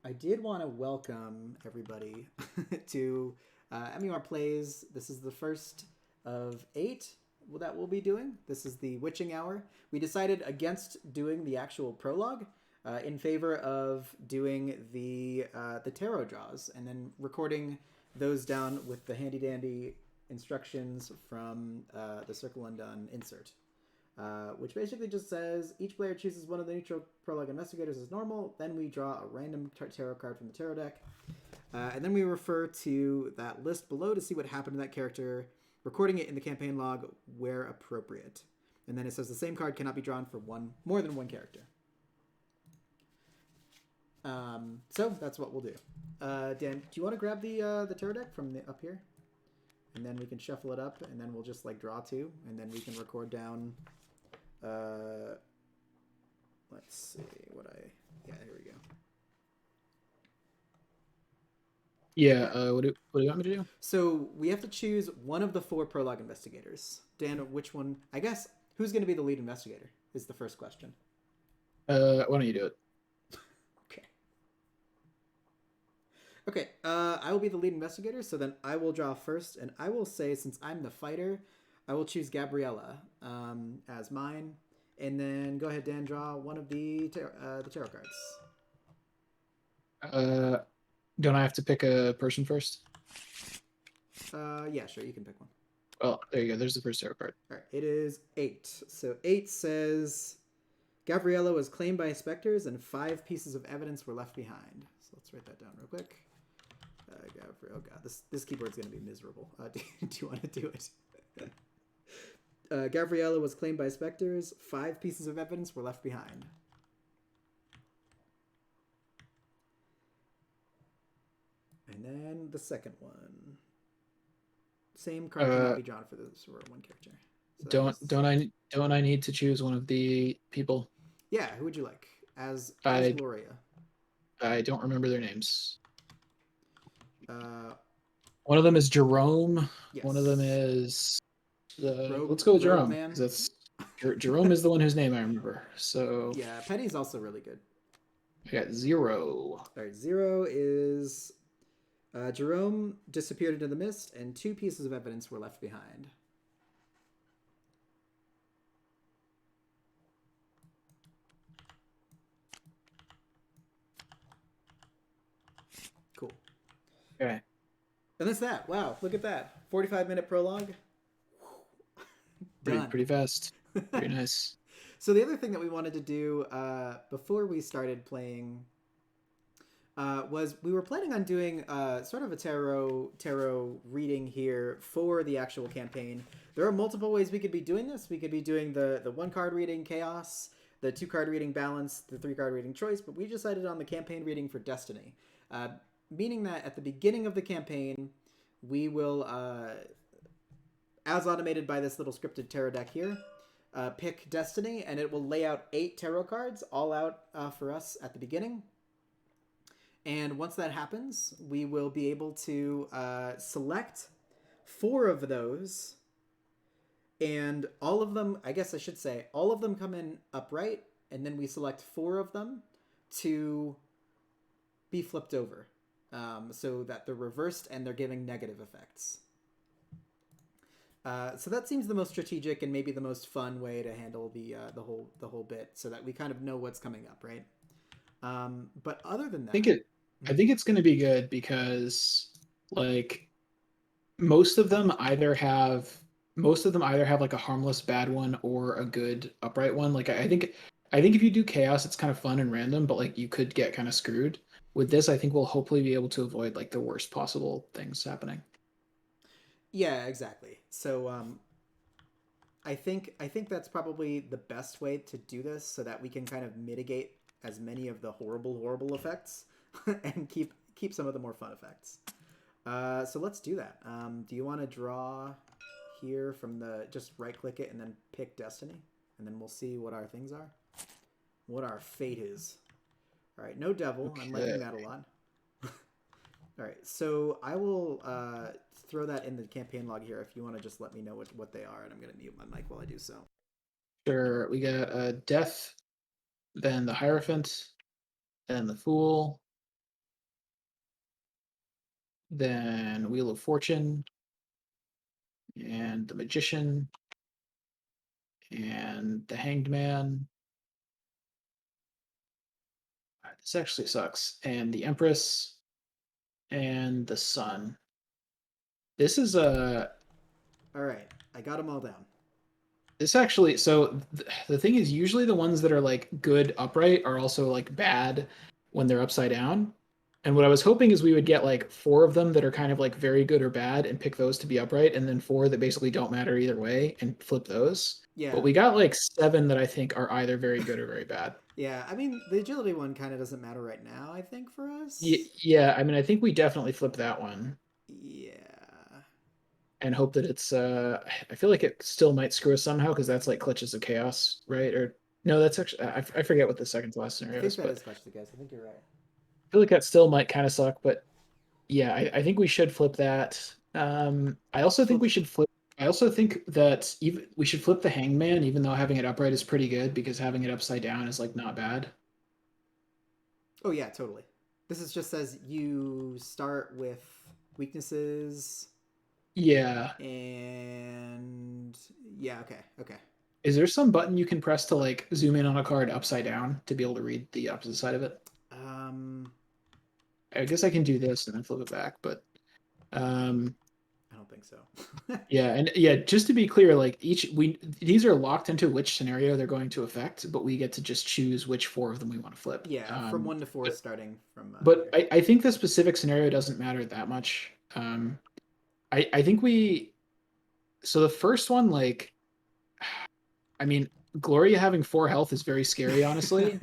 I did want to welcome everybody to MUR Plays. This is the first of 8 that we'll be doing. This is the Witching Hour. We decided against doing the actual prologue in favor of doing the tarot draws and then recording those down with the handy dandy instructions from the Circle Undone insert. Which basically just says each player chooses one of the neutral prologue investigators as normal. Then we draw a random tarot card from the tarot deck. And then we refer to that list below to see what happened to that character, recording it in the campaign log where appropriate. And then it says the same card cannot be drawn for more than one character. So that's what we'll do. Dan, do you want to grab the tarot deck from up here? And then we can shuffle it up, and then we'll just draw two, and then we can record down. Let's see yeah, here we go. Yeah, what do you want me to do? So we have to choose one of the 4 prologue investigators. Dan, which one? I guess who's going to be the lead investigator is the first question. Why don't you do it? Okay, I will be the lead investigator, so then I will draw first, and I will say, since I'm the fighter, I will choose Gabriella as mine, and then go ahead, Dan, draw one of the tarot cards. Don't I have to pick a person first? Yeah, sure, you can pick one. Well, there you go. There's the first tarot card. All right, it is 8. So 8 says, Gabriella was claimed by specters, and 5 pieces of evidence were left behind. So let's write that down real quick. Oh god, this keyboard's gonna be miserable. Do you want to do it? Gabriella was claimed by specters. 5 pieces of evidence were left behind. And then the second one. Same card cannot be drawn for one character. So don't I need to choose one of the people? Yeah, who would you like as Gloria? I don't remember their names. One of them is Jerome. Yes. One of them is let's go with Jerome. That's Jerome is the one whose name I remember. So yeah, Penny's also really good. I got 0. All right, 0 is Jerome disappeared into the mist, and 2 pieces of evidence were left behind. Cool. Okay. And that's that. Wow, look at that. 45-minute prologue. Pretty fast. Pretty nice. So the other thing that we wanted to do before we started playing was we were planning on doing sort of a tarot reading here for the actual campaign. There are multiple ways we could be doing this. We could be doing the 1-card reading Chaos, the 2-card reading Balance, the 3-card reading Choice, but we decided on the campaign reading for Destiny. Meaning that at the beginning of the campaign, we will, as automated by this little scripted tarot deck here, pick Destiny, and it will lay out 8 tarot cards all out for us at the beginning. And once that happens, we will be able to select 4 of those, and all of them, I guess I should say, all of them come in upright, and then we select 4 of them to be flipped over. So that they're reversed and they're giving negative effects. So that seems the most strategic and maybe the most fun way to handle the whole bit, so that we kind of know what's coming up, right? But other than that, I think it's going to be good because most of them either have like a harmless bad one or a good upright one. Like I think if you do chaos, it's kind of fun and random, but you could get kind of screwed. With this, I think we'll hopefully be able to avoid the worst possible things happening. Yeah, exactly. So I think that's probably the best way to do this, so that we can kind of mitigate as many of the horrible effects and keep some of the more fun effects. So let's do that. Do you want to draw here from just right click it and then pick Destiny, and then we'll see what our things are, what our fate is. All right, no devil. Okay. I'm liking that a lot. All right, so I will throw that in the campaign log here if you want to just let me know what they are, and I'm going to mute my mic while I do so. Sure. We got Death, then the Hierophant, then the Fool, then Wheel of Fortune, and the Magician, and the Hanged Man. This actually sucks. And the Empress, and the Sun. This is a All right, I got them all down. This actually, so the thing is, usually the ones that are like good upright are also like bad when they're upside down. And what I was hoping is we would get like four of them that are kind of like very good or bad and pick those to be upright, and then four that basically don't matter either way and flip those. But Yeah, we got like seven that I think are either very good or very bad. yeah. I mean, the agility one kind of doesn't matter right now. I think for us. Yeah, I mean, I think we definitely flip that one Yeah. and hope that it's. I feel like it still might screw us somehow because that's like Clutches of Chaos, right? Or no, that's actually I forget what the second to last I scenario think is, that but is clutch to guess. I think you're right. I feel like that still might kind of suck. But yeah, I think we should flip that. I also think Flip we it. should flip. I also think that even we should flip the Hangman, even though having it upright is pretty good because having it upside down is like not bad. Oh yeah, totally. This is just says you start with weaknesses Yeah. and yeah, okay, okay. Is there some button you can press to like zoom in on a card upside down to be able to read the opposite side of it? Um, I guess I can do this and then flip it back, but um I don't think so. yeah, and yeah, just to be clear, like each we these are locked into which scenario they're going to affect, but we get to just choose which four of them we want to flip. Yeah, from 1 to 4 But starting from but here. I think the specific scenario doesn't matter that much. I think we so the first one, like, I mean, Gloria having 4 health is very scary, honestly.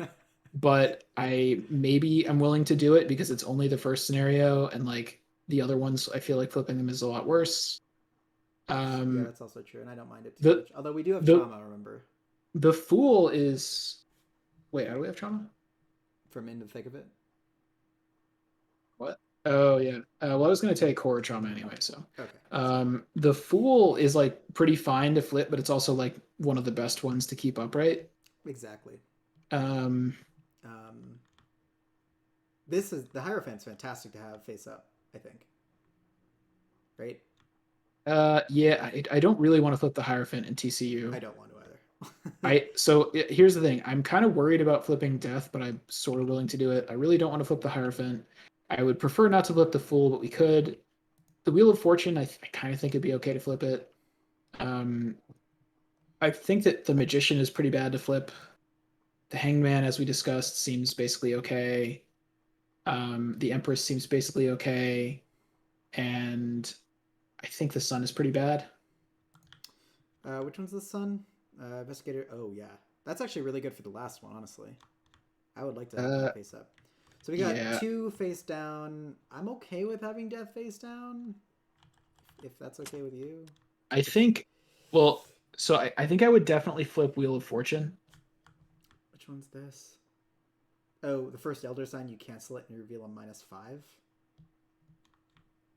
But I'm willing to do it because it's only the first scenario, and like the other ones, I feel like flipping them is a lot worse. Yeah, Um, that's also true, and I don't mind it too the much. Although we do have the trauma, remember, the fool is wait, how do we have trauma? from in the thick of it. What? Oh yeah. Well, I was gonna take horror trauma anyway. So, Okay, that's fair. the fool is like pretty fine to flip, but it's also like one of the best ones to keep upright. Exactly. Um, Um, this is the Hierophant's fantastic to have face up. I think, right? yeah, I don't really want to flip the Hierophant in I TCU. don't want to either. Here's the thing. I'm kind of worried about flipping Death, but I'm sort of willing to do it. I really don't want to flip the Hierophant. I would prefer not to flip the Fool, but we could. The Wheel of Fortune, I kind of think it'd be okay to flip it. Um, I think that the Magician is pretty bad to flip. The Hangman, as we discussed, seems basically okay. The Empress seems basically okay, and I think the Sun is pretty bad. Which one's the sun? Investigator. Oh yeah, that's actually really good for the last one. Honestly, I would like to have Uh, that face up. So we got yeah, 2 face down. I'm okay with having death face down, if that's okay with you. I Which think. Well, so I think I would definitely flip Wheel of Fortune. which one's this? Oh, the first Elder Sign. You cancel it and you reveal a -5.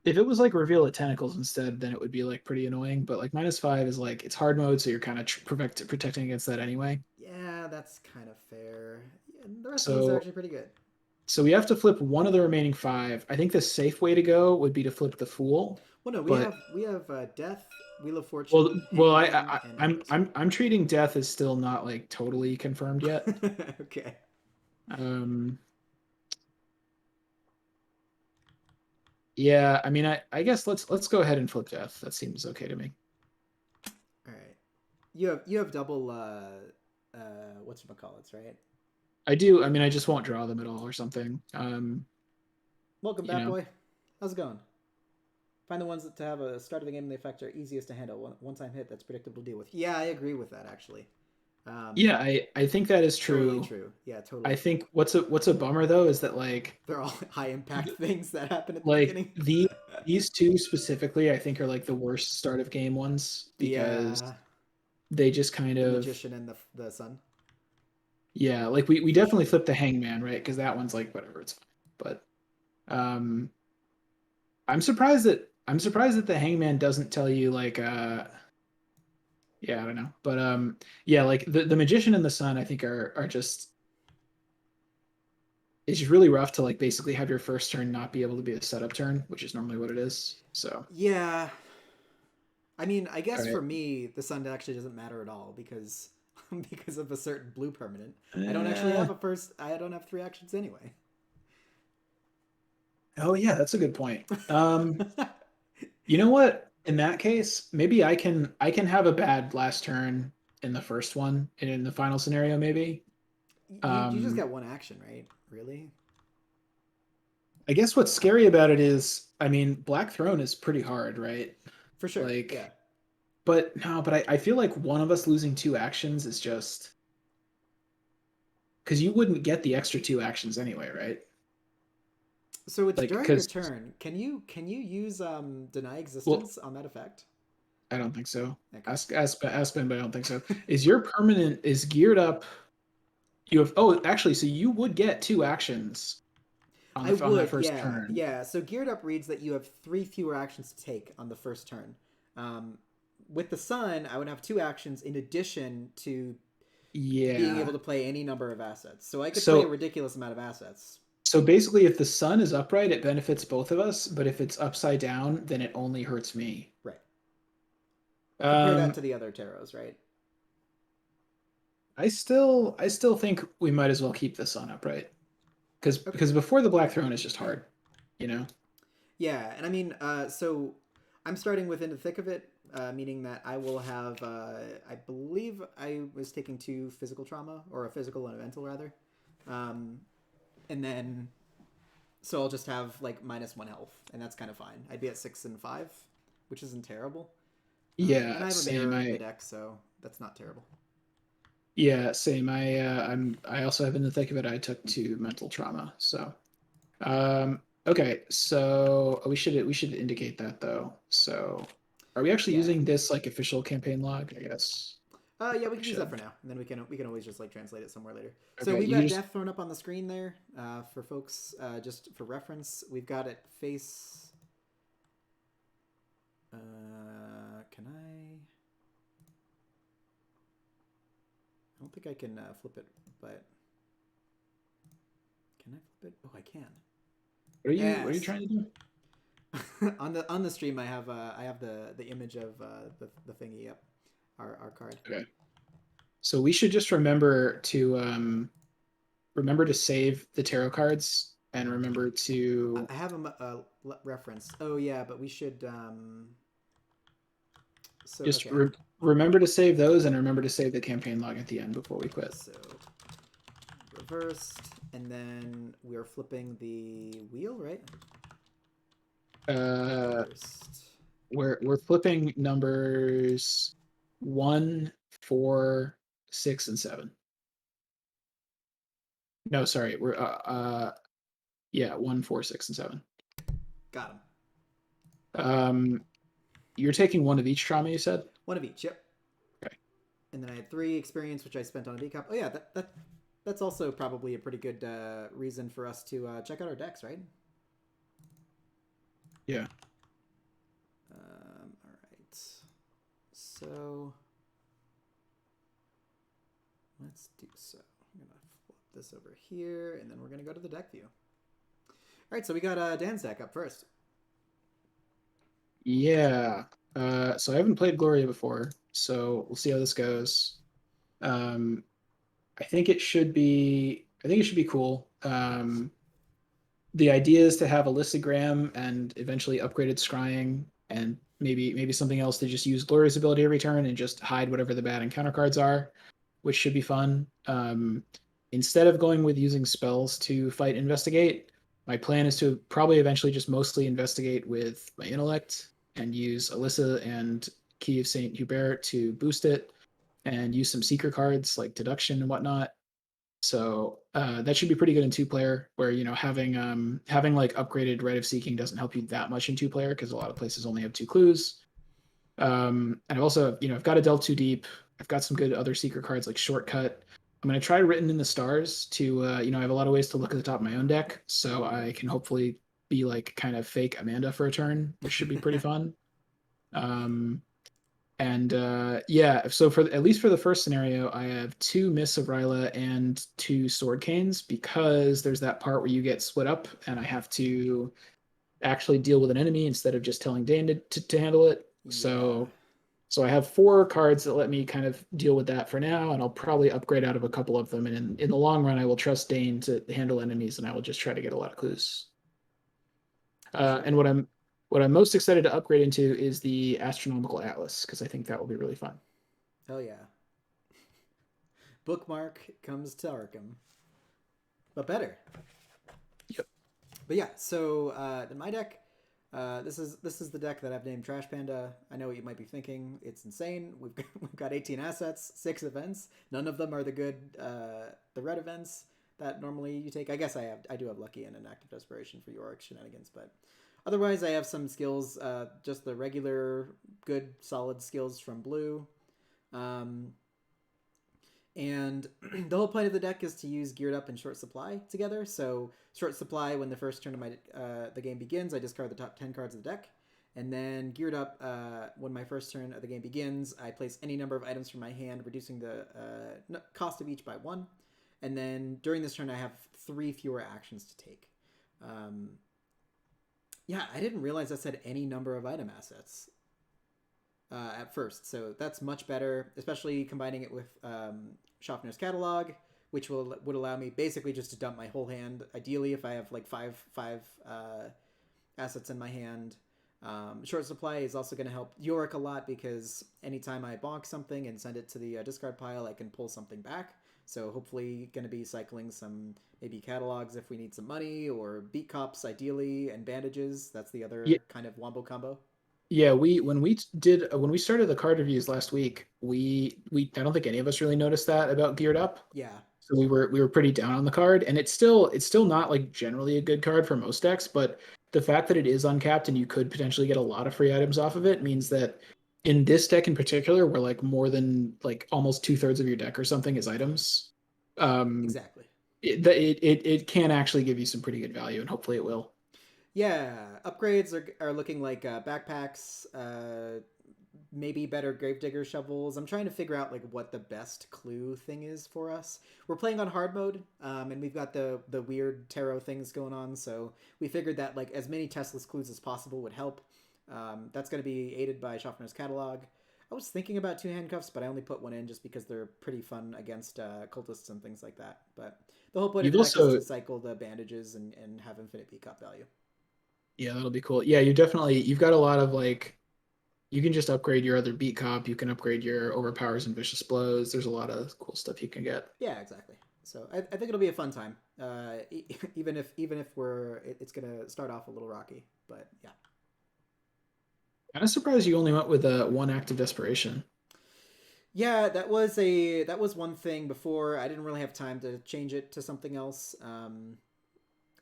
If it was like reveal of tentacles instead, then it would be like pretty annoying. But like -5 is like it's hard mode, so you're kind of protecting against that anyway. Yeah, that's kind of fair. Yeah, the rest of these are So actually pretty good. so we have to flip one of the remaining five. I think the safe way to go would be to flip the Fool, Well, no, but we have Death, Wheel of well, Fortune, well, Hangman, and Empress, right? I'm treating death as still not like totally confirmed yet. Okay. Um, yeah, I mean, I guess let's go ahead and flip death. That seems okay to me. All right. You have double whatchamacallits, right? I do. I mean, I just won't draw them at all or something. Welcome, You Bat know, Boy. How's it going? Find the ones that to have a start of the game and the effect are easiest to handle. One time hit that's predictable to deal with. Yeah, I agree with that actually. yeah, I think that is Totally true. true. Yeah, totally I true. think what's a bummer though is that They're all high impact things that happen at the like beginning. these two specifically, I think are like the worst start of game ones because Yeah, they just kind the of magician and the sun yeah, like we for definitely sure. flipped the hangman, right? Because that one's like whatever, it's fine. But um I'm surprised that the hangman doesn't tell you like yeah, I don't know. But yeah, like the magician and the sun I think are just it's just really rough to like basically have your first turn not be able to be a setup turn, which is normally what it is. So, Yeah, I mean, I all guess right. for me, the sun actually doesn't matter at all because because of a certain blue permanent. I don't actually Eh, have a first. I don't have three actions anyway. oh yeah, that's a good point. You know what? In that case, maybe I can have a bad last turn in the first one and in the final scenario, maybe. You just Um, got one action, right? Really? I guess what's scary about it is, I mean, Black Throne is pretty hard, right? For sure. Yeah. Like, but no, but I feel like one of us losing two actions is just because you wouldn't get the extra two actions anyway, right? So it's Like, during your because turn. Can you use deny well, existence on that effect? I don't think so. Okay. Ask Ben, but I don't think so. Is your permanent is geared up? You have actually, so you would get two actions I on that would, first yeah, turn. yeah. So geared up reads that you have three fewer actions to take on the first turn. Um, with the sun, I would have two actions in addition to being able Yeah. to play any number of assets. So I could play a So ridiculous amount of assets. basically, if the sun is upright, it benefits both of us. But if it's upside down, then it only hurts me. Right. Compare that Um, to the other tarots, right? I still think we might as well keep the sun upright Okay. because before the Black Throne is just hard, you know. Yeah, and I mean, so I'm starting within the thick of it, meaning that I will have, I believe I was taking two physical trauma, or a physical and a mental rather, um, and then so I'll just have like minus one health, and that's kind of fine. I'd be at 6 and 5, which isn't terrible, and Yeah, I have a same. mirror in the deck, so that's not terrible. Yeah, same. I also have in the thick of it. I took two mental trauma. So okay, so we should indicate that though. So are we actually Yeah. using this like official campaign log? I guess Yeah, we we can use that should. for now, and then we can always just like translate it somewhere later. So Okay, we've you got just death thrown up on the screen there for folks, just for reference. We've got it face. Can I? I don't think I can flip it, but can I flip it? Oh, I can. what are you Yes. trying to do? On the stream, I have the image of the thingy. Yep, our card. Okay. So we should just remember to save the tarot cards and remember to I have them referenced. Oh yeah, but we should. So just okay. remember to save those and remember to save the campaign log at the end before we quit. So reversed, and then we are flipping the wheel, right? Uh, Reversed. we're flipping numbers 1, 4, 6, and 7. No, sorry, we're yeah, 1, 4, 6, and 7. Got them. Um, you're taking one of each trauma, you said? One of each. Yep. Okay. And then I had 3 experience, which I spent on a decap. Oh yeah, that's also probably a pretty good reason for us to check out our decks, right? Yeah. All right. So let's do so. I'm gonna flip this over here, and then we're gonna go to the deck view. All right, so we got Dan's deck up first. Yeah. So I haven't played Gloria before, so we'll see how this goes. Um, I think it should be cool. The idea is to have a listogram and eventually upgraded scrying and maybe something else to just use Gloria's ability every turn and just hide whatever the bad encounter cards are, which should be fun. Instead of going with using spells to fight investigate, my plan is to probably eventually just mostly investigate with my intellect and use Alyssa and Key of Saint Hubert to boost it and use some secret cards like deduction and whatnot. So that should be pretty good in two player. Where having like upgraded Rite of Seeking doesn't help you that much in two player because a lot of places only have two clues. And I've also I've got to delve too deep. I've got some good other secret cards like Shortcut. I'm gonna try Written in the Stars to I have a lot of ways to look at the top of my own deck, so I can hopefully be like kind of fake Amanda for a turn, which should be pretty fun. Um, And yeah, so for at least for the first scenario, I have two Mists of Ryla and two Sword Canes because there's that part where you get split up and I have to actually deal with an enemy instead of just telling Dane to handle it. Yeah. So I have four cards that let me kind of deal with that for now, and I'll probably upgrade out of a couple of them. And in the long run, I will trust Dane to handle enemies, and I will just try to get a lot of clues. Sure. And what I'm most excited to upgrade into is the Astronomical Atlas because I think that will be really fun. Hell yeah. Bookmark comes to Arkham, but better. Yep. But yeah, so my deck, this is the deck that I've named Trash Panda. I know what you might be thinking. It's insane. We've got 18 assets, 6 events. None of them are the good the red events that normally you take. I guess I do have Lucky and an Active Desperation for Yorick shenanigans, but otherwise I have some skills, just the regular good solid skills from blue. Um, and the whole point of the deck is to use Geared Up and Short Supply together. So Short Supply, when the first turn of the game begins, I discard the top 10 cards of the deck. And then Geared Up, when my first turn of the game begins, I place any number of items from my hand, reducing the cost of each by 1. And then during this turn, I have 3 fewer actions to take. Um, yeah, I didn't realize I said any number of item assets at first. So that's much better, especially combining it with Schaffner's catalog, which would allow me basically just to dump my whole hand. Ideally, if I have like five assets in my hand. Short Supply is also going to help Yorick a lot because anytime I bonk something and send it to the discard pile, I can pull something back. So hopefully going to be cycling some maybe catalogs if we need some money, or beat cops ideally, and bandages. That's the Yeah, other kind of wombo combo. yeah. When we started the card reviews last week, we I don't think any of us really noticed that about Geared Up. Yeah, So we were pretty down on the card, and it's still not like generally a good card for most decks, but the fact that it is uncapped and you could potentially get a lot of free items off of it means that in this deck in particular, where like more than like almost two-thirds of your deck or something is items, um, exactly. it can actually give you some pretty good value, and hopefully it will. Yeah, upgrades are looking like backpacks, maybe better gravedigger shovels. I'm trying to figure out like what the best clue thing is for us. We're playing on hard mode, and we've got the weird tarot things going on. So we figured that like as many Tesla's clues as possible would help. That's going to be aided by Schaffner's catalog. I was thinking about 2 handcuffs, but I only put one in just because they're pretty fun against cultists and things like that. But the whole point of You've the deck is also to cycle the bandages and have infinite peacock value. Yeah, that'll be cool. Yeah, you've got a lot of like you can just upgrade your other beat cop, you can upgrade your overpowers and vicious blows. There's a lot of cool stuff you can get. Yeah, exactly. So I think it'll be a fun time, even if it's gonna start off a little rocky, but yeah. Kind of surprised you only went with one active desperation. Yeah, that was one thing before. I didn't really have time to change it to something else.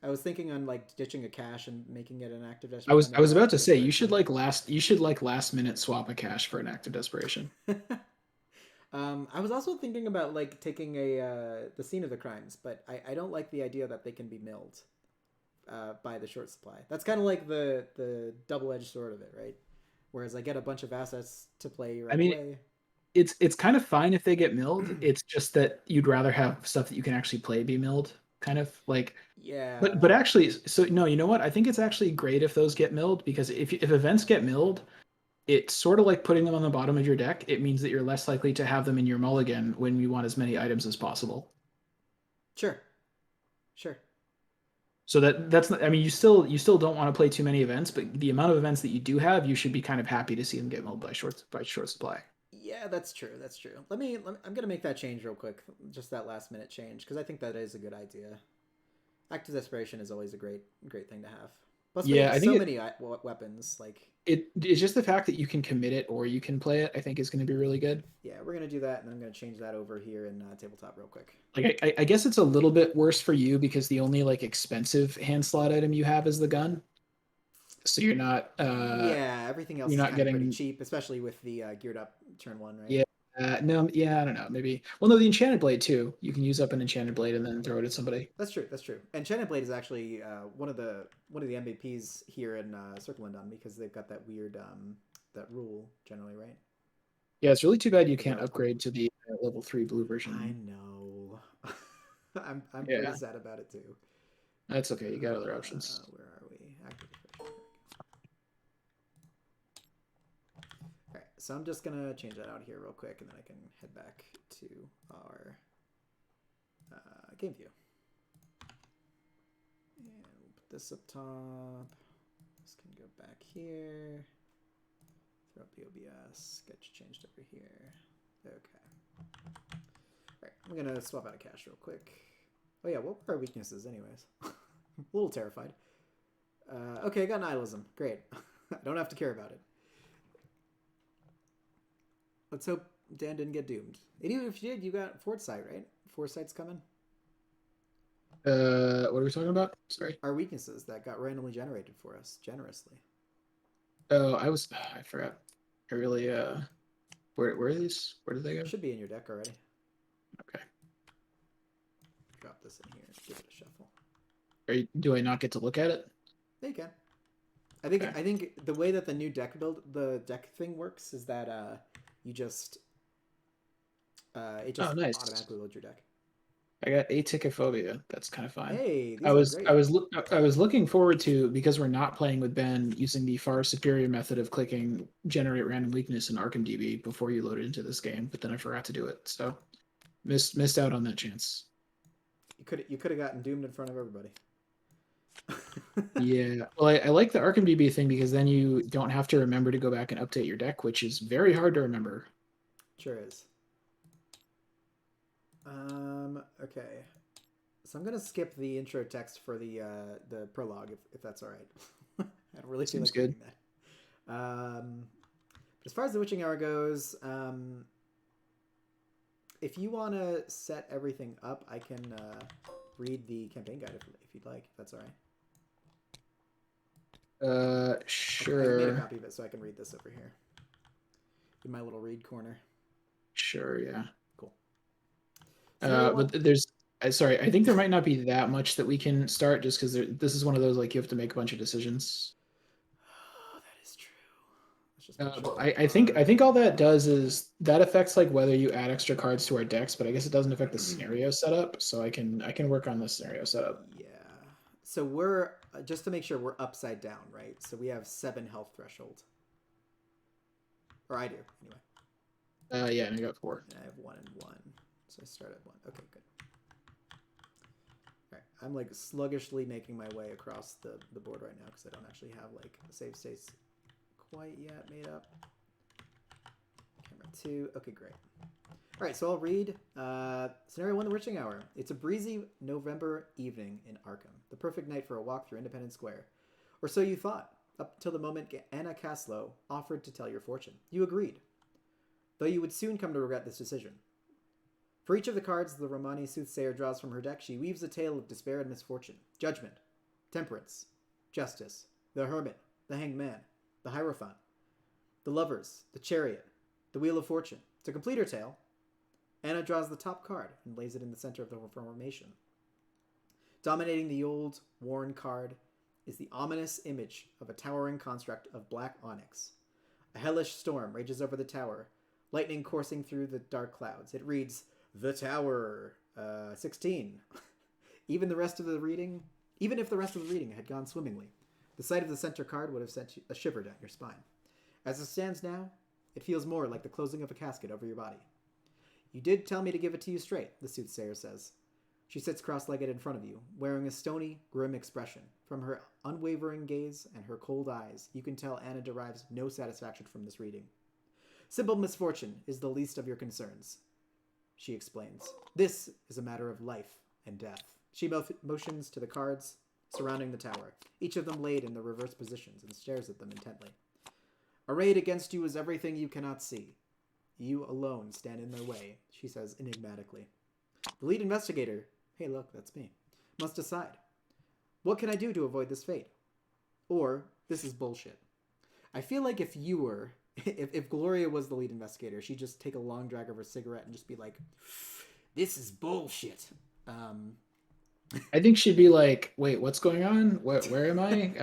I was thinking on like ditching a cache and making it an active I was another about to active say desperation. you should like last minute swap a cache for an active desperation. I was also thinking about like taking the scene of the crimes, but I don't like the idea that they can be milled by the short supply. That's kind of like the double edged sword of it, right? Whereas I get a bunch of assets to play I right mean, away. it's kind of fine if they get milled. It's just that you'd rather have stuff that you can actually play be milled, kind of like. Yeah, But actually, so no, you know what? I think it's actually great if those get milled because if events get milled, it's sort of like putting them on the bottom of your deck. It means that you're less likely to have them in your mulligan when you want as many items as possible. sure, sure. So that's not, I mean, you still don't want to play too many events, but the amount of events that you do have, you should be kind of happy to see them get milled by short supply. Yeah, that's true. That's true. I'm gonna make that change real quick. Just that last minute change because I think that is a good idea. Active desperation is always a great thing to have. Plus, we Yeah, have I think so many weapons. Like, it's just the fact that you can commit it or you can play it. I think is going to be really good. yeah, we're gonna do that, and I'm gonna change that over here in tabletop real quick. Like I guess it's a little bit worse for you because the only like expensive hand slot item you have is the gun, so Yeah, everything else you're is not kind of pretty getting. cheap, especially with the geared up turn one, right? Yeah. No, yeah, I don't know. Maybe. Well, no, the enchanted blade too. You can use up an enchanted blade and then throw it at somebody. That's true. That's true. And Shannon Blade is actually one of the MVPs here in Circle Undone because they've got that weird that rule generally, right? Yeah, it's really too bad you can't upgrade to the level 3 blue I version. know. I'm pretty Yeah, sad about it too. that's okay. You got other options. Where are we? Active. All right, so I'm just gonna change that out here real quick, and then I can head back to our game view. And we'll put this up top. This can go back here. Throw up the OBS. Sketch changed over here. Okay. All right, I'm gonna swap out a cache real quick. Oh yeah, what were our weaknesses anyways? A little terrified. Okay, I got nihilism. Great. I don't have to care about it. Let's hope Dan didn't get doomed. And even if you did, you got Foresight, right? Foresight's coming. What are we talking about? Sorry. Our weaknesses that got randomly generated for us generously. Oh, I forgot. I really where are these? Where did they go? Should be in your deck already. Okay. Drop this in here. Give it a shuffle. Do I not get to look at it? Yeah, you can. I think the way that the new deck thing works is that you just it just nice. automatically loads your deck. I got Aticophobia. That's kind of fine. Hey, these I are was great. I was looking forward to, because we're not playing with Ben, using the far superior method of clicking generate random weakness in ArkhamDB before you load it into this game, but then I forgot to do it. So missed out on that chance. You could have gotten doomed in front of everybody. Yeah. Well, I like the ArkhamDB thing because then you don't have to remember to go back and update your deck, which is very hard to remember. Sure is. Okay. So I'm gonna skip the intro text for the prologue if that's all right. I don't really feel Seems like good. reading that. As far as the witching hour goes, if you want to set everything up, I can read the campaign guide if you'd like. If that's all right. Sure. I made a copy of it so I can read this over here in my little read corner. Sure. Yeah. Cool. So but there's sorry, I think there might not be that much that we can start, just because this is one of those, like, you have to make a bunch of decisions. Oh, that is true. I think all that does is that affects like whether you add extra cards to our decks, but I guess it doesn't affect the scenario setup. So I can work on the scenario setup. Yeah. So we're just to make sure we're upside down, right? So we have 7 health threshold, or I do anyway. Yeah, and I got 4. And I have 1 and 1, so I start at 1. Okay, good. All right, I'm like sluggishly making my way across the board right now because I don't actually have like the save states quite yet made up. Camera 2. Okay, great. All right, so I'll read Scenario 1, The Witching Hour. It's a breezy November evening in Arkham, the perfect night for a walk through Independence Square. Or so you thought, up till the moment Anna Caslow offered to tell your fortune. You agreed, though you would soon come to regret this decision. For each of the cards the Romani soothsayer draws from her deck, she weaves a tale of despair and misfortune, judgment, temperance, justice, the hermit, the hanged man, the hierophant, the lovers, the chariot, the wheel of fortune. To complete her tale, Anna draws the top card and lays it in the center of the formation. Dominating the old, worn card is the ominous image of a towering construct of black onyx. A hellish storm rages over the tower, lightning coursing through the dark clouds. It reads, "The Tower, 16." Even if the rest of the reading had gone swimmingly, the sight of the center card would have sent a shiver down your spine. As it stands now, it feels more like the closing of a casket over your body. You did tell me to give it to you straight, the soothsayer says. She sits cross-legged in front of you, wearing a stony, grim expression. From her unwavering gaze and her cold eyes, you can tell Anna derives no satisfaction from this reading. Simple misfortune is the least of your concerns, she explains. This is a matter of life and death. She motions to the cards surrounding the tower, each of them laid in the reverse positions, and stares at them intently. Arrayed against you is everything you cannot see. You alone stand in their way, she says enigmatically. The lead investigator, hey look, that's me, must decide. What can I do to avoid this fate? Or, this is bullshit. I feel like if you were, if Gloria was the lead investigator, she'd just take a long drag of her cigarette and just be like, this is bullshit. I think she'd be like, wait, what's going on? Where am I?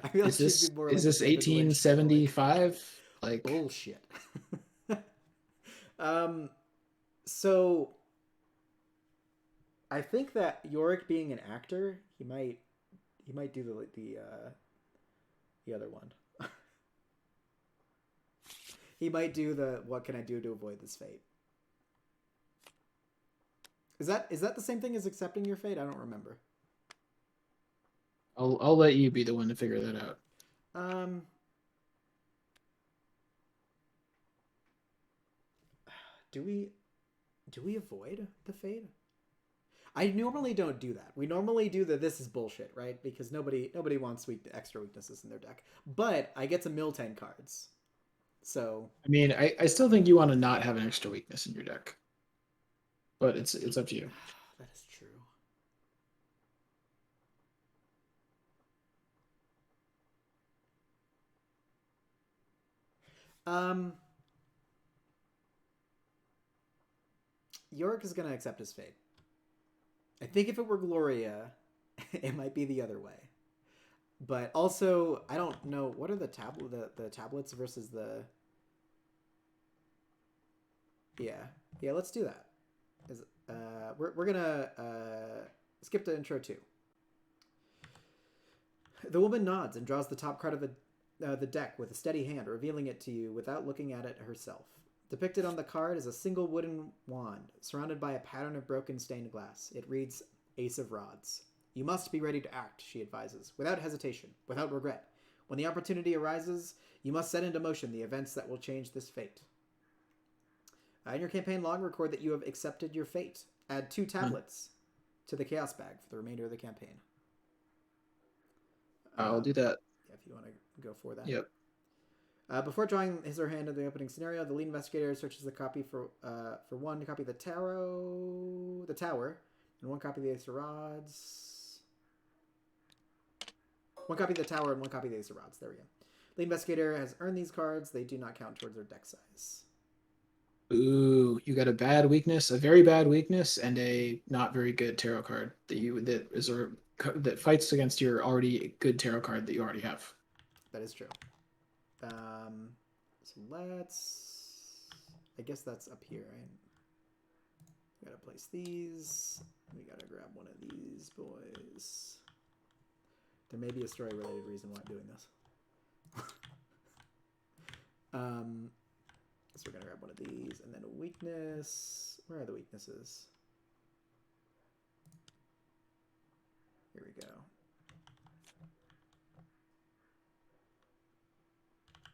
I feel like is this she'd be more is like this 1875? Like, bullshit. Um, so I think that Yorick being an actor, he might do the other one. He might do the what can I do to avoid this fate? Is that the same thing as accepting your fate? I don't remember. I'll let you be the one to figure that out. Um, do we avoid the fate? I normally don't do that. We normally do the this is bullshit, right? Because nobody wants extra weaknesses in their deck. But I get to mill 10 cards. So I mean, I still think you want to not have an extra weakness in your deck, but it's up to you. that is true. Um Yorick is gonna accept his fate. I think if it were Gloria, it might be the other way. But also, I don't know what are the tablets versus the yeah. Let's do that. We're gonna skip to intro 2. The woman nods and draws the top card of the deck with a steady hand, revealing it to you without looking at it herself. Depicted on the card is a single wooden wand, surrounded by a pattern of broken stained glass. It reads Ace of Rods. You must be ready to act, she advises, without hesitation, without regret. When the opportunity arises, you must set into motion the events that will change this fate. In your campaign log, record that you have accepted your fate. Add 2 tablets to the chaos bag for the remainder of the campaign. I'll do that. Yeah, if you want to go for that. Yep. Before drawing his or her hand in the opening scenario, the lead investigator searches the copy for one copy of the tower, and 1 copy of the Ace of Rods. 1 copy of the tower and 1 copy of the Ace of Rods. There we go. Lead investigator has earned these cards. They do not count towards their deck size. Ooh, you got a bad weakness, a very bad weakness, and a not very good tarot card that fights against your already good tarot card that you already have. That is true. So I guess that's up here, right? We gotta place these. We gotta grab one of these boys. There may be a story-related reason why I'm doing this. So we're gonna grab one of these, and then a weakness. Where are the weaknesses? Here we go.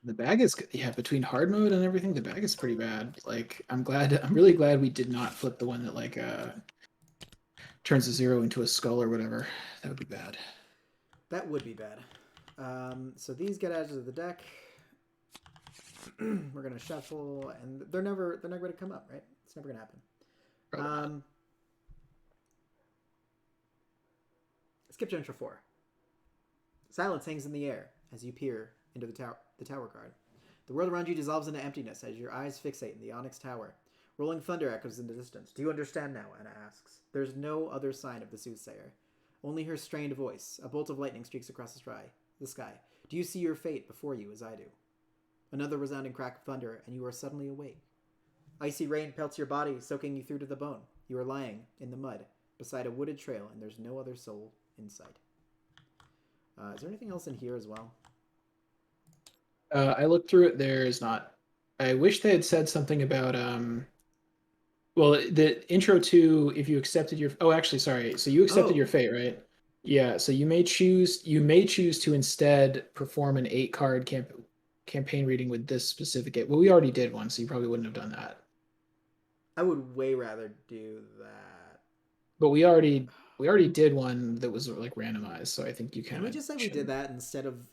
The bag is between hard mode and everything. The bag is pretty bad. Like I'm really glad we did not flip the one that turns a 0 into a skull or whatever. That would be bad. That would be bad. So these get added to the deck. We're gonna shuffle, and they're never going to come up, right? It's never gonna happen. Skip to intro 4. Silence hangs in the air as you peer into the tower card. The world around you dissolves into emptiness as your eyes fixate in the Onyx Tower. Rolling thunder echoes in the distance. Do you understand now? Anna asks. There's no other sign of the soothsayer. Only her strained voice. A bolt of lightning streaks across the sky. Do you see your fate before you as I do? Another resounding crack of thunder, and you are suddenly awake. Icy rain pelts your body, soaking you through to the bone. You are lying in the mud beside a wooded trail, and there's no other soul in sight. Is there anything else in here as well? I looked through it. There is not. I wish they had said something about well, the intro to if you accepted your. Oh, actually, sorry. So you accepted your fate, right? Yeah. So you may choose to instead perform an 8-card campaign reading with this specific. Well, we already did one, so you probably wouldn't have done that. I would way rather do that. But we already did one that was like randomized, so I think you can. Can we just say we did that instead of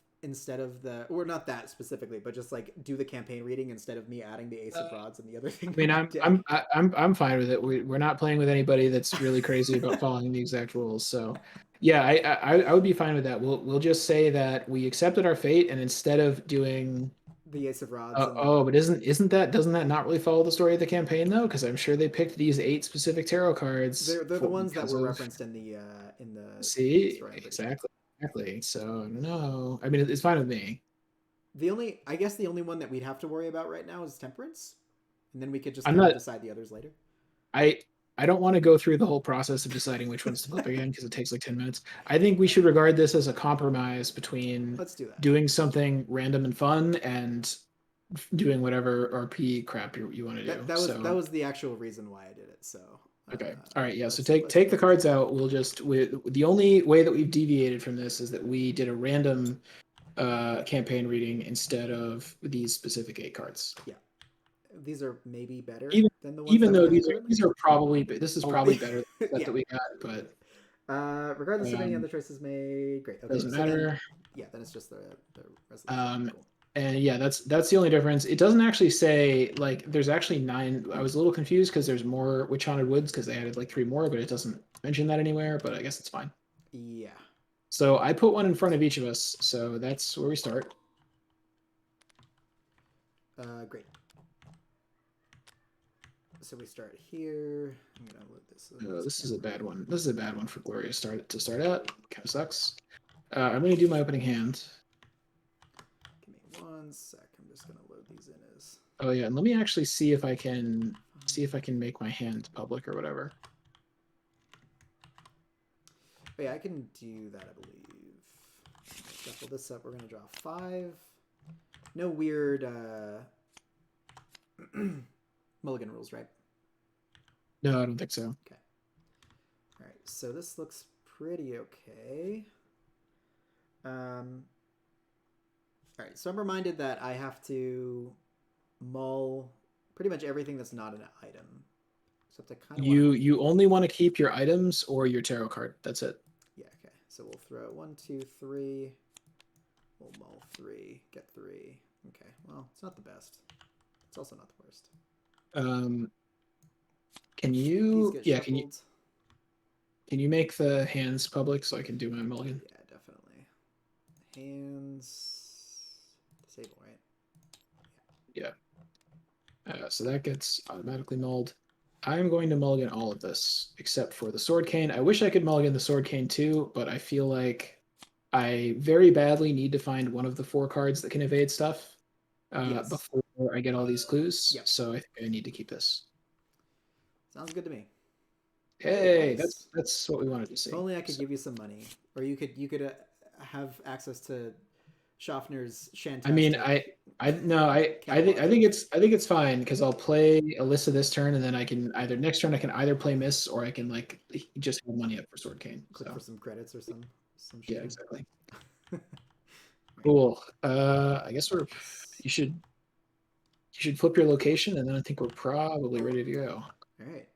the, or not that specifically, but just like do the campaign reading instead of me adding the Ace of Rods and the other thing? I mean, I'm fine with it. We're not playing with anybody that's really crazy about following the exact rules. So, yeah, I would be fine with that. We'll just say that we accepted our fate, and instead of doing the Ace of Rods. But doesn't that not really follow the story of the campaign though? Because I'm sure they picked these 8 specific tarot cards. They're the ones that were referenced in the see exactly. So no, I mean it's fine with me. I guess the only one that we'd have to worry about right now is Temperance and then we could just I'm kind of not. decide the others later. I I don't want to go through the whole process of deciding which ones to flip again because it takes like 10 minutes. I think we should regard this as a compromise between Let's do that. doing something random and fun and doing whatever RP crap you want to do. That was the actual reason why I did it. So okay, all right, yeah. So let's take the cards out. The only way that we've deviated from this is that we did a random campaign reading instead of these specific 8 cards. Yeah, these are maybe better Even than the ones even that though we these are probably this is probably better than the set yeah. that we got, but Regardless of any other choices made, great. Okay, doesn't so matter. then it's just the resolution. Cool. And yeah, that's the only difference. It doesn't actually say like there's actually 9. I was a little confused because there's more Witch Haunted Woods because they added like 3 more, but it doesn't mention that anywhere. But I guess it's fine. Yeah. So I put one in front of each of us. So that's where we start. Great. So we start here. I'm gonna load this. This is a bad one. This is a bad one for Gloria to start at. Kind of sucks. I'm gonna do my opening hand. Give me 1 sec. I'm just gonna load these in as. Oh yeah, and let me actually see if I can make my hand public or whatever. Oh yeah, I can do that. I believe. Shuffle this up. We're gonna draw 5. No weird mulligan rules, right? No, I don't think so. Okay. All right. So this looks pretty okay. All right. So I'm reminded that I have to mull pretty much everything that's not an item. Except I kind of you only want to keep your items or your tarot card. That's it. Yeah. Okay. So we'll throw 1, 2, 3. We'll mull 3. Get 3. Okay. Well, it's not the best. It's also not the worst. Can you shuffled. can you make the hands public so I can do my mulligan? Yeah, definitely. Hands disable, right? Yeah. So that gets automatically mulled. I'm going to mulligan all of this except for the sword cane. I wish I could mulligan the sword cane too, but I feel like I very badly need to find one of the 4 cards that can evade stuff before I get all these clues. Yep. So I think I need to keep this. Sounds good to me. Hey, nice. That's what we wanted to see. If only I could give you some money, or you could have access to Schaffner's Shantastic. I mean, I think it's fine because I'll play Alyssa this turn, and then I can next turn I can either play Miss or I can like just have money up for Sword Cane. Click for some credits or some shit. Yeah, exactly. Cool. I guess you should flip your location, and then I think we're probably ready to go. All right.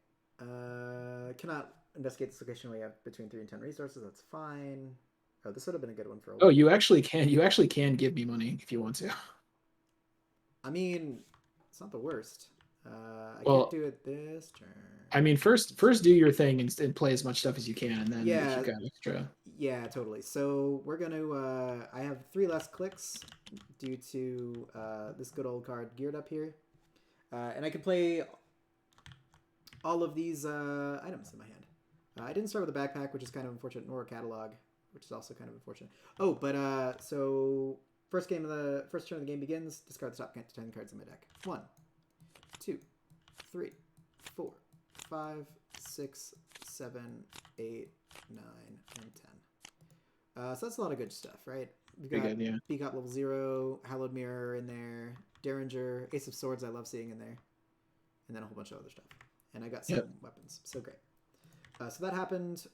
Cannot investigate this location when we have between 3 and 10 resources. That's fine. Oh, this would have been a good one for a while. Oh, you actually can give me money if you want to. I mean, it's not the worst. I can't do it this turn. I mean, first do your thing and play as much stuff as you can, and then if you got extra. Yeah, totally. So we're gonna. I have 3 less clicks due to this good old card geared up here, and I can play all of these items in my hand. I didn't start with a backpack, which is kind of unfortunate, nor a catalog, which is also kind of unfortunate. Oh, but so first turn of the game begins. Discard the top 10 cards in my deck. 1, 2, 3, 4, 5, 6, 7, 8, 9, and 10. So that's a lot of good stuff, right? We've got Beacop level 0, Hallowed Mirror in there, Derringer, Ace of Swords I love seeing in there, and then a whole bunch of other stuff. And I got some weapons. So great. So that happened.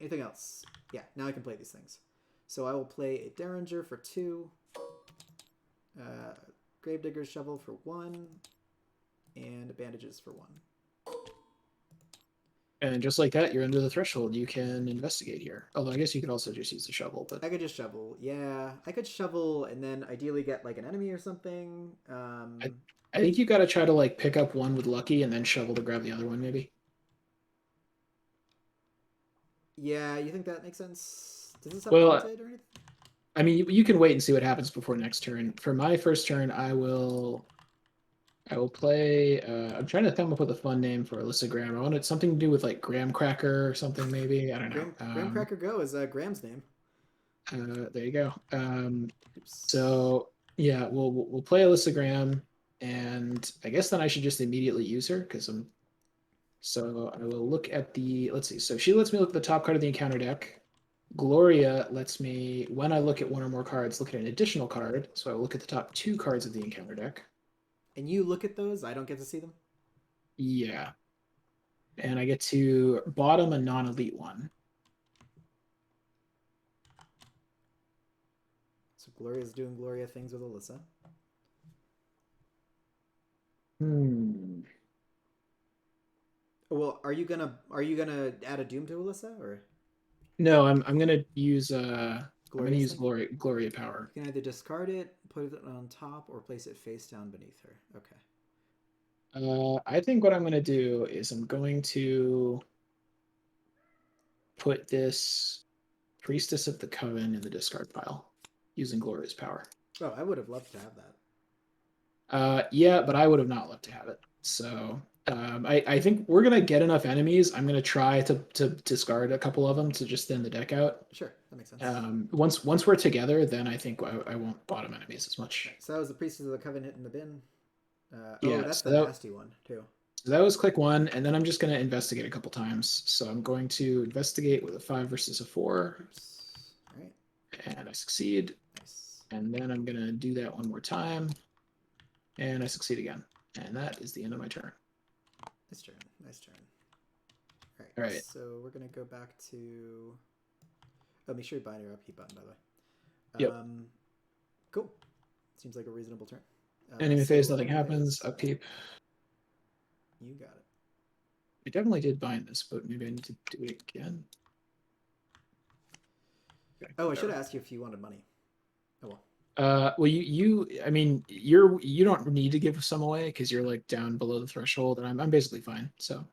Anything else? Yeah, now I can play these things. So I will play a Derringer for 2, Gravedigger's Shovel for 1, and Bandages for 1. And just like that, you're under the threshold. You can investigate here. Although I guess you could also just use the shovel. But I could just shovel. Yeah, I could shovel and then ideally get like an enemy or something. I think you got to try to like pick up one with lucky and then shovel to grab the other one, maybe. Yeah, you think that makes sense? Does this have haunted or anything? I mean, you can wait and see what happens before next turn. For my first turn, I will play. I'm trying to come up with a fun name for Alyssa Graham. I wanted something to do with like Graham Cracker or something, maybe. I don't know. Graham Cracker Go is Graham's name. There you go. So yeah, we'll play Alyssa Graham, And I guess then I should just immediately use her because I'm. So I will look at the. Let's see. So she lets me look at the top card of the encounter deck. Gloria lets me, when I look at one or more cards, look at an additional card. So I will look at the top 2 cards of the encounter deck. And you look at those. I don't get to see them. Yeah. And I get to bottom a non-elite one. So Gloria's doing Gloria things with Alyssa. Well, are you gonna add a Doom to Alyssa or? No, I'm gonna use Glorious Gloria power. You can either discard it, put it on top, or place it face down beneath her. Okay. I think what I'm gonna do is I'm going to put this Priestess of the Coven in the discard pile using Gloria's power. Oh, I would have loved to have that. Yeah, but I would have not loved to have it. So I think we're gonna get enough enemies. I'm gonna try to discard a couple of them to just thin the deck out. Sure, that makes sense. Once we're together, then I think I won't bottom enemies as much. So that was the Priestess of the Covenant in the bin. Yeah, that's so the nasty one too. So that was click 1, and then I'm just gonna investigate a couple times. So I'm going to investigate with a 5 versus a 4. Oops. All right. And I succeed. Nice. And then I'm gonna do that one more time. And I succeed again. And that is the end of my turn. Nice turn. Nice turn. All right. So we're going to go back to... Oh, make sure you bind your upkeep button, by the way. Yep. Cool. Seems like a reasonable turn. Enemy phase, nothing happens. Upkeep. You got it. I definitely did bind this, but maybe I need to do it again. Okay, I should ask you if you wanted money. Oh, well. Well, I mean, you don't need to give some away because you're like down below the threshold, and I'm basically fine. So, all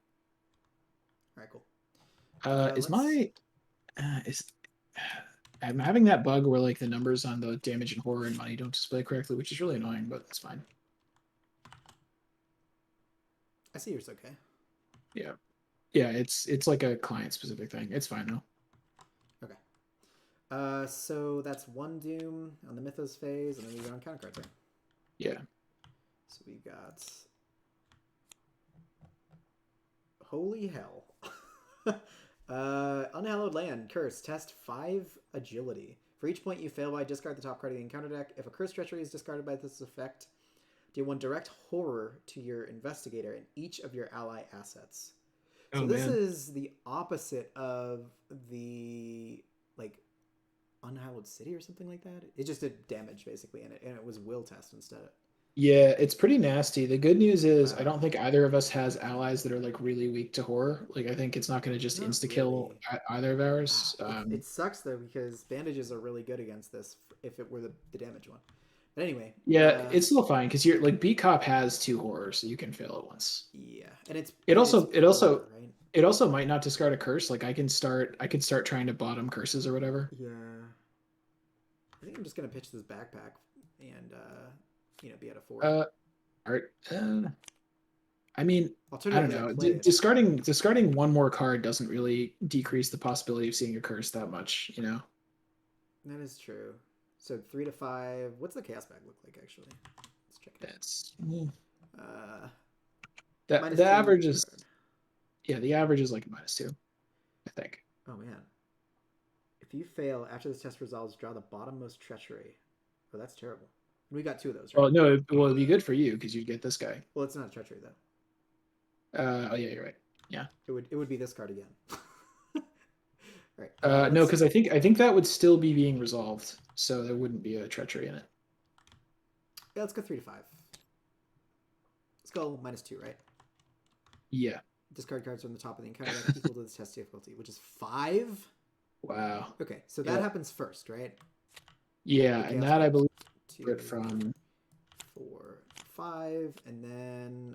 right, cool. I'm having that bug where like the numbers on the damage and horror and money don't display correctly, which is really annoying, but it's fine. I see yours okay. Yeah, it's like a client specific thing. It's fine though. So that's 1 Doom on the Mythos phase, and then we go on counter cards, right? Yeah. So we got... Holy hell. Unhallowed Land, Curse, test 5 Agility. For each point you fail by, discard the top card of the encounter deck. If a Curse Treachery is discarded by this effect, deal 1 direct horror to your investigator and each of your ally assets. So this is the opposite of the, like... Unhallowed City or something like that. It just did damage basically, and it was will test instead. Yeah, it's pretty nasty. The good news is I don't think either of us has allies that are like really weak to horror. Like I think it's not going to just insta kill either of ours. It sucks though because bandages are really good against this if it were the damage one. But anyway, yeah, it's still fine because you're like B Cop has 2 horrors, so you can fail it once. Yeah, and it also might not discard a curse. Like I could start trying to bottom curses or whatever. Yeah, I think I'm just gonna pitch this backpack and be at a 4. I mean, I don't know. Discarding 1 more card doesn't really decrease the possibility of seeing a curse that much, you know. That is true. So 3 to 5. What's the chaos bag look like actually? Let's check it. That's the average is the average is like a -2, I think. Oh man. If you fail after this test resolves, draw the bottommost treachery. Oh, that's terrible. We got 2 of those, right? Well, no, it'd be good for you because you'd get this guy. Well, it's not a treachery though. Oh yeah, you're right. Yeah. It would be this card again. Right. No, because I think that would still be being resolved, so there wouldn't be a treachery in it. Yeah, let's go 3 to 5. Let's go -2, right? Yeah. Discard cards from the top of the encounter deck equal to the test difficulty, which is 5. Wow. Okay, so that happens first, right? Yeah, and that I believe 2, from 4, 5, and then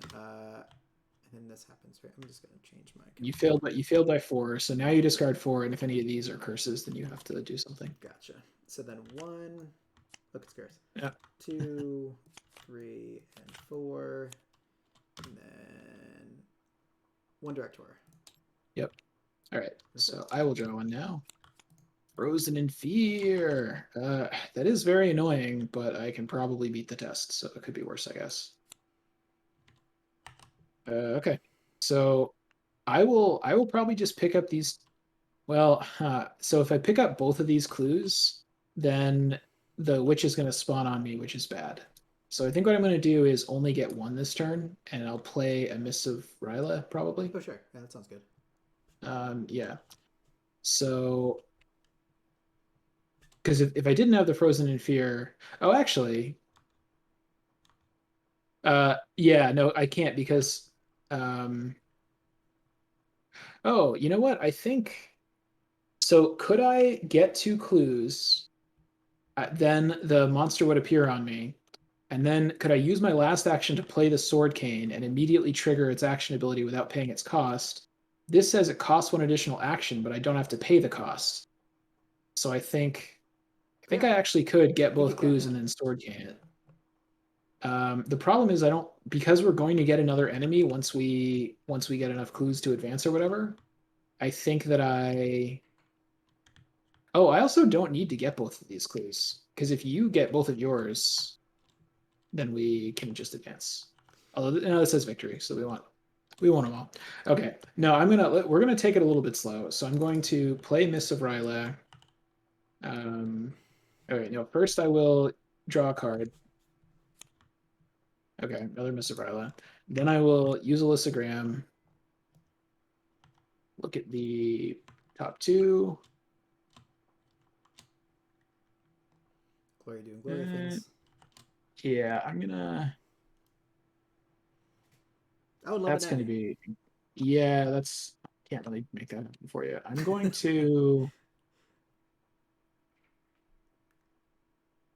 this happens, right? I'm just gonna change my. You failed by 4, so now you discard 4, and if any of these are curses, then you have to do something. Gotcha. So then 1. Look, it's curse. Yeah. 2, 3, and 4, and then 1 direct horror. Yep. All right. So I will draw 1 now. Frozen in Fear. That is very annoying, but I can probably beat the test, so it could be worse, I guess. Okay. So I will probably just pick up these. Well, so if I pick up both of these clues, then the witch is going to spawn on me, which is bad. So I think what I'm going to do is only get one this turn, and I'll play a Miss of Ryla probably. Oh, sure. Yeah, that sounds good. Yeah. So because if I didn't have the Frozen in Fear, oh, actually, yeah, no, I can't because, um, oh, you know what? I think so. Could I get two clues? Then the monster would appear on me. And then could I use my last action to play the Sword Cane and immediately trigger its action ability without paying its cost? This says it costs one additional action, but I don't have to pay the cost. So I think Yeah, I actually could get I think you both can. clues Yeah. and then Sword Cane it. The problem is I don't, because we're going to get another enemy once we get enough clues to advance or whatever. I think that I also don't need to get both of these clues because if you get both of yours, then we can just advance. Although no, it says victory, so we want them all. Okay, no, we're gonna take it a little bit slow. So I'm going to play Miss of Ryla. Um, all right, no, first I will draw a card. Okay, another Miss of Ryla. Then I will use a Graham. Look at the top two. Gloria doing Gloria Uh, things. yeah, I'm gonna. I would love a That's gonna nanny. be. Yeah, that's. Can't really make that happen for you. I'm going to.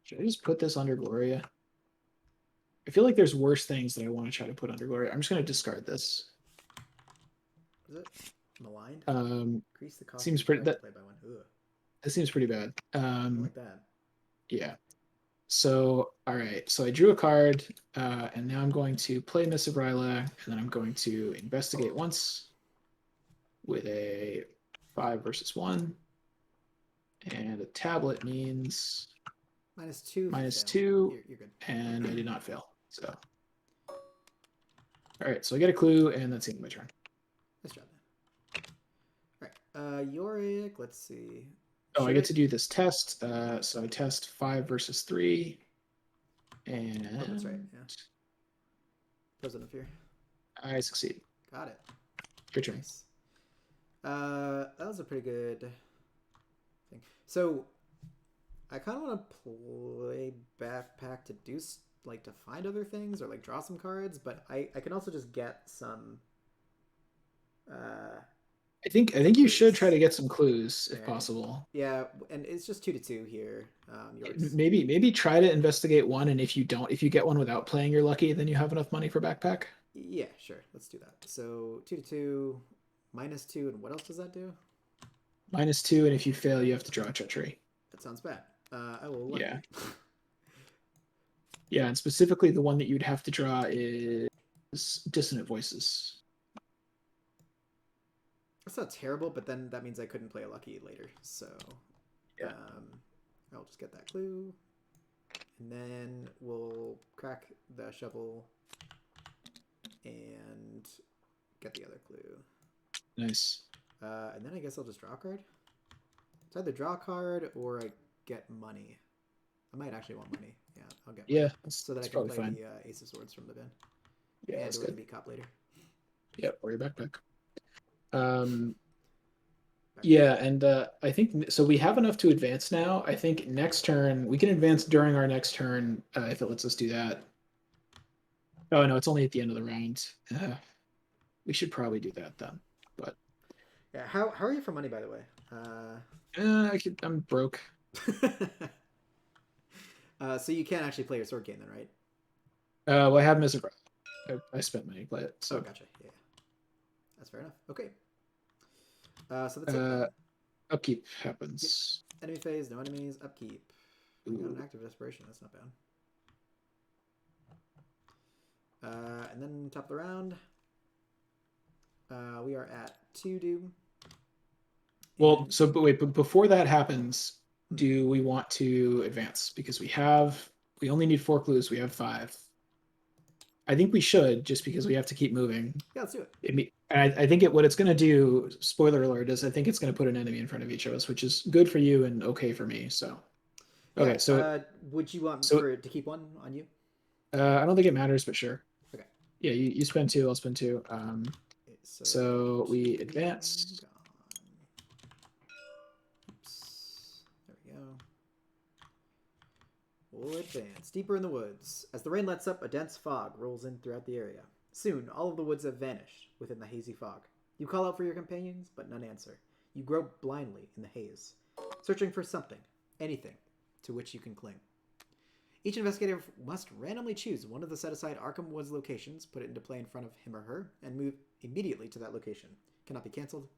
Should I just put this under Gloria? I feel like there's worse things that I want to try to put under Gloria. I'm just gonna discard this. Is it maligned? Um, Increase the cost of seems each pretty card you that play by one. Ugh, that seems pretty bad. I don't like that. Yeah. So all right. So I drew a card, and now I'm going to play Miss of Ryla, and then I'm going to investigate once with a 5 versus 1, and a tablet means -2 if you minus fail. 2, You're good. and I did not fail. So all right. So I get a clue, and that's the end of my turn. Nice job, man. All right. Yorick. Let's see. Oh, I Should get I? to do this test. So I test 5 versus 3, Oh, that's right. and Yeah. Frozen of Fear. I succeed. Got it. Your turn. Nice. That was a pretty good thing. So I kind of want to play backpack to do like to find other things or like draw some cards, but I can also just get some uh I think you should try clues. to get some clues All if right. possible. Yeah, and it's just 2-2 here. York's. Maybe try to investigate one, and if you get one without playing, you're lucky. Then you have enough money for backpack. Yeah, sure. Let's do that. So 2-2, -2, and what else does that do? -2, and if you fail, you have to draw a treachery. That sounds bad. I will Yeah, lucky. yeah, and specifically the one that you'd have to draw is Dissonant Voices. That's not terrible, but then that means I couldn't play a lucky later. So Yeah, I'll just get that clue, and then we'll crack the shovel and get the other clue. nice. And then I guess I'll just draw a card. It's either draw a card or I get money. I might actually want money. Yeah, I'll get money Yeah, that's, so that I that's can probably play fine. the Ace of Swords from the bin. Yeah, And that's we're gonna good. be cop later. Yeah, or your backpack. Um, Backpack. yeah, and I think so. We have enough to advance now. I think next turn we can advance during our next turn if it lets us do that. Oh no, it's only at the end of the round. We should probably do that then. But Yeah. How are you for money, by the way? I'm broke. So you can't actually play your sword game then, right? Well, I have Miserable. I spent money to play it, Oh, so gotcha. Yeah, that's fair enough. Okay. So that's it uh, then. upkeep Yep. happens. Enemy phase, no enemies. Upkeep. I got an Ooh. active desperation. That's not bad. And then top of the round, we are at 2 doom. Well, And but wait, but before that happens, hmm, do we want to advance? Because we only need 4 clues. We have 5. I think we should, just because we have to keep moving. Yeah, let's do it. And I think what it's going to do, spoiler alert, is I think it's going to put an enemy in front of each of us, which is good for you and okay for me. So, Yeah. okay, so Would you want so for it to keep one on you? I don't think it matters, but sure. Okay. Yeah, you spend two, I'll spend two. Okay, so So we two advance. gone. Oops. There we go. We'll advance deeper in the woods. As the rain lets up, a dense fog rolls in throughout the area. Soon, all of the woods have vanished within the hazy fog. You call out for your companions, but none answer. You grope blindly in the haze, searching for something, anything, to which you can cling. Each investigator must randomly choose one of the set-aside Arkham Woods locations, put it into play in front of him or her, and move immediately to that location. Cannot be cancelled.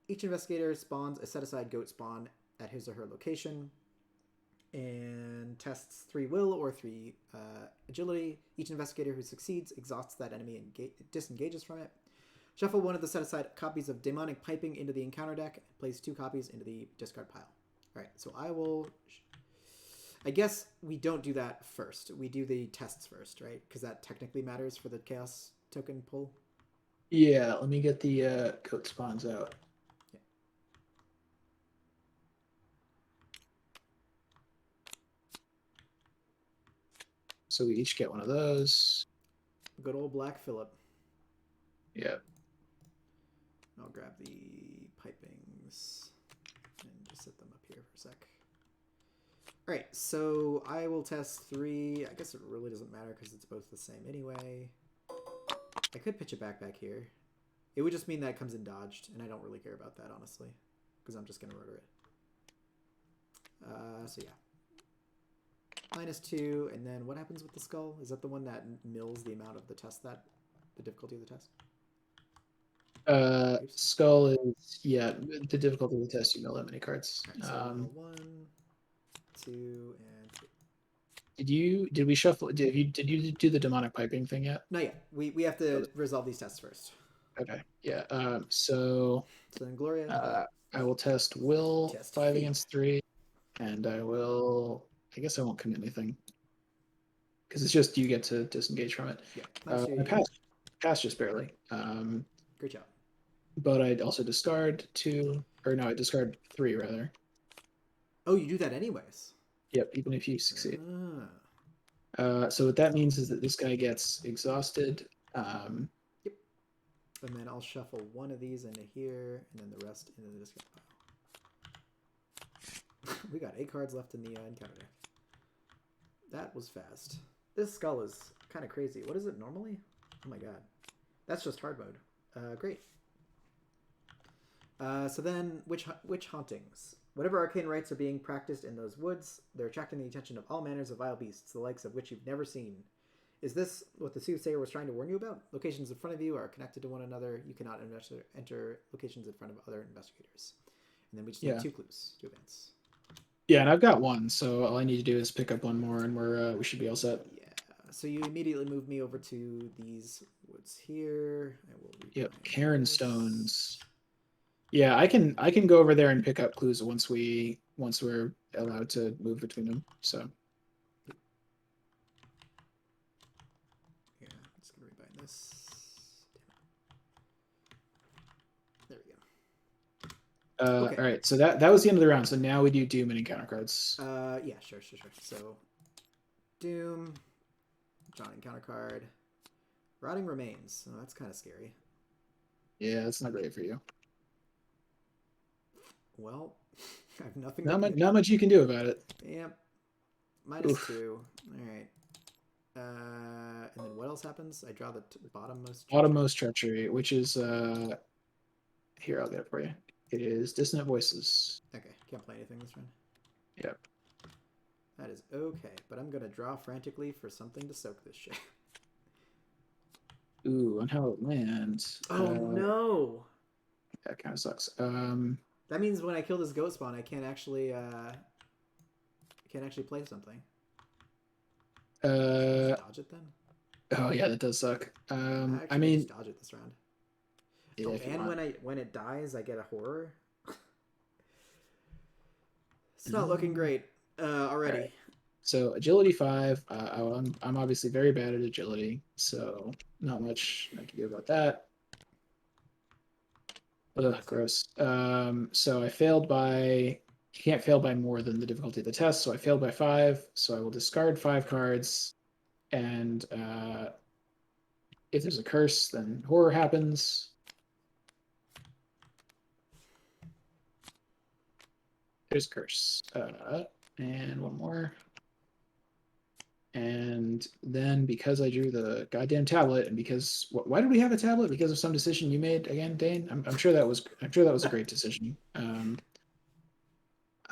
Each investigator spawns a set-aside goat spawn at his or her location, and tests 3 will or 3 agility. Each investigator who succeeds exhausts that enemy and disengages from it. Shuffle one of the set-aside copies of Demonic Piping into the encounter deck and place 2 copies into the discard pile. Alright, so I will... I guess we don't do that first. We do the tests first, right? Because that technically matters for the Chaos token pull. Yeah, let me get the goat spawns out. Yeah. So we each get one of those. Good old Black Phillip. Yeah. I'll grab the pipings and just set them up here for a sec. Alright, so I will test 3. I guess it really doesn't matter because it's both the same anyway. I could pitch a backpack here. It would just mean that it comes in dodged, and I don't really care about that, honestly. Because I'm just going to murder it. So yeah. -2, and then what happens with the skull? Is that the one that mills the amount of the test that... the difficulty of the test? Skull is, yeah, the difficulty of the test, you mill that many cards. Right, so 1, 2, and 3. Did we shuffle, did you do the demonic piping thing yet? Not yet. We have to resolve these tests first. Okay, yeah, so then Gloria. I will test will, Test 5 feet. against 3, and I guess I won't commit anything. Because it's just you get to disengage from it. Yeah. I passed just barely. Great job. But I'd also discard 2, or no, I discard 3 rather. Oh, you do that anyways. Yep, even if you succeed. Ah. So what that means is that this guy gets exhausted. Yep. And then I'll shuffle one of these into here, and then the rest into the discard pile. We got 8 cards left in the encounter deck. That was fast. This skull is kind of crazy. What is it normally? Oh my god. That's just hard mode. Great. So then, witch hauntings. Whatever arcane rites are being practiced in those woods, they're attracting the attention of all manners of vile beasts, the likes of which you've never seen. Is this what the soothsayer was trying to warn you about? Locations in front of you are connected to one another. You cannot enter locations in front of other investigators. And then we just need 2 clues to advance. Yeah, and I've got 1, so all I need to do is pick up 1 more, and we should be all set. Yeah. So you immediately move me over to these woods here. I will. Yep, Cairn Stones. Yeah, I can go over there and pick up clues once we're allowed to move between them. So. Yeah, I'm just gonna rebind this. There we go. Okay. All right, so that was the end of the round. So now we do Doom and encounter cards. Yeah, sure. So, Doom, John encounter card, Rotting Remains. Oh, that's kind of scary. Yeah, that's not great for you. Well, I have nothing. Not much you can do about it. Yep. -2. All right. And then what else happens? I draw the bottommost. Bottommost treachery, which is here, I'll get it for you. It is Dissonant Voices. Okay, can't play anything this round. Yep. That is okay, but I'm gonna draw frantically for something to soak this shit. Ooh, and how it lands. Oh no! That kind of sucks. That means when I kill this goat spawn, I can't actually play something. Just dodge it then. Oh yeah, that does suck. I mean, just dodge it this round. Yeah, oh, and when it dies, I get a horror. It's not looking great already. So agility 5. I'm obviously very bad at agility, so not much I can do about that. Ugh, gross. So I failed by. You can't fail by more than the difficulty of the test, so I failed by 5. So I will discard 5 cards, and if there's a curse, then horror happens. There's a curse, and one more. And then because I drew the goddamn tablet, and because why did we have a tablet? Because of some decision you made again, Dane. I'm sure that was a great decision.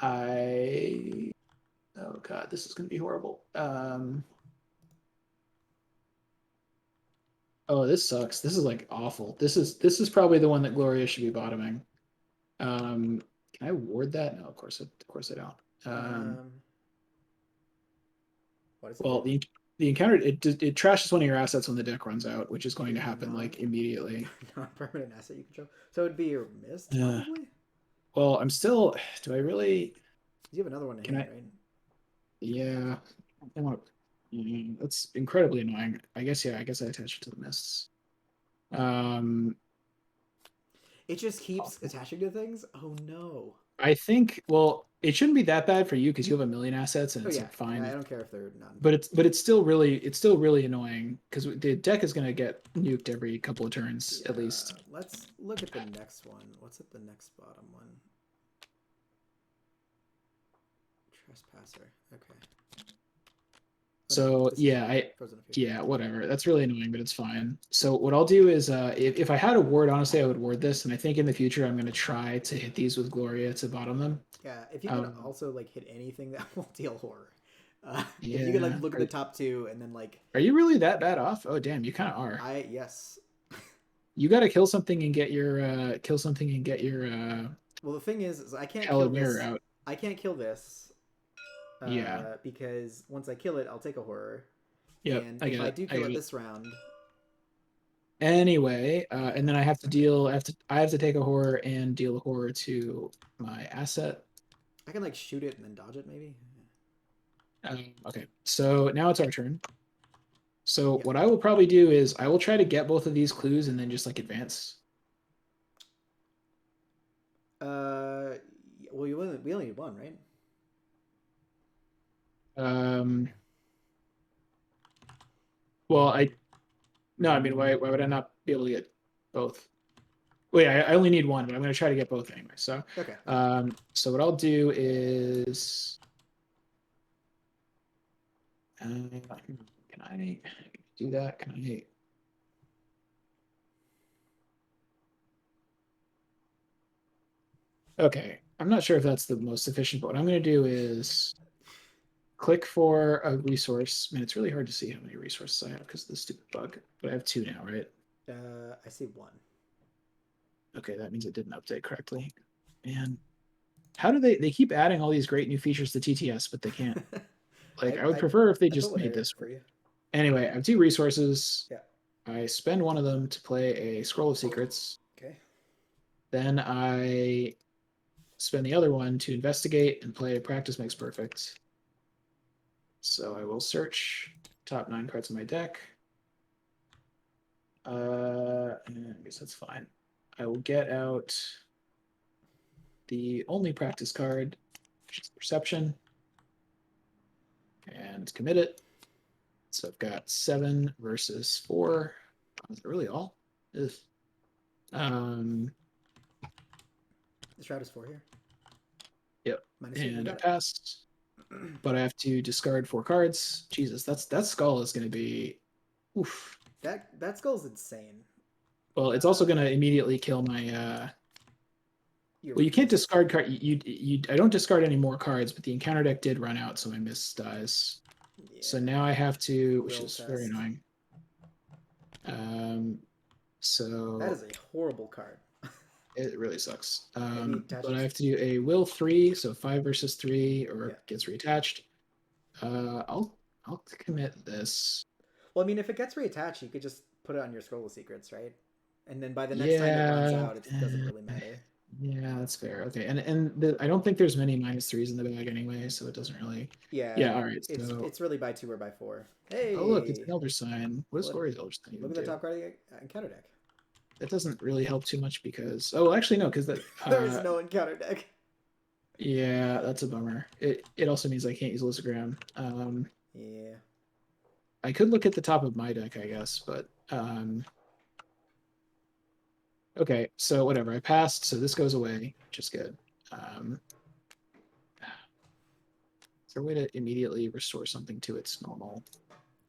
I oh god, this is gonna be horrible. Oh, this sucks. This is like awful. This is probably the one that Gloria should be bottoming. Can I ward that? No, of course I don't. Um, what does it Well, do? the encounter it trashes one of your assets when the deck runs out, which is going to Your happen non like immediately. non-permanent asset you control. So it'd be your mist, Uh, probably. well, I'm still. Do I really? You have another one in Can hand, I? right? Yeah. I want. That's incredibly annoying. I guess yeah. I guess I attach it to the mists. Um, It just keeps attaching to things. Oh no. I think. Well, it shouldn't be that bad for you because you have a million assets and Oh it's yeah, like and I fine. don't care if they're none. But it's still really annoying because the deck is gonna get nuked every couple of turns at Yeah. least. Let's look at the next one. What's at the next bottom one? Trespasser. Okay. Whatever. So This is yeah, I frozen a few. yeah, whatever. That's really annoying, but it's fine. So what I'll do is if I had a ward, honestly, I would ward this, and I think in the future I'm gonna try to hit these with Gloria to bottom them. Yeah. If you could Um, also like hit anything that will deal horror. If you could like yeah. look at the top two and then like Are you really that bad off? Oh damn, you kind of are. I yes. You got to kill something and get your Well, the thing is I can't kill pallid mirror this. out. I can't kill this Yeah. because once I kill it, I'll take a horror. Yep. And I if get I it. do I kill get it it. this round, Anyway, and then I have to deal. I have to take a horror and deal a horror to my asset. I can like shoot it and then dodge it maybe. Okay, so now it's our turn. So Yeah. what I will probably do is I will try to get both of these clues and then just like advance. Uh, well, we only need one, right? Um, well, I no, I mean, why would I not be able to get both? Wait, I only need one, but I'm going to try to get both anyway. So, Okay. so what I'll do is, can I do that? Can I? Okay, I'm not sure if that's the most efficient, but what I'm going to do is click for a resource. Man, it's really hard to see how many resources I have because of the stupid bug. But I have 2 now, right? I see one. Okay, that means it didn't update correctly. And how do they keep adding all these great new features to TTS, but they can't? Like, I would prefer if they I put just one made in this for work. you. Anyway, I have 2 resources. Yeah. I spend one of them to play a Scroll of Secrets. Okay. Then I spend the other one to investigate and play Practice Makes Perfect. So I will search top 9 cards of my deck. I guess that's fine. I will get out the only practice card, which is Perception, and commit it. So I've got 7 versus 4. Is it really all? Ugh. Um, The shroud is four here. yep. Minus 2. You And I got passed. But I have to discard 4 cards. Jesus, that skull is going to be. Oof. it. That skull's insane. Well, it's also going to immediately kill my. Your Well, you can't mist. discard card. I don't discard any more cards, but the encounter deck did run out, so my miss dies. Yeah. So now I have to, which Will is test. very annoying. So That is a horrible card. it really sucks. But I have to do a will 3, so 5 versus 3, or yeah. gets reattached. I'll commit this. Well, I mean, if it gets reattached, you could just put it on your scroll of secrets, right? And then by the next time it runs Yeah, out, it doesn't really matter. Yeah, that's fair. Okay, and I don't think there's many -3s in the bag anyway, so it doesn't really. Yeah, Yeah, all right. So, it's really by 2 or by 4. oh look, it's an Hey, Elder Sign. What does look Gloria's Elder Sign look even at the do? top card of the encounter deck. That doesn't really help too much because oh, actually no, because that There is no encounter deck. yeah, that's a bummer. It also means I can't use Lissogram. Yeah. I could look at the top of my deck, I guess, but okay, so whatever. I passed, so this goes away, which is good. Is there a way to immediately restore something to its normal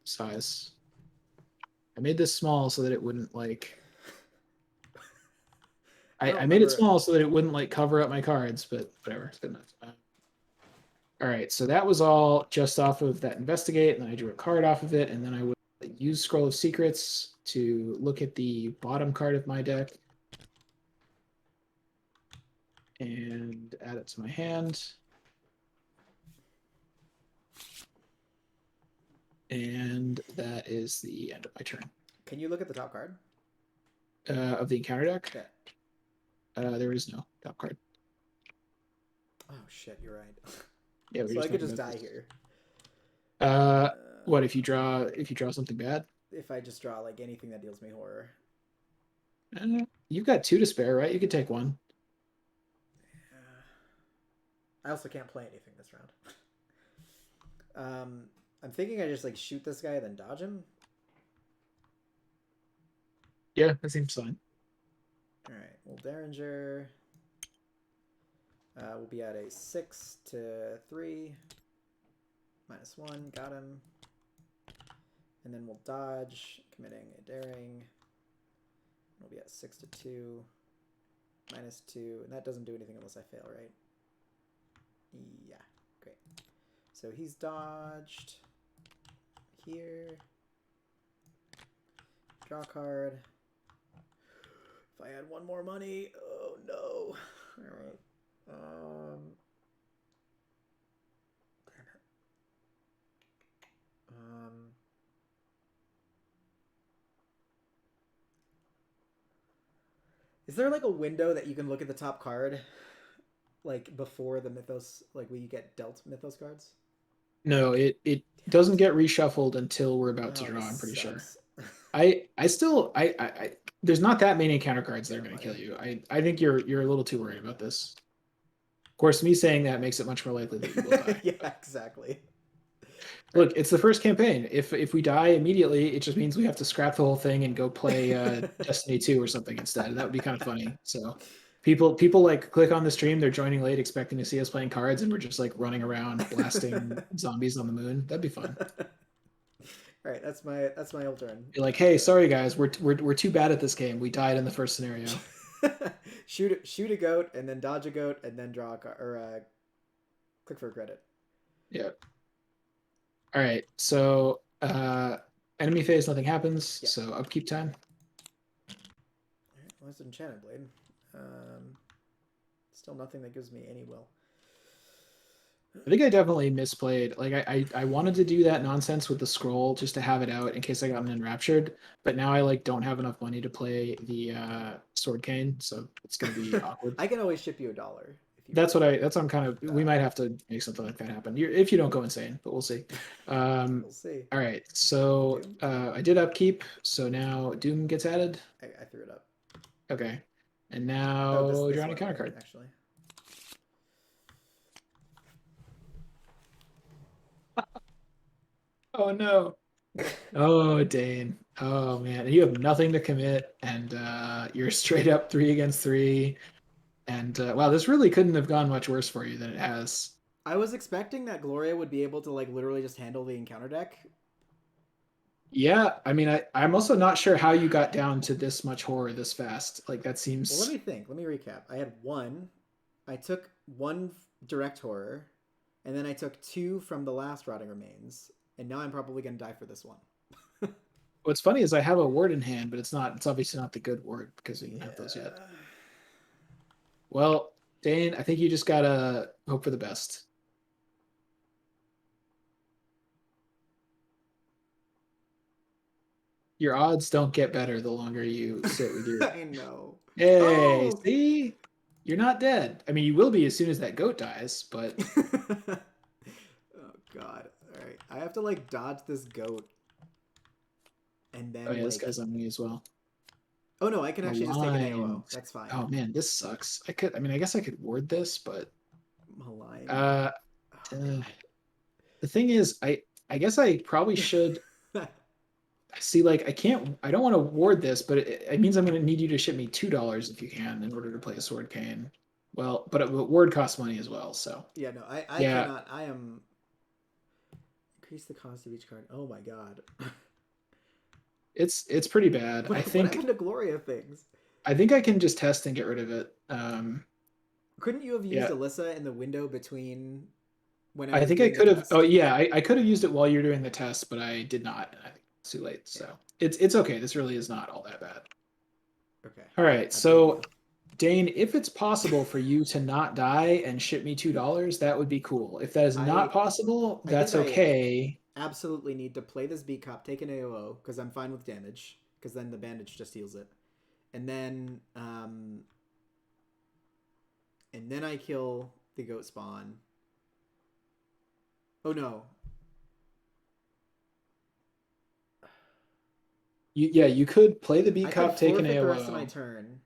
size? I made this small so that it wouldn't like. I don't I made it remember. small so that it wouldn't like cover up my cards, but whatever, it's good enough. All right, so that was all just off of that investigate, and then I drew a card off of it, and then I would use Scroll of Secrets to look at the bottom card of my deck and add it to my hand. And that is the end of my turn. Can you look at the top card? Of the encounter deck? Yeah. There is no top card. Oh shit, you're right. Yeah, we So I just could talking just about die this. here. What if you draw something bad? If I just draw like anything that deals me horror. You've got 2 to spare, right? You could take 1. I also can't play anything this round. I'm thinking I just like shoot this guy then dodge him. Yeah, that seems fine. All right. Well, Derringer will be at a 6 to 3. -1. Got him. And then we'll dodge, committing a daring. We'll be at 6 to 2. -2. And that doesn't do anything unless I fail, right? Yeah. Great. So he's dodged. Here. Draw card. If I had 1 more money. Oh no. Alright. Damn it. Is there like a window that you can look at the top card? Like before the Mythos, like when you get dealt Mythos cards? No, it doesn't get reshuffled until we're about to Oh, draw, this I'm pretty sure. sucks. I still there's not that many counter cards that Yeah, are going to money. kill you. I think you're a little too worried about this. Of course, me saying that makes it much more likely that you will die. Yeah, exactly. Look, it's the first campaign. If we die immediately, it just means we have to scrap the whole thing and go play Destiny 2 or something instead. That would be kind of funny. So people like click on the stream, they're joining late expecting to see us playing cards, and we're just like running around blasting zombies on the moon. That'd be fun. All right, that's my old turn. You're like, hey, sorry guys, we're too bad at this game. We died in the first scenario. shoot a goat and then dodge a goat and then draw a card or click for a credit. Yeah. All right. So enemy phase, nothing happens. Yeah. So upkeep time. All right, well, that's an enchanted blade. Still nothing that gives me any will. I think I definitely misplayed. Like I wanted to do that nonsense with the scroll just to have it out in case I got an enraptured, but now I like don't have enough money to play the sword cane, so it's gonna be awkward. I can always ship you $1 if you. That's what I'm kind of. We might have to make something like that happen. If you don't go insane, but we'll see. We'll see. All right, so I did upkeep, so now Doom gets added. I threw it up. Okay, and now this drawing a one, counter right, card. actually. Oh no. Oh, Dane. Oh man, you have nothing to commit, and you're straight up 3 against 3. And wow, this really couldn't have gone much worse for you than it has. I was expecting that Gloria would be able to like literally just handle the encounter deck. Yeah, I mean, I'm also not sure how you got down to this much horror this fast. Like that seems. Well, let me think. Let me recap. I had 1. I took 1 direct horror, and then I took 2 from the last Rotting Remains, and now I'm probably gonna die for this one. What's funny is I have a ward in hand, but it's not. It's obviously not the good ward because we don't have those yet. Well, Dane, I think you just gotta hope for the best. Your odds don't get better the longer you sit with your. I know. Hey, Oh! see? You're not dead. I mean, you will be as soon as that goat dies, but Oh god. All right. I have to like dodge this goat and oh then yeah, this like guy's on me as well. oh no, I can actually just take an AOO. Maligned. That's fine. Oh man, this sucks. I mean, I guess I could ward this, but Maligned. uh, uh the thing is, I guess I probably should Oh, see. Like, I don't want to ward this, but it means I'm going to need you to ship me $2 if you can in order to play a Sword Cane. Well, but ward costs money as well, so yeah, no, I yeah, cannot. I am increase the cost of each card. Oh my god. it's pretty bad. What happened to Gloria things? I think I can just test and get rid of it. Couldn't you have used Yeah, Alyssa in the window between when I I was think I doing the could have. Oh test? yeah, I could have used it while you're doing the test, but I did not. I think it's too late. Yeah. So it's okay. This really is not all that bad. Okay. All right, I believe so you. Dane, if it's possible for you to not die and ship me $2, that would be cool. If that is not I possible, I think that's I okay. absolutely need to play this B cop, take an AOO because I'm fine with damage because then the bandage just heals it, and then I kill the goat spawn. Oh no. Yeah, you could play the beat I could cop, take an forfeit the rest of my AOO. turn,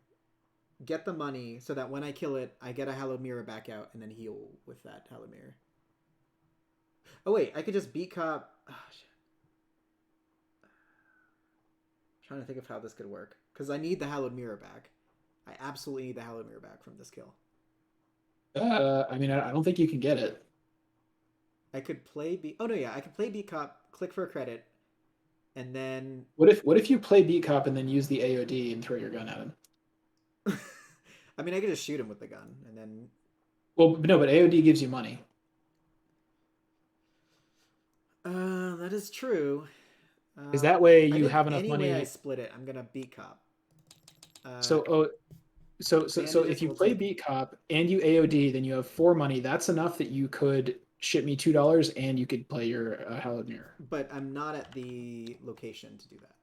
get the money so that when I kill it, I get a hallowed mirror back out and then heal with that hallowed mirror. Oh wait, I could just beat cop. Oh, shit. I'm trying to think of how this could work because I need the hallowed mirror back. I absolutely need the hallowed mirror back from this kill. I mean, I don't think you can get it. I could play B. Oh no, yeah, I could play B cop, click for a credit, and then. What if you play beat cop and then use the AOD and throw your gun at him? I mean, I could just shoot him with the gun, and then. Well, no, but AOD gives you money. That is true. Is that way I you think have enough any way I money? split it, I'm gonna beat cop. Uh, So, oh, so if bandages you will play take. beat cop and you AOD, then you have 4 money. That's enough that you could ship me $2 and you could play your Hallowed Mirror. But I'm not at the location to do that.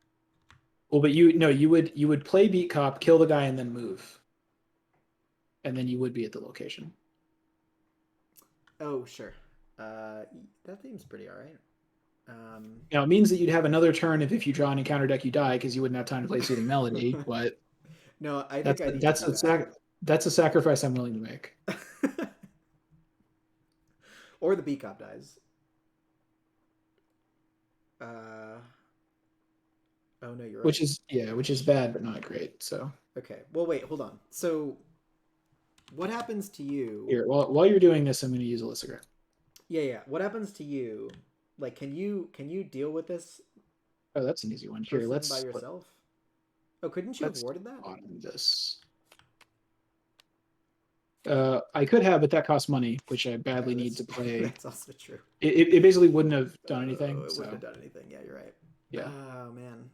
Well, but you no, you would play beat cop, kill the guy, and then move, and then you would be at the location. Oh sure. That seems pretty alright. Um, Now it means that you'd have another turn if you draw an encounter deck, you die because you wouldn't have time to play Soothing Melody. But no, I think that's I a, need to that's do a sac- that's a sacrifice I'm willing to make. that. Or the B cop dies. Uh, oh no, you're right. Which is bad but not great. So Okay. Well, wait, hold on. So, what happens to you? here, while you're doing this, I'm going to use Alyssa. Yeah, yeah. What happens to you? Like, can you deal with this Oh, that's an easy one. Here, person by let's yourself? Oh, couldn't you have let's warded that? auto this. I could have, but that costs money, which I badly need to play. That's also true. It basically wouldn't have done anything. It wouldn't So have done anything. Yeah, you're right. yeah. Oh man.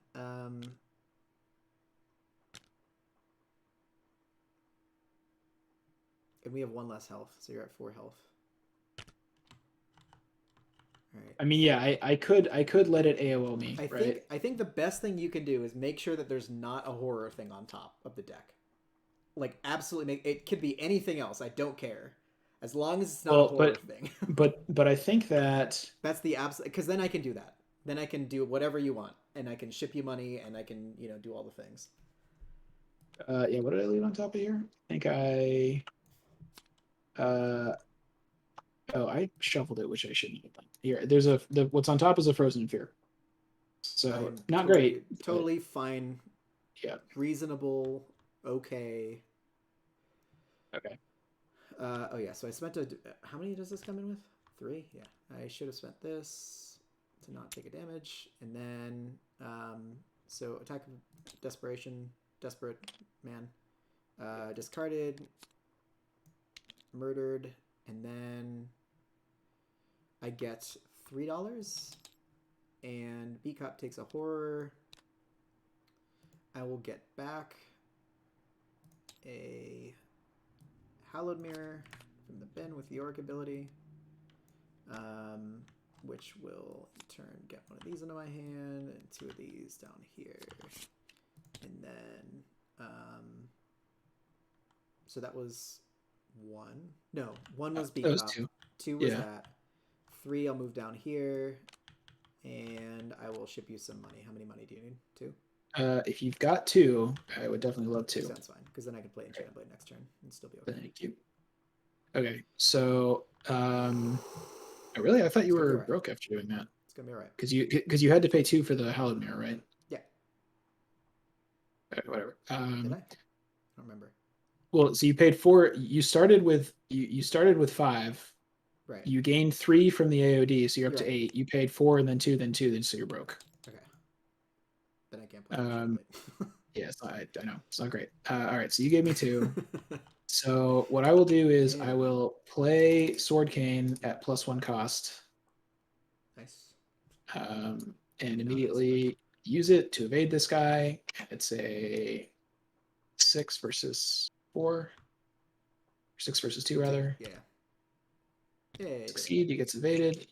And we have one less health, so you're at 4 health. All right. I mean, yeah, I could let it AOO me, right? I think the best thing you can do is make sure that there's not a horror thing on top of the deck. Like absolutely make it could be anything else. I don't care. As long as it's not a Well, horror thing. but I think that That's the absolute because then I can do that. Then I can do whatever you want and I can ship you money and I can, do all the things. yeah, what did I leave on top of here? I think uh I shuffled it, which I shouldn't have done. Here, what's on top is a Frozen in Fear. I So am not totally great. totally fine, Yeah. reasonable, okay. Okay. Oh yeah, so I spent how many does this come in with? 3? Yeah. I should have spent this to not take a damage. And then so attack of desperation, desperate man. Discarded, murdered, and then I get $3 and B Cop takes a horror. I will get back a Hallowed Mirror from the bin with the Yorick ability, which will in turn get one of these into my hand and 2 of these down here. And then So that was 1. No, 1 was That beat was up. 2. 2 was Yeah. that. 3, I'll move down here. And I will ship you some money. How many money do you need? 2? If you've got 2, I would definitely love 2. 2 sounds fine, because then I can play Enchanted Blade next turn and still be okay. Thank you. Okay, so I thought you were right. broke after doing that. It's gonna be alright. Because you had to pay 2 for the Hallowed Mirror, right? Yeah. Whatever. Did I? I don't remember. Well, so you paid 4. You started with 5. Right. You gained 3 from the AOD, so you're up You're to right. 8. You paid 4, and then 2, then so you're broke. Okay. Then I can't play Enchanted Blade. Yeah, I know it's not great. All right, so you gave me 2. So what I will do is I will play Sword Cane at +1 cost. Nice. And immediately use it to evade this guy. It's a 6 versus 4. 6 versus 2, rather. Yeah. Yay, Succeed, he gets evaded.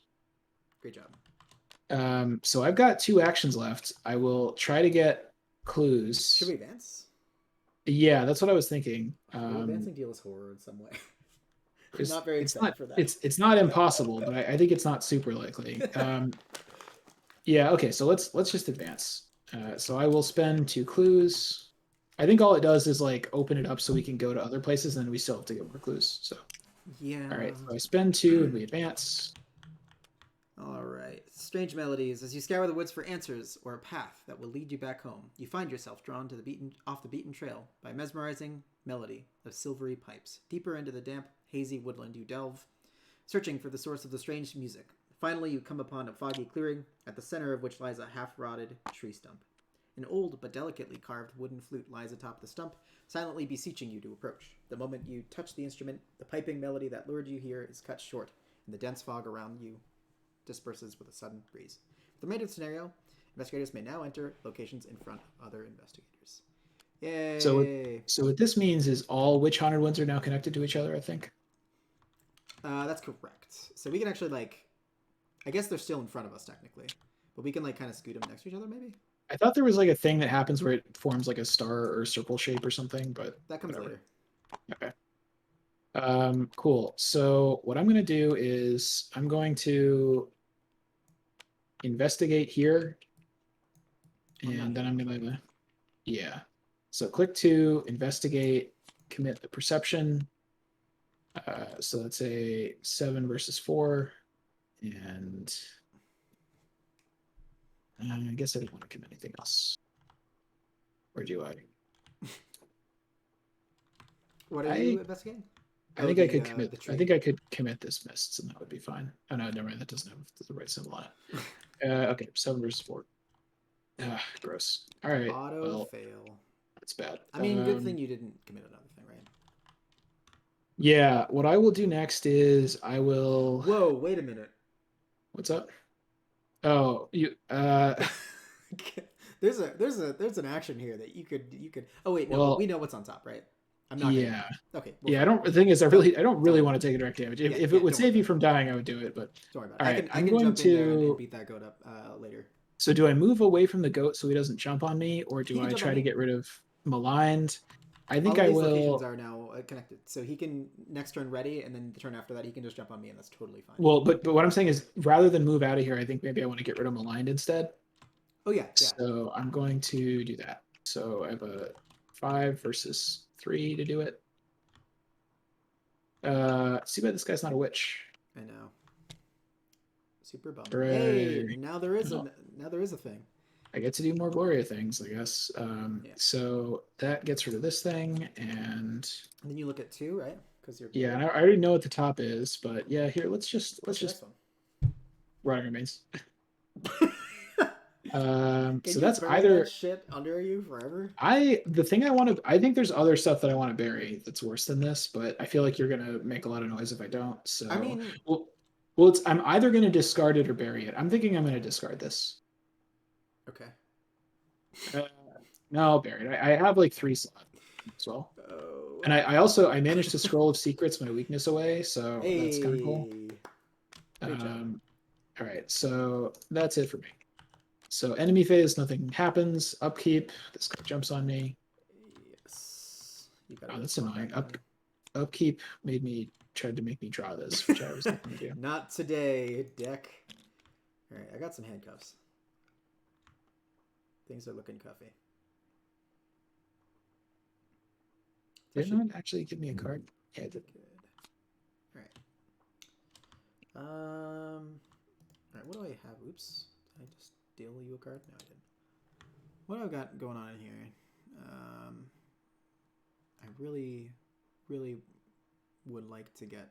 Great job. So I've got 2 actions left. I will try to get clues. Should we advance? Yeah, that's what I was thinking. Will advancing deal us horror in some way? I'm not very excited for that. It's not impossible, but I think it's not super likely. Yeah, okay, so let's just advance. So I will spend 2 clues. I think all it does is like open it up so we can go to other places, and then we still have to get more clues. So yeah. All right, so I spend 2 and we advance. All right. Strange melodies. As you scour the woods for answers or a path that will lead you back home, you find yourself drawn to off the beaten trail by a mesmerizing melody of silvery pipes. Deeper into the damp, hazy woodland you delve, searching for the source of the strange music. Finally, you come upon a foggy clearing, at the center of which lies a half-rotted tree stump. An old but delicately carved wooden flute lies atop the stump, silently beseeching you to approach. The moment you touch the instrument, the piping melody that lured you here is cut short, and the dense fog around you disperses with a sudden breeze. For the remainder of the scenario, investigators may now enter locations in front of other investigators. Yay! So what this means is all witch haunted ones are now connected to each other, I think. That's correct. So we can actually I guess they're still in front of us technically, but we can kind of scoot them next to each other maybe. I thought there was a thing that happens where it forms like a star or circle shape or something, but that comes later. Okay. Cool. So what I'm going to do is I'm going to investigate here, and then I'm going to, yeah. So click to investigate, commit the perception. So that's a 7 versus 4, and I guess I didn't want to commit anything else. Or do I? What are you investigating? I think I could commit. I think I could commit this mists, and that would be fine. Oh no, never mind. That doesn't have the right symbol on it. Okay, 7 versus 4. Gross. All right. Auto fail. That's bad. I mean, good thing you didn't commit another thing, right? Yeah. What I will do next is I will. Whoa! Wait a minute. What's up? Oh, you. There's an action here that you could. Oh wait, no. Well, we know what's on top, right? I'm not. Yeah. Okay. Yeah. The thing is, I don't really want to take a direct damage. If it would save you from dying, I would do it. But don't worry about it. I can jump in there and beat that goat up later. So do I move away from the goat so he doesn't jump on me, or do I try to get rid of maligned? I think I will. Locations are now connected, so he can next turn ready, and then the turn after that he can just jump on me, and that's totally fine. Well, but what I'm saying is, rather than move out of here, I think maybe I want to get rid of maligned instead. Oh yeah. So I'm going to do that. So I have a 5 versus 3 to do it. See, but this guy's not a witch. I know. Super bummed. Hooray. Hey, now there is a thing. I get to do more Gloria things, I guess. So that gets rid of this thing, and then you look at 2, right? Because you're and I already know what the top is, but yeah, here let's just Rotting Remains. So that's either that shit under you forever. I think there's other stuff that I want to bury that's worse than this, but I feel like you're gonna make a lot of noise if I don't. So I mean, I'm either gonna discard it or bury it. I'm thinking I'm gonna discard this. Okay. No, I'll bury it. I have 3 slots as well. Oh. And I managed to Scroll of Secrets my weakness away, so that's kind of cool. All right, so that's it for me. So enemy phase, nothing happens. Upkeep, this guy jumps on me. Yes. You gotta Oh, really that's swap annoying. back on. Upkeep tried to make me draw this, which I was not going to do. Not today, Dick. All right, I got some handcuffs. Things are looking cuffy. Did it not actually give me a card? Yeah, it did. Good. All right. All right. What do I have? Oops. Did I just deal you a card? No, I didn't. What have I got going on in here? I really, really would like to get.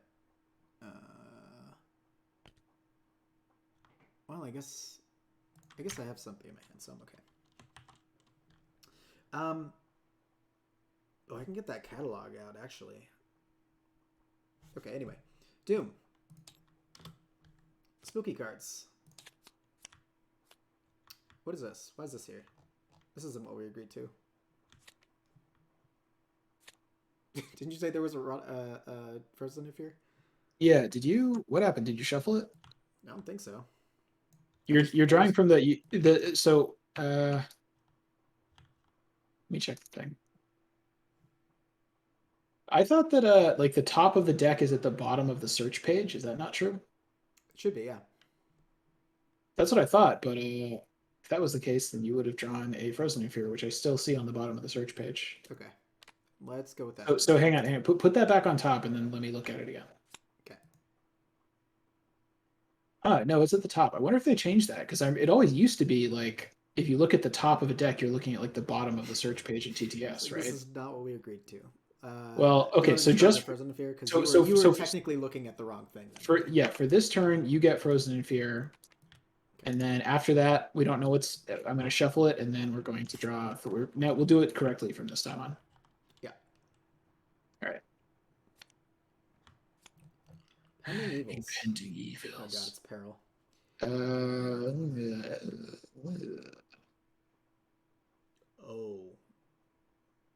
Well, I guess I have something in my hand, so I'm okay. Oh, I can get that catalog out actually. Okay. Anyway, Doom. Spooky cards. What is this? Why is this here? This isn't what we agreed to. Didn't you say there was a Frozen here? Yeah. Did you? What happened? Did you shuffle it? I don't think so. You're drawing from the so. Let me check the thing. I thought that like the top of the deck is at the bottom of the search page. Is that not true? It should be, yeah. That's what I thought, but if that was the case, then you would have drawn a Frozen Fear, which I still see on the bottom of the search page. Okay. Let's go with that. So hang on. Put that back on top, and then let me look at it again. Okay. No, it's at the top. I wonder if they changed that, because it always used to be like if you look at the top of a deck, you're looking at like the bottom of the search page in TTS, right? This is not what we agreed to. Well, okay, so just Frozen Fear, because you were technically looking at the wrong thing. For this turn, you get Frozen in Fear. And then after that, we don't know what's. I'm going to shuffle it, and then we're going to draw. Now we'll do it correctly from this time on. Yeah. All right. Pending evils. Impending evils. Oh god, it's peril.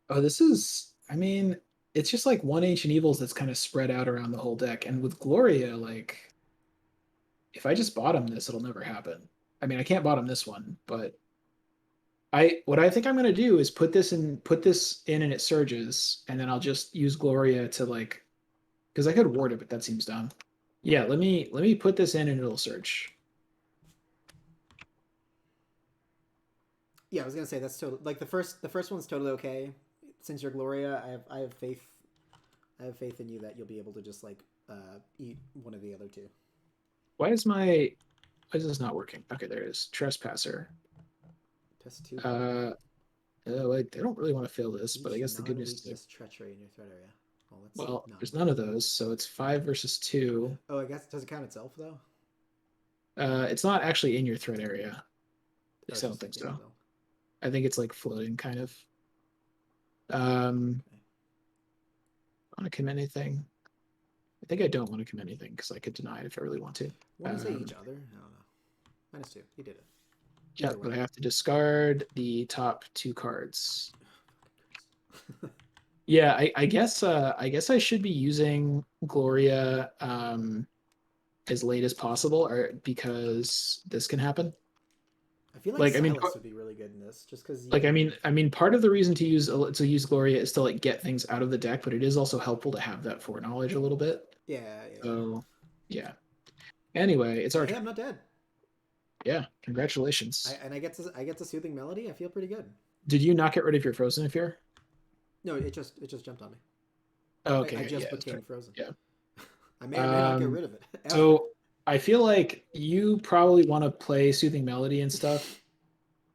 Oh, this is. I mean, it's just like one Ancient Evils that's kind of spread out around the whole deck, and with Gloria, like. If I just bottom this, it'll never happen. I mean, I can't bottom this one, but what I think I'm gonna do is put this in and it surges, and then I'll just use Gloria to like, because I could ward it, but that seems dumb. Yeah, let me put this in and it'll surge. Yeah, I was gonna say that's totally like the first one's totally okay. Since you're Gloria, I have faith in you that you'll be able to just like eat one of the other two. Why is this not working? Okay, there it is. Trespasser. Test 2. I don't really want to fail this, but I guess the good news is treachery in your threat area. Well, there's none of those, so it's 5 versus 2. Oh, I guess does it count itself though? It's not actually in your threat area. I Oh, don't think so. I think it's like floating kind of. I want to commit anything. I think I don't want to commit anything because I could deny it if I really want to. What is it each other? I don't know. -2. You did it. Yeah, but I have to discard the top 2 cards. Yeah, I guess I should be using Gloria as late as possible, or because this can happen. I feel like Silas would be really good in this, just because. Like I mean, part of the reason to use Gloria is to like get things out of the deck, but it is also helpful to have that foreknowledge a little bit. Yeah. So, yeah. Anyway, it's our turn. I'm not dead. Yeah, congratulations. I get to Soothing Melody. I feel pretty good. Did you not get rid of your Frozen Fear? No, it just jumped on me. Oh, okay. I just became frozen. Yeah. I may or may not get rid of it. So I feel like you probably want to play Soothing Melody and stuff,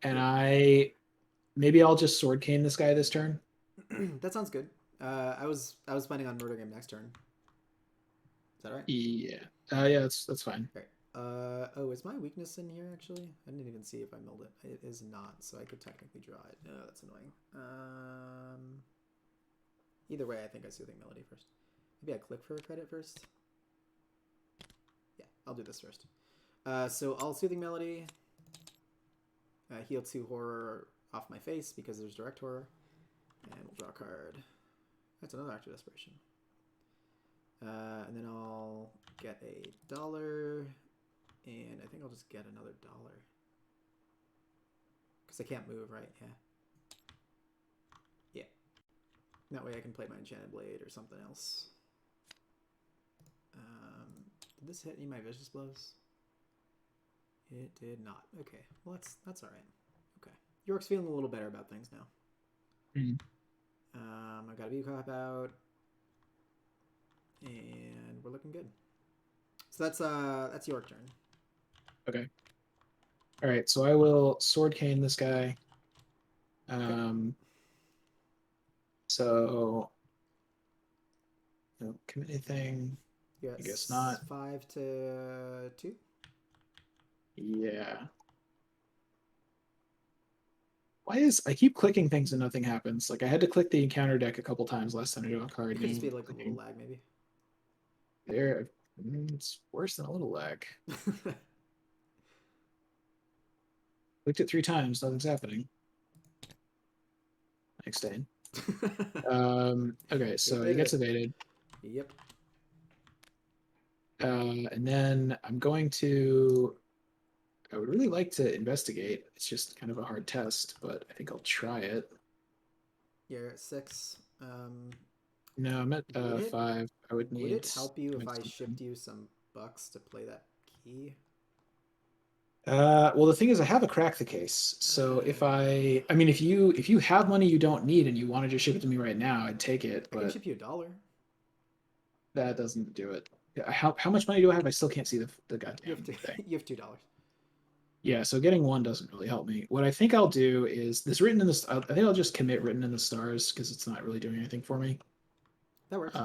and maybe I'll just Sword Cane this guy this turn. That sounds good. I was planning on murdering him next turn. Is that right? Yeah. Yeah, that's fine. Right. Oh, is my weakness in here actually? I didn't even see if I milled it. It is not, so I could technically draw it. No, that's annoying. Either way, I think I Soothing Melody first. Maybe I click for a credit first. Yeah, I'll do this first. So I'll Soothing Melody. Heal 2 horror off my face because there's direct horror. And we'll draw a card. That's another Act of Desperation. And then I'll get $1. And I think I'll just get another $1. Because I can't move, right? Yeah. That way I can play my Enchanted Blade or something else. Did this hit any of my vicious blows? It did not. Okay, well that's all right. Okay, York's feeling a little better about things now. Mm. I got a view cop out, and we're looking good. So that's York turn. Okay. All right, so I will sword cane this guy. Okay. So don't commit anything. You I guess not. 5 to 2. Yeah. Why is I keep clicking things and nothing happens? Like I had to click the encounter deck a couple times last time I drew a card. It could just be like a little lag, maybe. There, it's worse than a little lag. Clicked it 3 times, nothing's happening. Thanks, Dane. Okay, so he gets evaded. Yep. And then I'm going to. I would really like to investigate. It's just kind of a hard test, but I think I'll try it. You're at 6. No, I'm at 5. I would need. Would it help you if I shipped you some bucks to play that key? Well, the thing is, I have a crack the case. So if I mean, if you have money you don't need and you want to just ship it to me right now, I'd take it. I but can ship you $1. that doesn't do it. How much money do I have? I still can't see the goddamn thing. You have $2. Yeah, so getting 1 doesn't really help me. What I think I'll do is this written in the. I think I'll just commit written in the stars because it's not really doing anything for me. That works.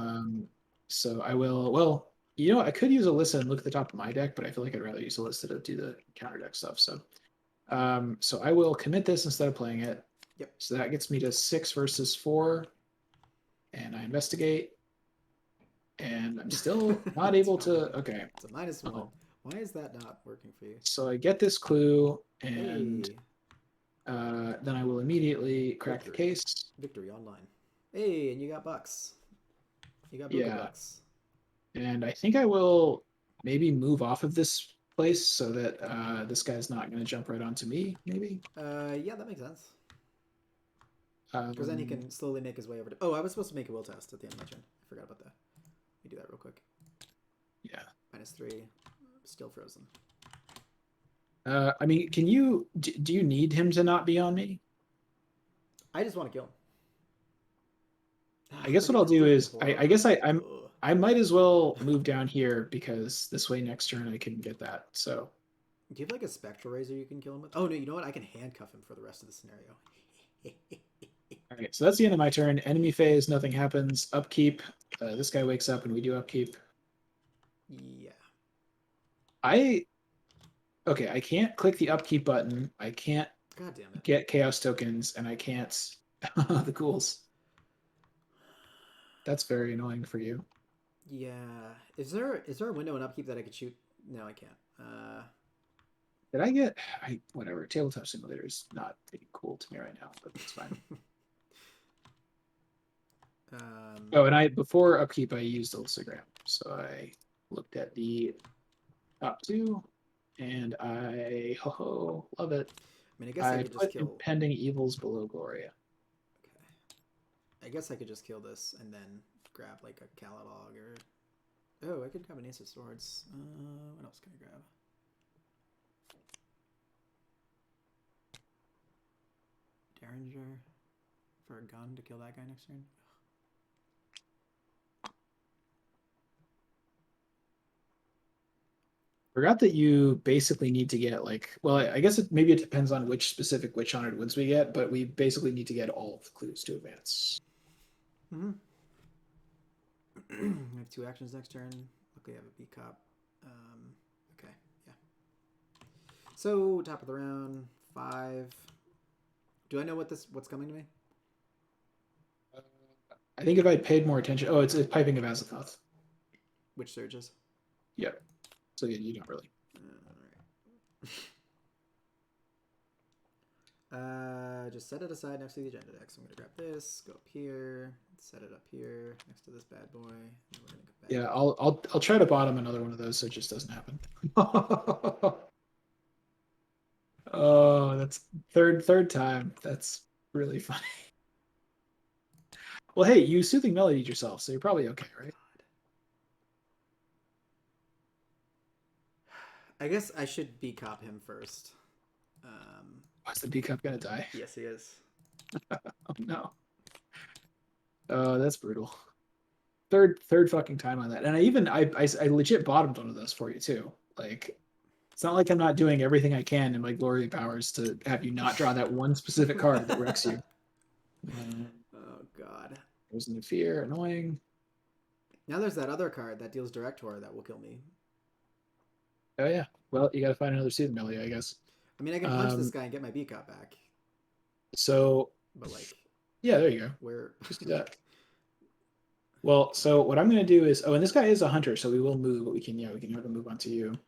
So I will. Well, I could use Alyssa and look at the top of my deck, but I feel like I'd rather use Alyssa to do the counter deck stuff. So I will commit this instead of playing it. Yep. So that gets me to 6 versus 4, and I investigate, and I'm still not able to. Okay. It's a -1. Why is that not working for you? So I get this clue, and then I will immediately crack the case. Victory online. Hey, and you got bucks. You got bucks. And I think I will maybe move off of this place so that this guy's not going to jump right onto me, maybe? Yeah, that makes sense. Because then he can slowly make his way over to... Oh, I was supposed to make a will test at the end of my turn. I forgot about that. Let me do that real quick. Yeah. -3. Still frozen. I mean, do you need him to not be on me? I just want to kill him. I guess what I'll do is I guess I might as well move down here because this way next turn I can get that. So do you have like a spectral razor you can kill him with? Oh no, you know what? I can handcuff him for the rest of the scenario. All right, so that's the end of my turn. Enemy phase, nothing happens. Upkeep. This guy wakes up and we do upkeep. Yeah. I can't click the upkeep button. I can't God damn it. Get chaos tokens, and I can't the ghouls. That's very annoying for you. Yeah. Is there a window in upkeep that I could shoot? No, I can't. Did I get whatever. Tabletop Simulator is not pretty cool to me right now, but that's fine. And before upkeep I used Illusogram. So I looked at the top 2 and I love it. I mean, I guess I could just kill impending evils below Gloria. Okay. I guess I could just kill this and then grab like a Caladog or... Oh, I could grab an Ace of Swords. What else can I grab? Derringer for a gun to kill that guy next turn. Forgot that you basically need to get I guess maybe it depends on which specific Witch Honored Woods we get, but we basically need to get all of the clues to advance. Mm-hmm. I have 2 actions next turn. Luckily, I have a B cop. Okay, yeah. So top of the round, 5. Do I know what's coming to me? I think if I paid more attention, it's Piping of Azathoth. Which surges? Yep. So yeah, you don't really. Alright. Just set it aside next to the agenda deck. So I'm gonna grab this, go up here, set it up here next to this bad boy. And we're gonna go back. Yeah, I'll try to bottom another one of those so it just doesn't happen. Oh, that's third time. That's really funny. Well, hey, you soothing melodied yourself, so you're probably okay, right? I guess I should B-cop him first. Why's the B cup gonna die? Yes, he is. Oh no. Oh, that's brutal. Third fucking time on that, and I legit bottomed one of those for you too. Like, it's not like I'm not doing everything I can in my glory powers to have you not draw that one specific card that wrecks you. Oh god. Goes into fear, annoying. Now there's that other card that deals direct horror that will kill me. Oh yeah. Well, you got to find another soothing melody, I guess. I mean, I can punch this guy and get my B-cop back. So, but like, yeah, there you go. Where? Just do that. Well, so what I'm going to do is, and this guy is a hunter, so we will move, but we can have him move on to you.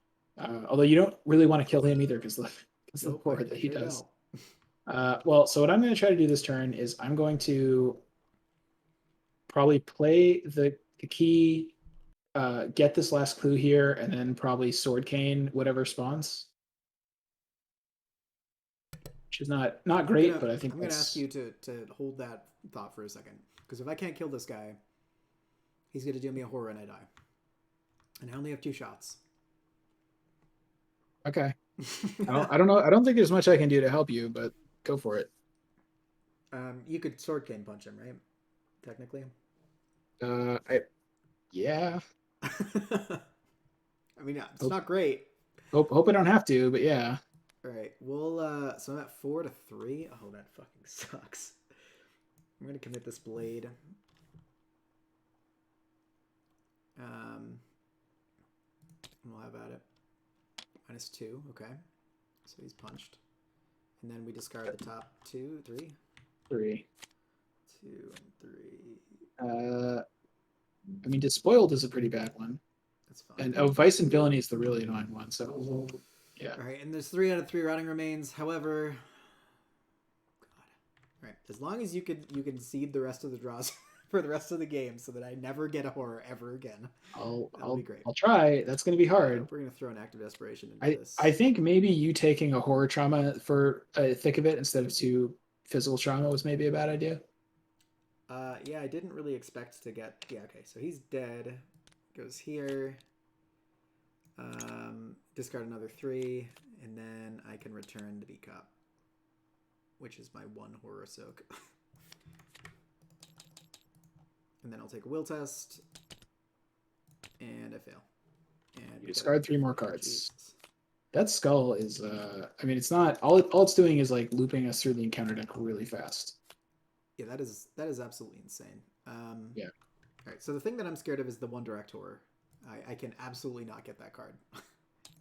Although you don't really want to kill him either because the horror that he does. Well, so what I'm going to try to do this turn is I'm going to probably play the key, get this last clue here, and then probably sword cane whatever spawns. Which is not great, but I think I'm going to ask you to hold that thought for a second. Because if I can't kill this guy, he's going to do me a horror and I die. And I only have 2 shots. Okay. I don't know. I don't think there's much I can do to help you, but go for it. You could sword cane punch him, right? Technically. Yeah. I mean, it's not great. Hope I don't have to, but yeah. All right. We'll so I'm at 4-3. Oh, that fucking sucks. I'm gonna commit this blade. We'll have at it. -2. Okay. So he's punched, and then we discard the top 2, 3. 3. 2 and 3. I mean, Despoiled is a pretty bad one. That's fine. And Vice and Villainy is the really annoying one. So, yeah. All right, and there's 3 out of 3 rotting remains. However, God. All right, as long as you can seed the rest of the draws for the rest of the game, so that I never get a horror ever again. That'll be great. I'll try. That's going to be hard. We're gonna throw an active desperation into this. I think maybe you taking a horror trauma for a thick of it instead of 2 physical trauma was maybe a bad idea. Yeah, I didn't really expect to get. Yeah, okay, so he's dead. Goes here. Discard another 3, and then I can return the B-cop, which is my 1 horror soak. And then I'll take a will test, and I fail. And you discard 3 more cards. Jesus. That skull is, I mean, it's not all it's doing is like looping us through the encounter deck really fast. Yeah, that is absolutely insane. Yeah. All right, so the thing that I'm scared of is the 1 direct horror. I can absolutely not get that card.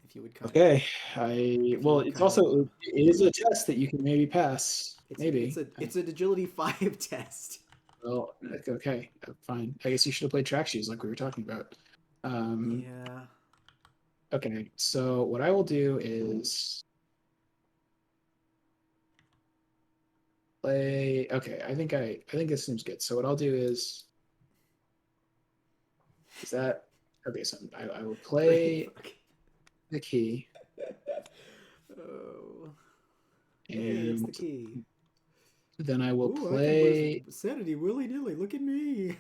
If you would come. Okay. It's also it is a test that you can maybe pass. Maybe it's an agility 5 test. Well, okay, fine. I guess you should have played track shoes like we were talking about. Yeah. Okay, so what I will do is play. Okay, I think this seems good. So what I'll do is that okay? So I will play the key. Oh. And yeah, it's the key. Then I will play Sanity willy nilly. Look at me.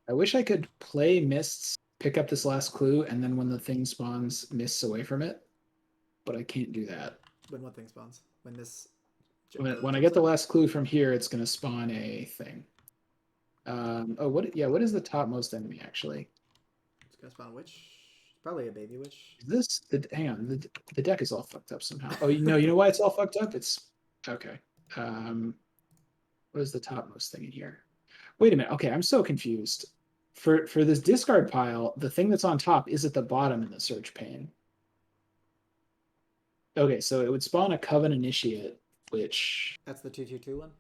I wish I could play Mists, pick up this last clue, and then when the thing spawns, Mists away from it. But I can't do that. When what thing spawns? When this. When I get the last clue from here, it's going to spawn a thing. What is the topmost enemy actually? It's going to spawn a witch. Probably a baby witch. Hang on, the deck is all fucked up somehow. Oh, you know why it's all fucked up? It's okay. What is the topmost thing in here? Wait a minute. Okay, I'm so confused. For this discard pile, the thing that's on top is at the bottom in the search pane. Okay, so it would spawn a Coven Initiate, which that's the 2/2/2 one.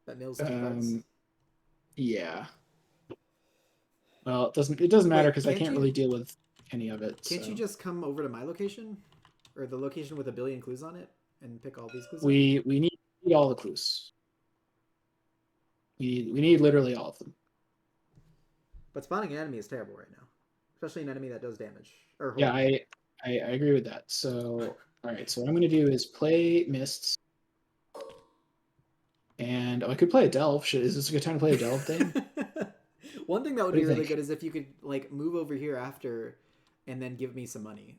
That mills 2 cards. Yeah. Well, it doesn't matter because I can't really deal with any of it. Can't you just come over to my location, or the location with 1 billion clues on it, and pick all these clues? We need all the clues. We need literally all of them. But spawning an enemy is terrible right now, especially an enemy that does damage. Yeah, I agree with that. So all right, so what I'm going to do is play Mists. random. I could play a delve. Is this a good time to play a delve, Dane? One thing that would What do be you really think? good is if you could like move over here after, and then give me some money.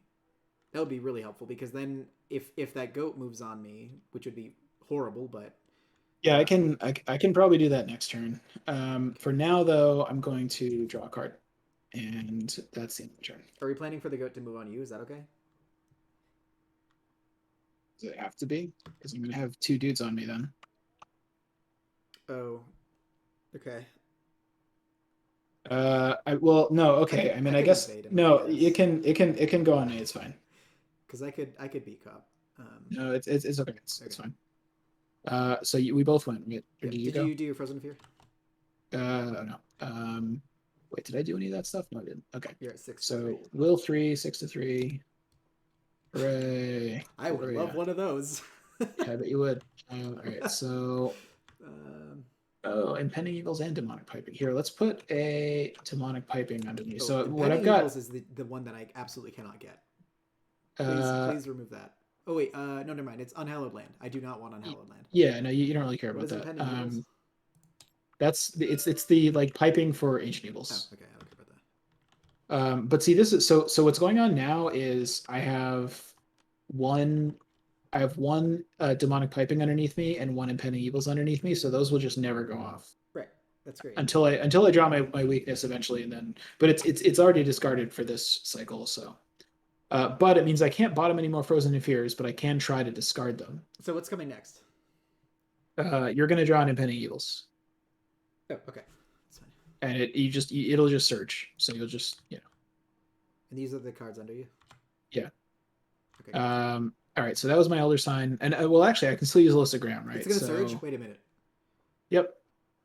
That would be really helpful because then if that goat moves on me, which would be horrible, but Yeah, I can probably do that next turn. okay. For now, though, I'm going to draw a card, and that's the end of the turn. Are we planning for the goat to move on you? Is that okay? Does it have to be? Because I'm going to have two dudes on me then. Oh, okay. Well, no, okay. I mean, I I could guess invade him, I no. guess, It can go on me. It's fine. because I could beat cop. No, it's okay. It's Okay. fine. So we both went, right? Or Yep. did you Did go? you do your frozen fear? No. Wait, did I do any of that stuff? No, I didn't. Okay. You're at 6 to 3. So will 3, 6 to 3. Hooray! I would love Gloria. one of those. Yeah, I bet you would. All right. So um, oh, impending evils and demonic piping. Here, let's put a demonic piping underneath. oh, So what I've impending got. evils is the one that I absolutely cannot get. Uh, Please remove that. Oh wait, no, never mind. It's unhallowed land. I do not want unhallowed land. yeah, no, you don't really care What about is that. impending evils? It's the like piping for ancient Oh, evils. okay, I don't care about that. But see, this is so what's going on now is one I have one demonic piping underneath me and one impending evils underneath me, so those will just never go off Right, that's great. until I draw my weakness eventually, and then but it's already discarded for this cycle, so but it means I can't bottom any more frozen fears, but I can try to discard them. So what's coming next? You're gonna draw an impending evils, Oh, okay, that's fine. and it'll just search, so you'll just And these are the cards under you. yeah. Okay. All right, so that was my elder sign, and well, actually, I can still use Alyssagram, right? It's gonna So, surge. Wait a minute. yep.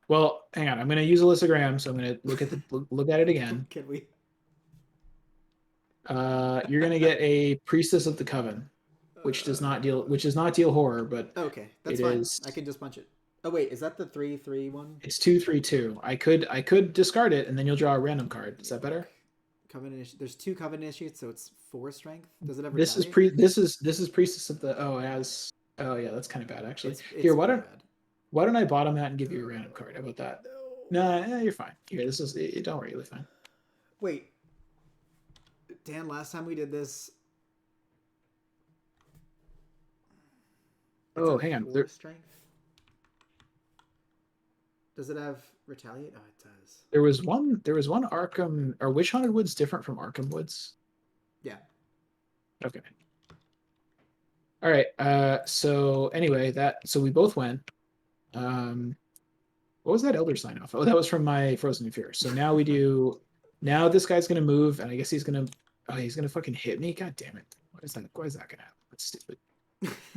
Well, hang on. I'm going to use Alyssagram, so I'm going to look at it again. Can we? You're going to get a Priestess of the Coven, which does not deal horror, but Okay, that's it fine. is. I can just punch it. Oh wait, is that the 3/3 one? It's 2/3/2. I could discard it, and then you'll draw a random card. Is that better? Covenant. There's 2 covenant initiates, so it's 4 strength. Does it ever? This is Priestess of the. Oh, it has. Oh yeah, that's kind of bad actually. It's Here, bad. why don't I bottom that and give you a random card? How about that? No. No, you're fine. Here, this is. Don't worry, you'll be fine. Wait, Dan. Last time we did this. Oh, hang on. 4 strength. Does it have retaliate? Oh, it does. There was one Arkham or Witch Haunted Woods different from Arkham Woods? Yeah. Okay. All right. So anyway, so we both went. What was that elder sign off? Oh, that was from my Frozen Fear. So now we do. Now this guy's gonna move, and I guess he's gonna fucking hit me. God damn it! Why is that gonna happen? That's stupid.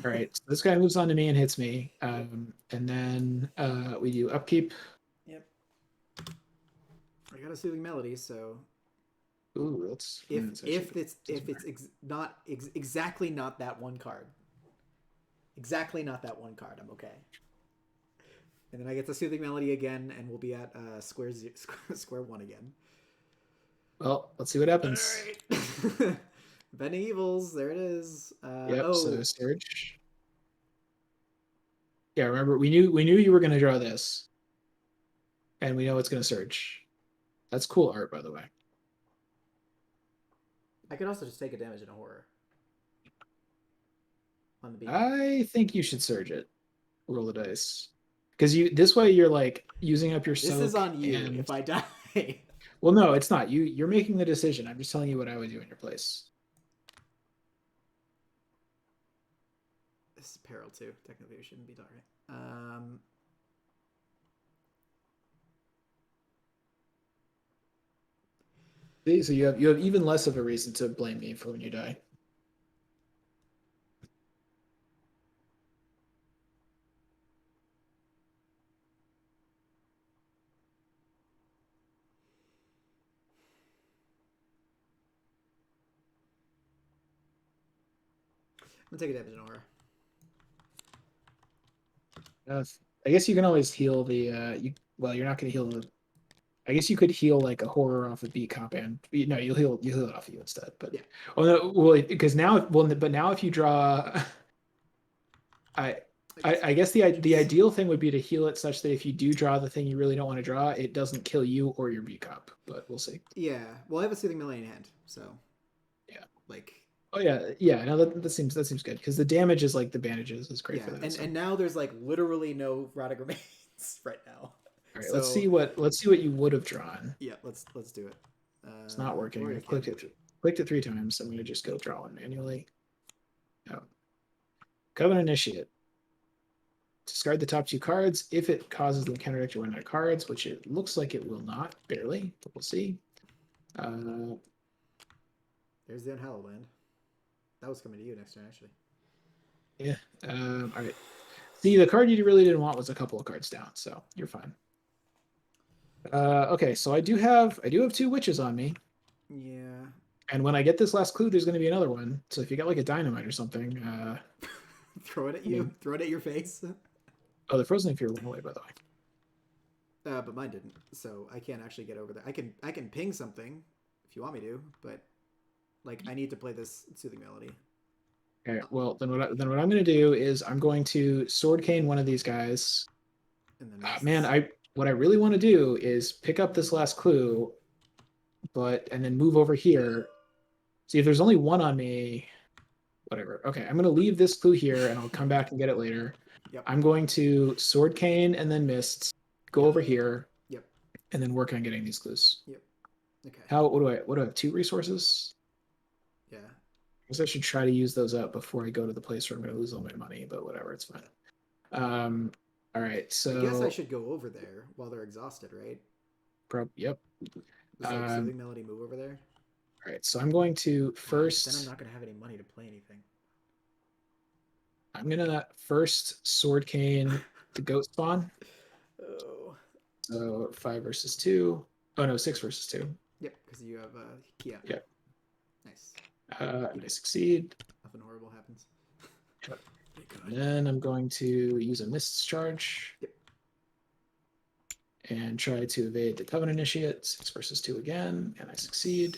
All right. So this guy moves on to me and hits me. And then we do upkeep. Yep. I got a soothing melody, so Ooh, that's if it's exactly not that one card, exactly not that one card, I'm okay. And then I get the soothing melody again, and we'll be at square one again. Well, let's see what happens. All right. Benny Evils, there it is. Yep. So Surge. Yeah, remember we knew you were gonna draw this, and we know it's gonna Surge. That's cool art, by the way. I could also just take a damage in a horror. On the beat. I think you should Surge it. Roll the dice, because this way you're like using up your soak. This is on you if I die. Well, no, it's not. You're making the decision. I'm just telling you what I would do in your place. This is peril too. Technically, we shouldn't be done right. See, so you have even less of a reason to blame me for when you die. I'm gonna take a damage in a horror. I guess you can always heal the you're not gonna heal the. I guess you could heal like a horror off of beat comp and no, you'll heal it off of you instead. But yeah. Oh no, well because now but now if you draw, I guess the ideal thing would be to heal it such that if you do draw the thing you really don't want to draw, it doesn't kill you or your B cup. But we'll see. Yeah. Well, I have a Soothing Melody in hand, so Yeah. like Oh yeah. No, that seems good because the damage is like the bandages is great yeah, for that. and So now there's like literally no Rhotic Remains right now. all right, So let's see what you would have drawn. yeah, let's do it. It's not working. Gloria I've Kin. clicked it 3 times. So I'm gonna just go draw one manually. Oh. Covenant Initiate. Discard the top 2 cards. If it causes the encounter deck to run out of cards, which it looks like it will not, barely, but we'll see. There's the Unhallowed Land. That was coming to you next turn, actually. Yeah. All right. See, the card you really didn't want was a couple of cards down, so you're fine. Okay, so I do have 2 witches on me, Yeah. and when I get this last clue, there's going to be another one. So if you got like a dynamite or something, Throw it at you. Throw it at your face. oh, the frozen fear went away, by the way. But mine didn't, so I can't actually get over there. I can ping something if you want me to, but like I need to play this Soothing Melody. Okay, well then what I'm going to do is I'm going to sword cane one of these guys. And then Man, what I really want to do is pick up this last clue, and then move over here. See if there's only one on me. Whatever. Okay, I'm going to leave this clue here, and I'll come back and get it later. Yep. I'm going to sword cane and then mists. Go over here. Yep. And then work on getting these clues. Yep. Okay. What do I have? 2 resources? Yeah. I guess I should try to use those up before I go to the place where I'm going to lose all my money, but whatever, it's fine. All right, so I guess I should go over there while they're exhausted, right? Yep. Does like Soothing Melody move over there? All right, so I'm going to first. Then I'm not gonna have any money to play anything. I'm gonna first sword cane the goat spawn. Oh. So 5 versus 2. Oh no, 6 versus 2. Yep, because you have Kia. Yep. Nice. And I succeed. Nothing horrible happens. And then I'm going to use a Mist's charge. Yep. And try to evade the Covenant Initiate. 6 versus 2 again, and I succeed.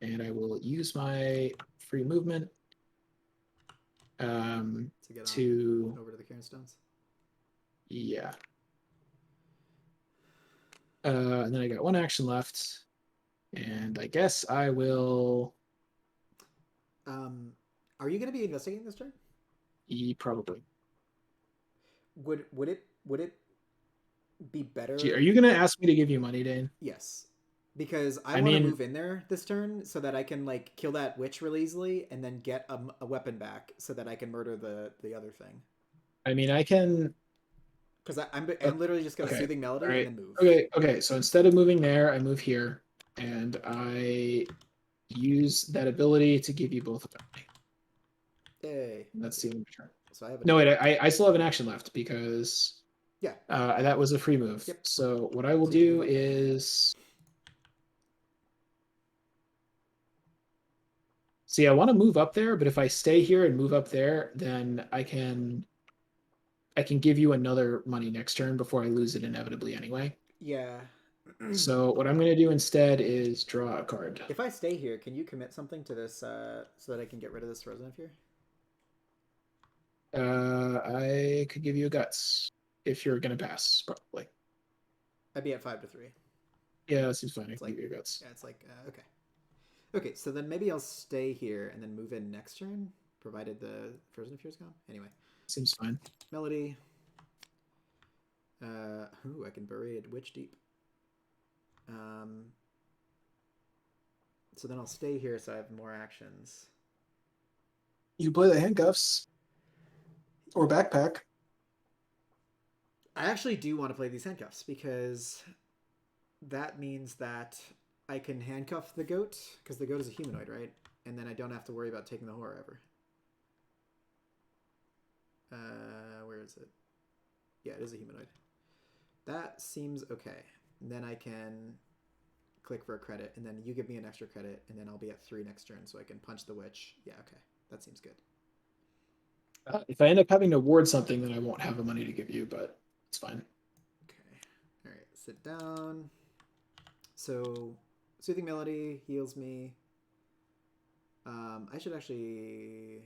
And I will use my free movement to get over to the Cairn Stones. Yeah. And then I got 1 action left, and I guess I will. Are you going to be investigating this turn? Probably. Would it be better? Are you going to ask me to give you money, Dane? Yes, because I want to move in there this turn so that I can like kill that witch really easily and then get a weapon back so that I can murder the other thing. I mean, I can. Because I'm literally just going to Soothing Melody and then move. Okay. So instead of moving there, I move here, and I use that ability to give you both of them. Hey. That's the only turn. So I have no, wait. I still have an action left because yeah, that was a free move. Yep. So what I will do is. See, I want to move up there, but if I stay here and move up there, then I can give you another money next turn before I lose it inevitably anyway. Yeah. So what I'm going to do instead is draw a card. If I stay here, can you commit something to this so that I can get rid of this Frozen Fear? I could give you a guts if you're going to pass, probably. I'd be at 5 to 3. Yeah, that seems fine. I can give you a guts. Yeah, it's like, okay. Okay, so then maybe I'll stay here and then move in next turn, provided the Frozen Fear's gone. Anyway. Seems fine. Melody. I can bury a Witch Deep. So then I'll stay here so I have more actions. You play the handcuffs. Or backpack. I actually do want to play these handcuffs because that means that I can handcuff the goat because the goat is a humanoid, right? And then I don't have to worry about taking the horror ever. Where is it? Yeah, it is a humanoid. That seems okay. And then I can click for a credit, and then you give me an extra credit, and then I'll be at 3 next turn, so I can punch the witch. Yeah, okay. That seems good. If I end up having to ward something, then I won't have the money to give you, but it's fine. Okay. All right, sit down. So, Soothing Melody heals me. I should actually...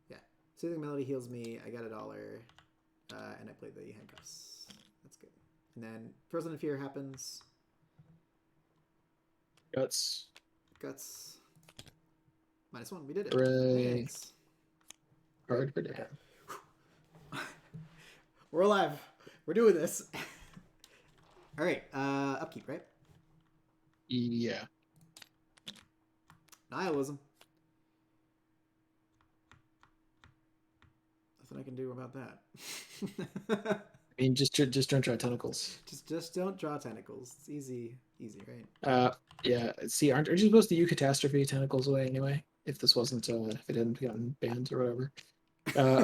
Yeah, Soothing Melody heals me. I got $1, and I play the handcuffs. That's good. And then Frozen in Fear happens. Guts. Guts. -1. We did it. Hooray. Thanks. Card for Dan. We're alive. We're doing this. All right. Upkeep, right? Yeah. Nihilism. Nothing I can do about that. I mean, just don't draw tentacles. Just don't draw tentacles. It's easy, right? Yeah. See, aren't you supposed to catastrophe tentacles away anyway? If this wasn't, if it hadn't gotten banned or whatever.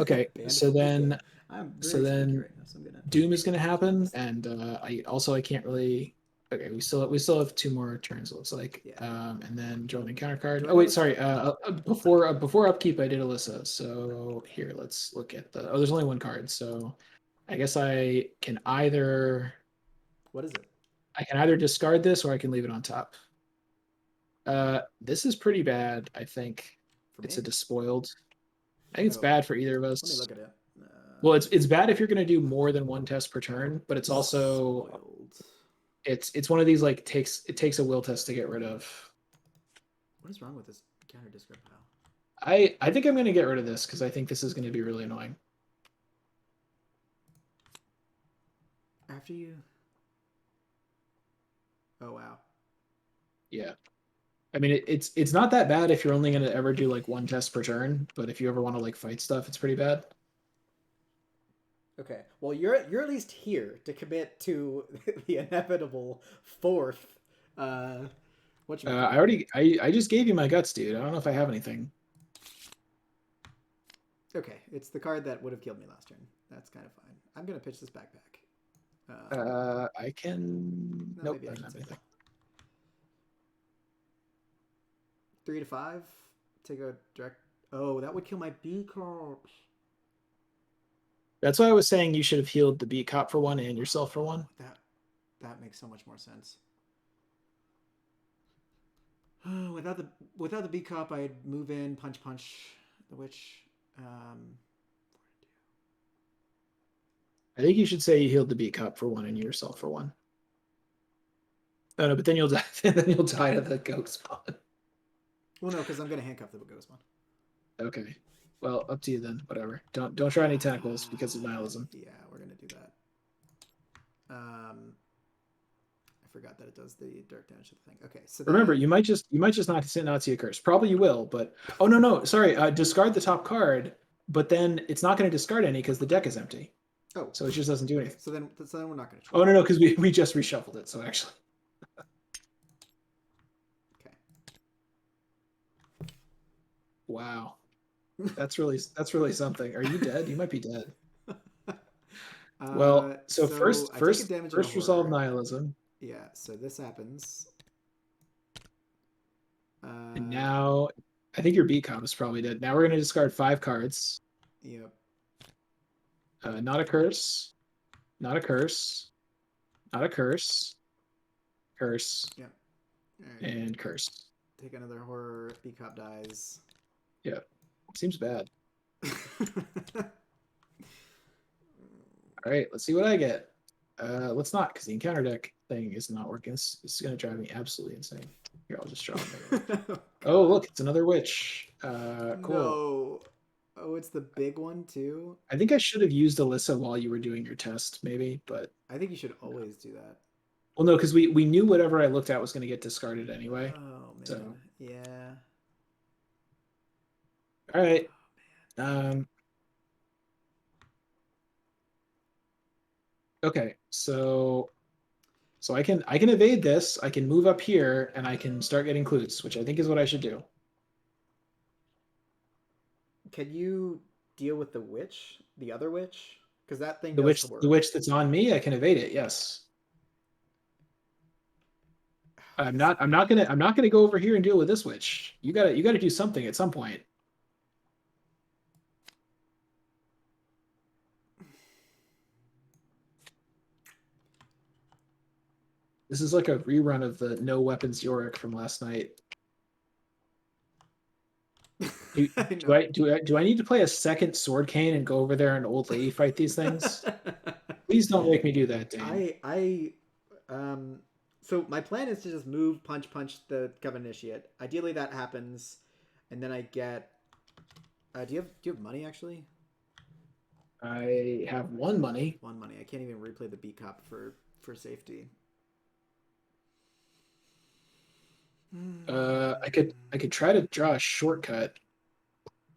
Okay, so then I'm very right now, so I'm gonna... Doom is gonna happen, and I can't really. Okay, we still have 2 more turns. It looks like. Yeah. And then draw an encounter card. Oh wait, sorry. Before upkeep, I did Alyssa. So here, let's look at the. Oh, there's only 1 card, so I guess I can either. What is it? I can either discard this or I can leave it on top. This is pretty bad. I think it's a despoiled. I think it's bad for either of us. Let me look at it. Well, it's bad if you're going to do more than 1 test per turn, but it's also spoiled. It's one of these like it takes a will test to get rid of. What is wrong with this counter discard pile? I think I'm going to get rid of this because I think this is going to be really annoying. After you. Oh wow. Yeah. I mean, it's not that bad if you're only going to ever do like 1 test per turn, but if you ever want to like fight stuff, it's pretty bad. Okay, well you're at least here to commit to the inevitable 4th. I just gave you my guts, dude. I don't know if I have anything. Okay, it's the card that would have killed me last turn. That's kind of fine. I'm gonna pitch this backpack. I can. No, nope, maybe I don't should have say anything. 3 to 5. Take a direct. Oh, that would kill my B corps. That's why I was saying you should have healed the B cop for 1 and yourself for 1. That makes so much more sense. Without the B cop, I'd move in, punch the witch. I think you should say you healed the B cop for 1 and yourself for 1. Oh no, but then you'll die. Then you'll die to the ghost spawn. Well, no, because I'm gonna handcuff the ghost one. Okay. Well, up to you then. Whatever. Don't try any tentacles because of nihilism. Yeah, we're gonna do that. I forgot that it does the dark damage to the thing. Okay, so remember, you might just not see a curse. Probably you will, but oh no, sorry. Discard the top card, but then it's not going to discard any because the deck is empty. Oh, so it just doesn't do anything. So then we're not going to. Oh no, because we just reshuffled it. So actually. Okay. Wow, that's really something. Are you dead? You might be dead. Well, so first resolve nihilism. Yeah, so this happens. And now, I think your B-com is probably dead. Now we're going to discard 5 cards. Yep. Not a curse. Not a curse. Not a curse. Curse. Yep. Right. And curse. Take another horror. B-cop dies. Yeah. Seems bad. All right, let's see what I get. Let's not, because the encounter deck thing is not working. This is going to drive me absolutely insane. Here, I'll just draw it. Oh, look, it's another witch. Cool. No. Oh, it's the big one too? I think I should have used Alyssa while you were doing your test, maybe, but... I think you should always do that. Well, no, because we knew whatever I looked at was going to get discarded anyway. Oh, man. So. Yeah. All right. Oh, Okay, so I can evade this. I can move up here, and I can start getting clues, which I think is what I should do. Can you deal with the witch, the other witch? Because that thing the witch that's on me, I can evade it. Yes. I'm not gonna go over here and deal with this witch. You gotta do something at some point. This is like a rerun of the no weapons Yorick from last night. Do, I do know. I need to play a second sword cane and go over there and old lady fight these things? Please don't make me do that, Dane. I so my plan is to just move, punch the Covenant Initiate. Ideally, that happens, and then I get. Do you have money actually? I have one money. One money. I can't even replay the B cop for safety. I could try to draw a shortcut,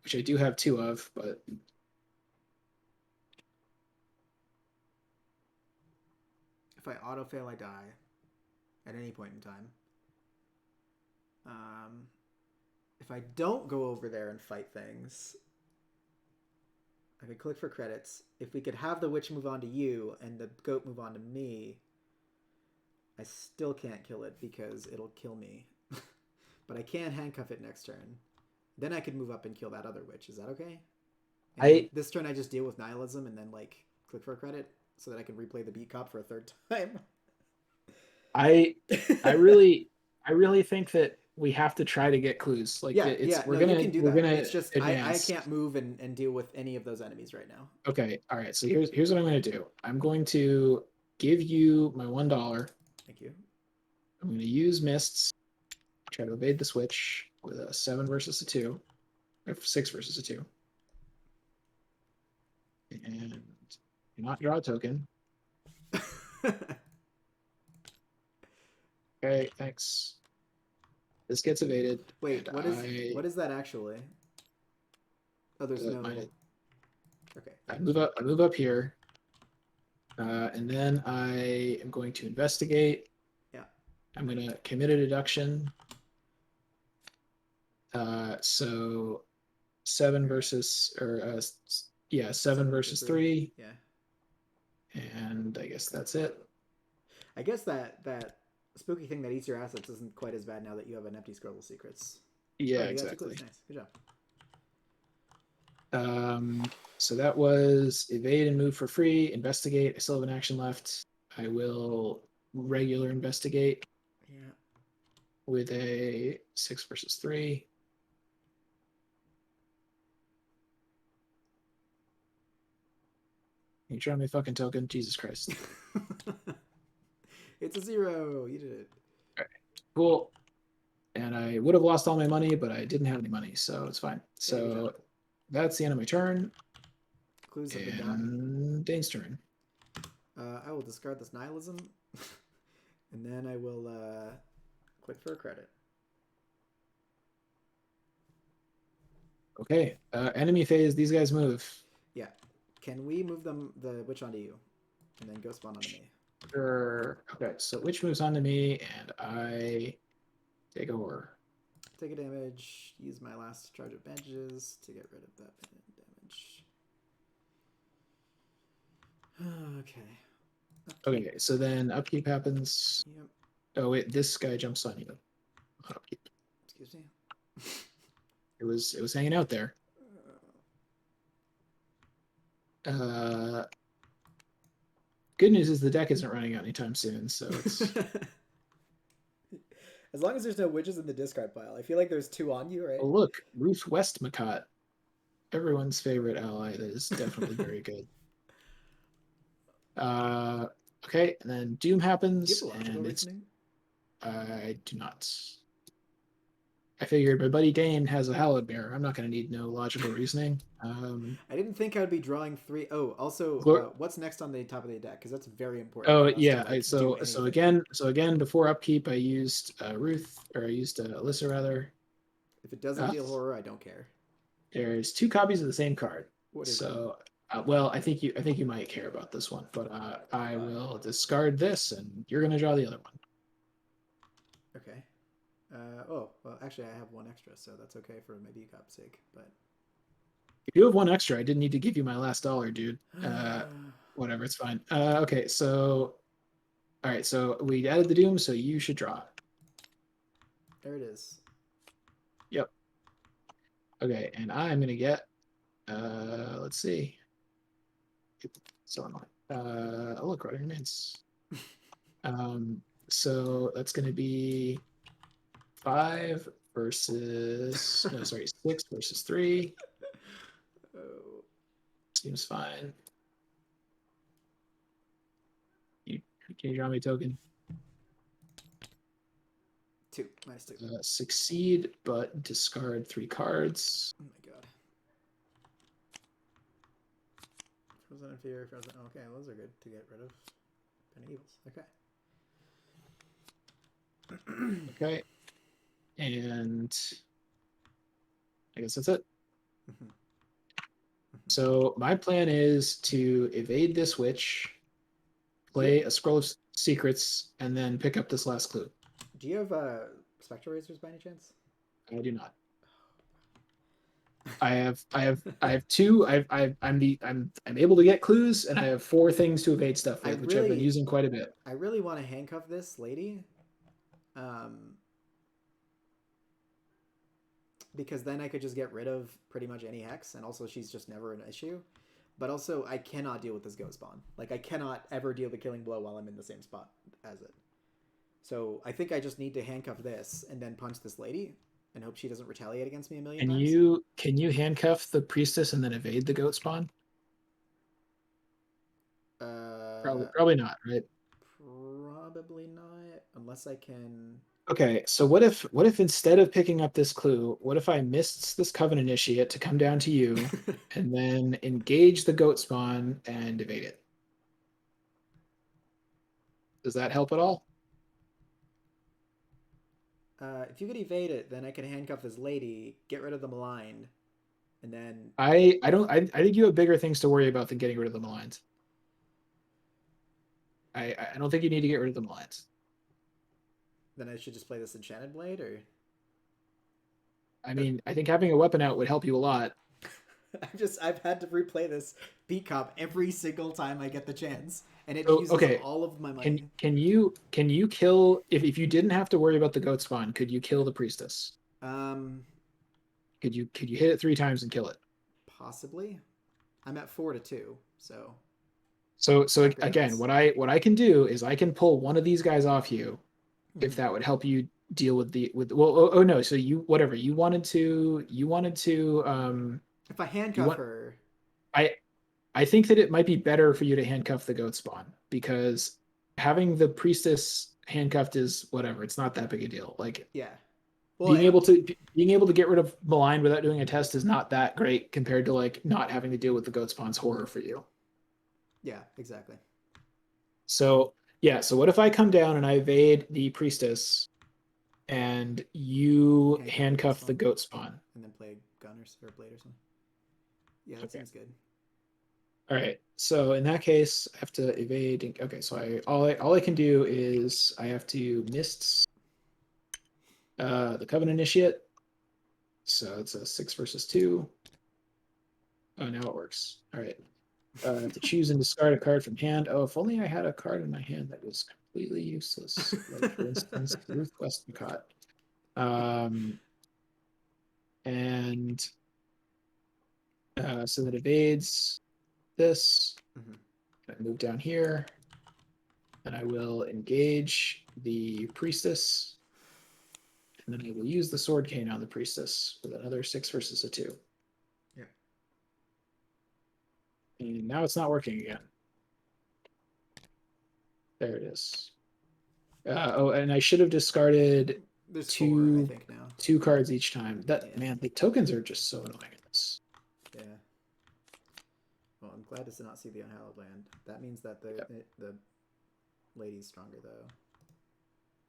which I do have two of, but If I auto fail, I die at any point in time. Um, if I don't go over there and fight things, I could click for credits. If we could have the witch move on to you and the goat move on to me, I still can't kill it because it'll kill me. But I can handcuff it next turn. Then I could move up and kill that other witch. Is that okay? And then I this turn I just deal with nihilism and then like click for a credit so that I can replay the beat cop for a third time. I I really I really think that we have to try to get clues. Like Yeah, it's yeah. No, you can do we're that. gonna It's just I advance. can't move and deal with any of those enemies right now. Okay, all right. So here's what I'm gonna do. I'm going to give you my $1. Thank you. I'm gonna use mists. Try to evade the switch with a 7 versus a 2, or 6 versus a 2, and do not draw a token. Okay, thanks. This gets evaded, Wait, and what is that actually? Oh, there's no. my Okay. I move up. I move up here, and then I am going to investigate. Yeah. I'm going to commit a deduction. So 7 versus, or yeah, 7 versus 3. Yeah. And I guess that's it. I guess that spooky thing that eats your assets isn't quite as bad now that you have an empty scroll of secrets. Yeah, Oh, you got two exactly. clues. Nice. Good job. So that was evade and move for free. Investigate. I still have an action left. I will regular investigate. Yeah. With a 6 versus 3. Can you try me fucking token? Jesus Christ. It's a 0. You did it. All right. Cool. And I would have lost all my money, but I didn't have any money, so it's fine. So that's the end of my turn. Clues have been gotten. And Dane's turn. I will discard this nihilism, and then I will click for a credit. Okay. Enemy phase. These guys move. Yeah. Can we move the witch onto you, and then ghost spawn onto me? Sure. Okay. So witch moves onto me, and I take a horror. Take a damage. Use my last charge of bandages to get rid of that damage. Okay. Upkeep. Okay. So then upkeep happens. Yep. Oh wait, this guy jumps on you. Not upkeep. Excuse me. It was hanging out there. Good news is the deck isn't running out anytime soon, so it's as long as there's no witches in the discard pile. I feel like there's 2 on you, right? Oh look, Ruth Westmacott. Everyone's favorite ally that is definitely very good. Okay, and then Doom happens, and it's I do not. I figured my buddy Dane has a Hallowed Mirror. I'm not going to need no logical reasoning. I didn't think I would be drawing 3. Oh, also, what's next on the top of the deck? Because that's very important. Oh yeah. So again, before upkeep, I used Ruth, or I used Alyssa rather. If it doesn't deal horror, I don't care. There's 2 copies of the same card. What is so? Well, I think you might care about this one, but I will discard this, and you're going to draw the other one. Okay. Oh, well, actually, I have 1 extra, so that's okay for my B-Cop's sake. But if you have 1 extra, I didn't need to give you my last $1, dude. Whatever, it's fine. Okay, so all right, so we added the Doom, so you should draw. There it is. Yep. Okay, and I'm gonna get. Let's see. So annoying. Oh look, running remains. So that's gonna be 5 versus no, sorry, 6 versus 3. Oh. Seems fine. Can you draw me a token? 2 minus 2. Succeed, but discard 3 cards. Oh my god. Frozen in Fear, Frozen. Oh, okay, those are good to get rid of. Penny Evils. Okay. Okay. And I guess that's it. So my plan is to evade this witch, play a Scroll of Secrets, and then pick up this last clue. Do you have Spectral Razors by any chance? I do not. I have 2. I'm able to get clues, and I have 4 things to evade stuff with, which I've been using quite a bit. I really want to handcuff this lady, because then I could just get rid of pretty much any hex, and also she's just never an issue. But also, I cannot deal with this ghost spawn. Like, I cannot ever deal the killing blow while I'm in the same spot as it. So I think I just need to handcuff this and then punch this lady and hope she doesn't retaliate against me a million times. Can you handcuff the priestess and then evade the goat spawn? Probably not, right? Probably not, unless I can. Okay, so what if instead of picking up this clue, what if I missed this Coven Initiate to come down to you and then engage the goat spawn and evade it? Does that help at all? If you could evade it, then I can handcuff this lady, get rid of the malign, and then I think you have bigger things to worry about than getting rid of the maligns. I don't think you need to get rid of the maligns. Then I should just play this Enchanted Blade, or I mean, I think having a weapon out would help you a lot. I've had to replay this beat cop every single time I get the chance, and it uses all of my money. Can you kill if you didn't have to worry about the goat spawn? Could you kill the priestess? Could you hit it 3 times and kill it? Possibly. I'm at 4-2, so. So again, what I can do is I can pull one of these guys off you, if that would help you deal with well, no, so you wanted to if I handcuff her, I think that it might be better for you to handcuff the goat spawn, because having the priestess handcuffed is whatever, it's not that big a deal. Like, yeah, well, being able to get rid of malign without doing a test is not that great compared to like not having to deal with the goat spawn's horror for you. Yeah, exactly. So yeah, so what if I come down and I evade the priestess and you handcuff the goat spawn? And then play gun or blade or something. Yeah, that seems good. All right, so in that case, I have to evade. Okay, so all I can do is I have to mists the Coven Initiate. So it's a 6 versus 2. Oh, now it works. All right. I have to choose and discard a card from hand. Oh, if only I had a card in my hand that was completely useless. Like, for instance, Ruthwest Macott. And so that evades this. I move down here, and I will engage the priestess, and then I will use the sword cane on the priestess with another 6 versus a 2. Yeah. And now it's not working again. There it is. Oh, and I should have discarded There's 2, 4, I think, now. 2 cards each time. Man, the tokens are just so annoying in this. Yeah. Well, I'm glad to not see the Unhallowed Land. That means that the lady's stronger, though.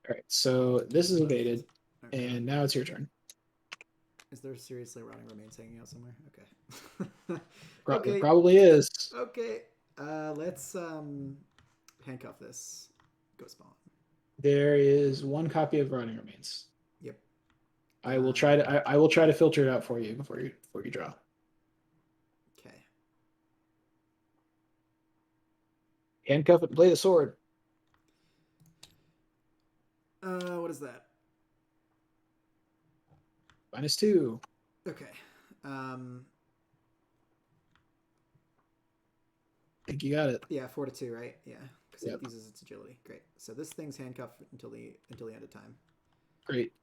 All right, so this is evaded, and now it's your turn. Is there seriously rotting remains hanging out somewhere? Okay. Okay. It probably is. Okay. Let's handcuff this ghost spawn. There is 1 copy of Rotting Remains. Yep. I will try to filter it out for you before you draw. Okay. Handcuff it. Play the sword. What is that? -2. Okay. I think you got it. Yeah, 4-2, right? Yeah, because it uses its agility. Great. So this thing's handcuffed until the end of time. Great.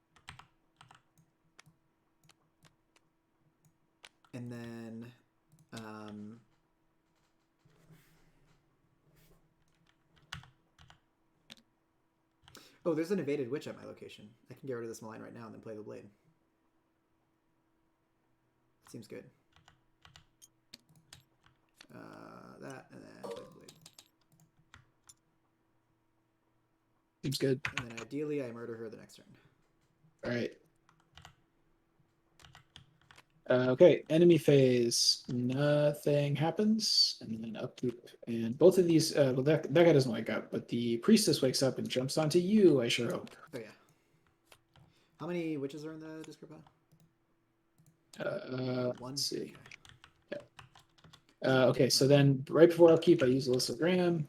Oh, there's an evaded witch at my location. I can get rid of this malign right now and then play the blade. Seems good. That, and then play the blade. Seems good. And then ideally, I murder her the next turn. All right. Okay, enemy phase, nothing happens, and then upkeep. And both of these, well, that guy doesn't wake up, but the priestess wakes up and jumps onto you, I sure hope. Oh, yeah. How many witches are in the discard pile? One? Let's see. Okay. Yeah. Okay, so then right before upkeep, I use Alyssa Graham.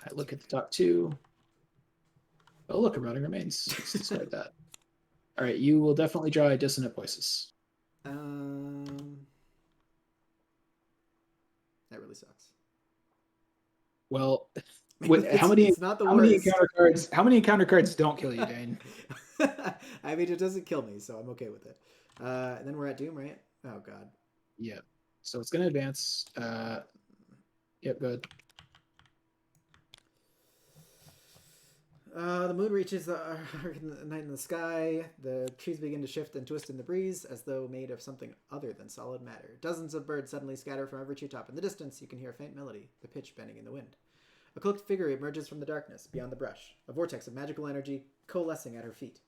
I look at the top two. Oh, look, a Rotting Remains. Let's discard that. All right, you will definitely draw a Dissonant Voices. That really sucks. Well, how many encounter cards? How many encounter cards don't kill you, Dane? I mean, it doesn't kill me, so I'm okay with it. And then we're at Doom, right? Oh God. Yeah. So it's gonna advance. Yep. Good. The moon reaches the night in the sky. The trees begin to shift and twist in the breeze as though made of something other than solid matter. Dozens of birds suddenly scatter from every treetop. In the distance, you can hear a faint melody, the pitch bending in the wind. A cloaked figure emerges from the darkness, beyond the brush, a vortex of magical energy coalescing at her feet.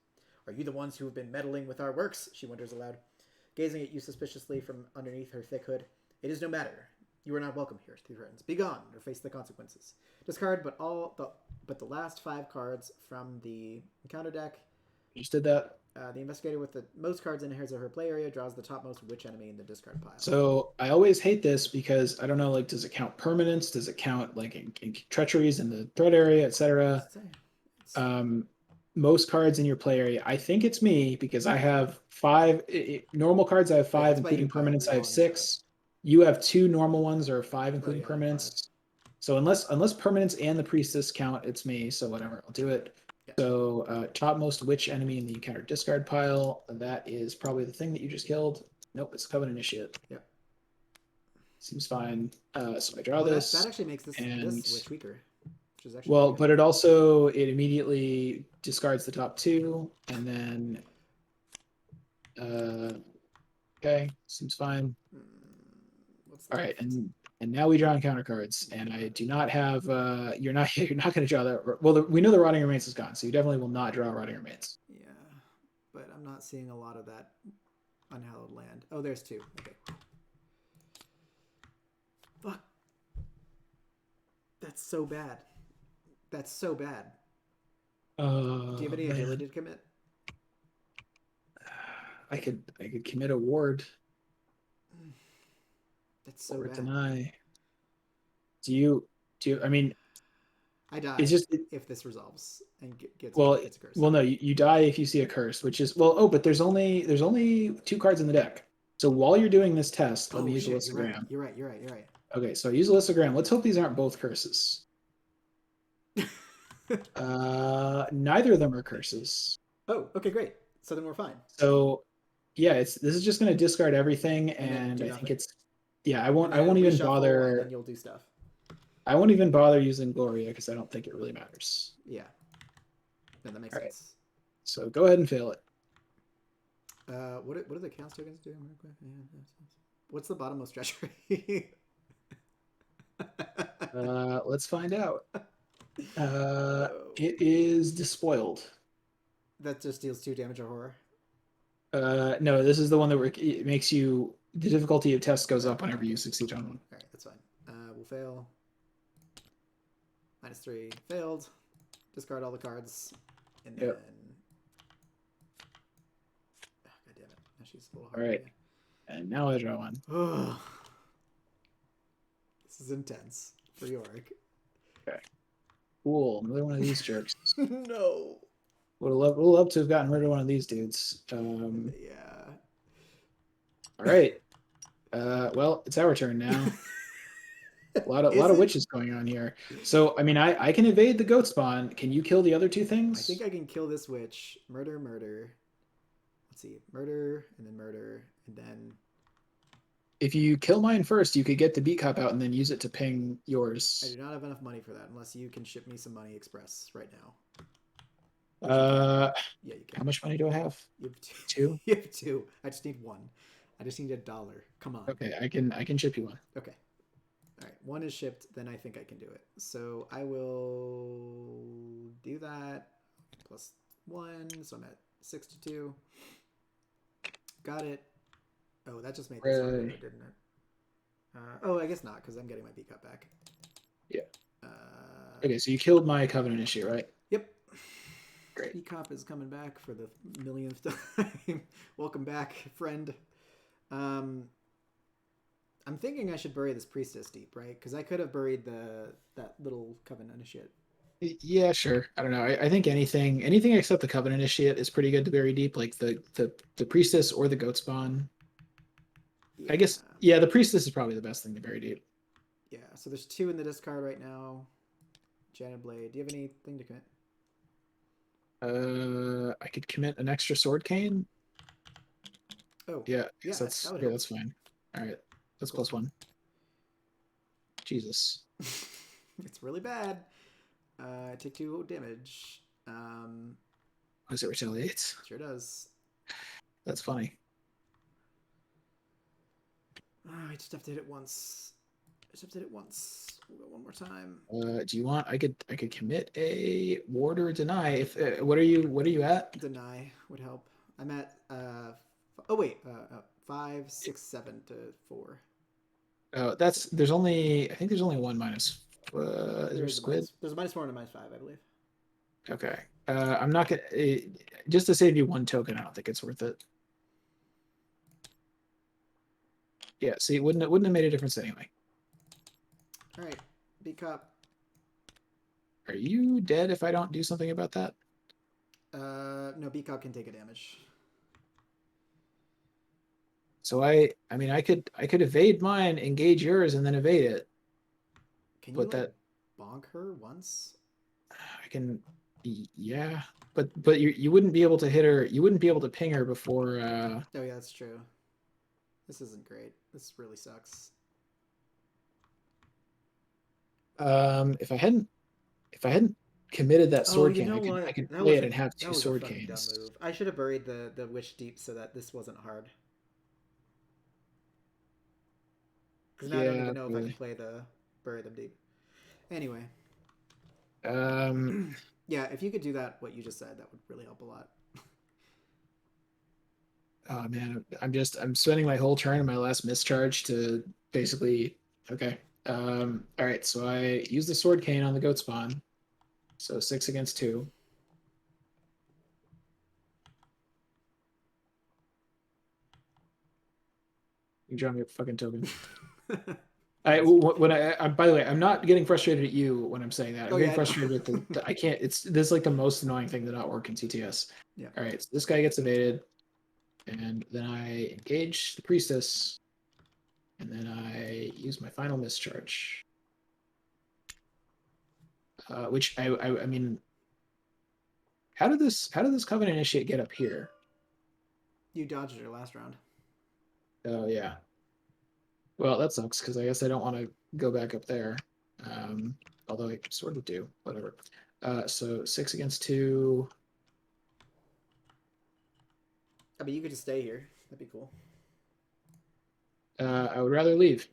Are you the ones who have been meddling with our works? She wonders aloud, gazing at you suspiciously from underneath her thick hood. It is no matter. You are not welcome here, she threatens. Be gone, or face the consequences. Discard but the last 5 cards from the encounter deck. You just did that. The investigator with the most cards in his or her play area draws the topmost witch enemy in the discard pile. So I always hate this because I don't know, like, does it count permanence? Does it count like in treacheries in the threat area, etc.? Most cards in your play area. I think it's me because I have 5 normal cards. I have 5, including permanence. I have 6. You have 2 normal ones or 5, including permanence. So unless permanence and the priestess count, it's me. So whatever, I'll do it. Yeah. So topmost witch enemy in the encounter discard pile. That is probably the thing that you just killed. Nope, it's Covenant Initiate. Yep. Seems fine. So I draw this. That actually makes this witch weaker. Which is actually well, but it immediately discards the top 2, and then okay, seems fine. All right, and now we draw encounter cards, and I do not have. You're not going to draw that. Well, we know the Rotting Remains is gone, so you definitely will not draw Rotting Remains. Yeah, but I'm not seeing a lot of that unhallowed land. Oh, there's 2. Okay. Fuck. That's so bad. That's so bad. Do you have any ability to commit? I could commit a ward. That's so or bad. Deny. Do you? I mean, I die. It's just if this resolves and gets a curse. Well, no, you die if you see a curse, which is but there's only 2 cards in the deck. So while you're doing this test, let me use Alyssa Graham. You're right. Okay, so I use Alyssa Graham. Let's hope these aren't both curses. Neither of them are curses. Oh, okay, great. So then we're fine. So yeah, this is just going to discard everything, and I think it's I won't even bother. And then you'll do stuff. I won't even bother using Gloria because I don't think it really matters. Yeah. No, that makes sense. Right. So go ahead and fail it. What do the chaos tokens do? What's the bottommost treachery? Let's find out. It is Despoiled. That just deals 2 damage or horror. No, this is the one that it makes you. The difficulty of test goes up whenever you succeed on one. All right, that's fine. We'll fail. -3 failed. Discard all the cards, and then. Yep. Oh, God damn it! Now she's a little hard. All right, and now I draw one. This is intense for Yorick. Okay. Cool. Another one of these jerks. No. Would love to have gotten rid of one of these dudes. Yeah. All right. Well, it's our turn now. A lot of witches going on here. So, I mean, I can evade the goat spawn. Can you kill the other 2 things? I think I can kill this witch. Murder. Let's see. Murder, and then... If you kill mine first, you could get the beat cop out and then use it to ping yours. I do not have enough money for that, unless you can ship me some money express right now. Which you can. Uh, Yeah, you how can. much money do I have? You have two. Two. You have two. I just need one. I just need $1. Come on. Okay, I can ship you one. Okay. All right. One is shipped. Then I think I can do it. So I will do that. Plus one. So I'm at 62. Got it. Oh, that just made this harder, Hooray. didn't it? Oh, I guess not, because I'm getting my B cup back. Yeah. Uh, Okay, so you killed my covenant issue, right? yep. Great. B cop is coming back for the millionth time. Welcome back, friend. I'm thinking I should bury this priestess deep, right? Because I could have buried that little covenant initiate. Yeah, sure. I don't know. I think anything except the covenant initiate is pretty good to bury deep, like the priestess or the goat spawn. Yeah. I guess yeah, the priestess is probably the best thing to bury deep. Yeah. So there's two in the discard right now. Janet Blade. Do you have anything to commit? I could commit an extra sword cane. Oh. Yeah, Yeah. That would yeah, help. that's fine. All right, that's Cool. +1. Jesus. It's really bad. Take 2 damage. Was it retaliates? Sure does. That's funny. I just have to hit it once. We'll go one more time. Do you want? I could commit a ward or a deny. If what are you at? Deny would help. I'm at oh wait, 5, 6, 7 to 4. There's only I think there's only one minus. Is there squid? There's a -4 and a -5, I believe. Okay. I'm not gonna just to save you one token. I don't think it's worth it. Yeah. See, it wouldn't have made a difference anyway. All right, B cop. Are you dead if I don't do something about that? No, B cop can take a damage. So I mean I could evade mine, engage yours, and then evade it. Can you But like that bonk her once? I can, yeah. But you wouldn't be able to hit her. You wouldn't be able to ping her before. Oh yeah, that's true. This isn't great. This really sucks. If I hadn't committed that Oh, sword you cane, know I what? could That play was it and have that two was a sword fucking dumb canes. move. I should have buried the wish deep so that this wasn't hard. Because now I don't Yeah, even know if I can really. play the bury them deep. Anyway, Um, yeah, if you could do that, what you just said, that would really help a lot. oh man, I'm spending my whole turn in my last mischarge to basically. Okay. All right. So I use the sword cane on the goat spawn. So 6 against 2. You draw me a fucking token. By the way, I'm not getting frustrated at you when I'm saying that. I'm Oh getting yeah, frustrated with the I can't. It's this is like the most annoying thing to not work in TTS. yeah. All right, so this guy gets evaded, and then I engage the priestess, and then I use my final mischarge, which I mean, how did this covenant initiate get up here? You dodged your last round. Oh yeah. Well, that sucks because I guess I don't want to go back up there. Although I sort of do. Whatever. So 6 against 2. I mean, you could just stay here. That'd be cool. I would rather leave.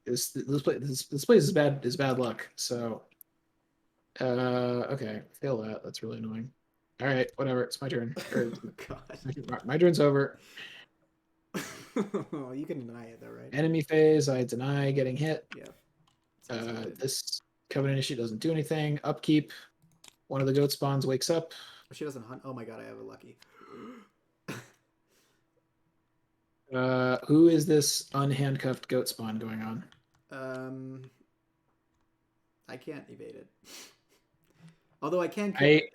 This place is bad luck. So okay, fail that. That's really annoying. All right, whatever. It's my turn. Oh god. My turn's over. You can deny it though, right? Enemy phase. I deny getting hit. Yeah. This covenant issue doesn't do anything. Upkeep. One of the goat spawns wakes up. She doesn't hunt. Oh my god, I have a lucky. Who is this unhandcuffed goat spawn going on? I can't evade it. Although I can kill it.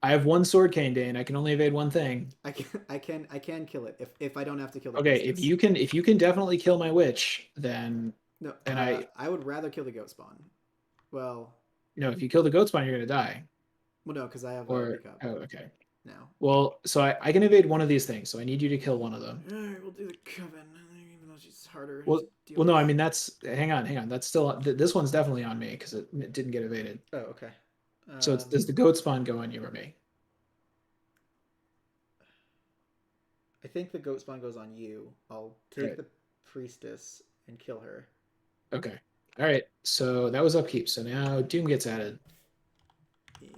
I have one sword cane, Dane. I can only evade one thing. I can kill it if I don't have to kill the Okay, priestess. if you can definitely kill my witch, then no. And I would rather kill the goat spawn. Well, no, if you kill the goat spawn, you're gonna die. Well, no, because I have Or pickup okay. now. Well, so I can evade one of these things. So I need you to kill one of them. All right, we'll do the coven, even though she's harder. Well, no, I mean that's hang on. That's still this one's definitely on me because it didn't get evaded. Oh, okay. So does the goat spawn go on you or me? I think the goat spawn goes on you. I'll All take right. the priestess and kill her. Okay. All right. So that was upkeep. So now Doom gets added. Yeah.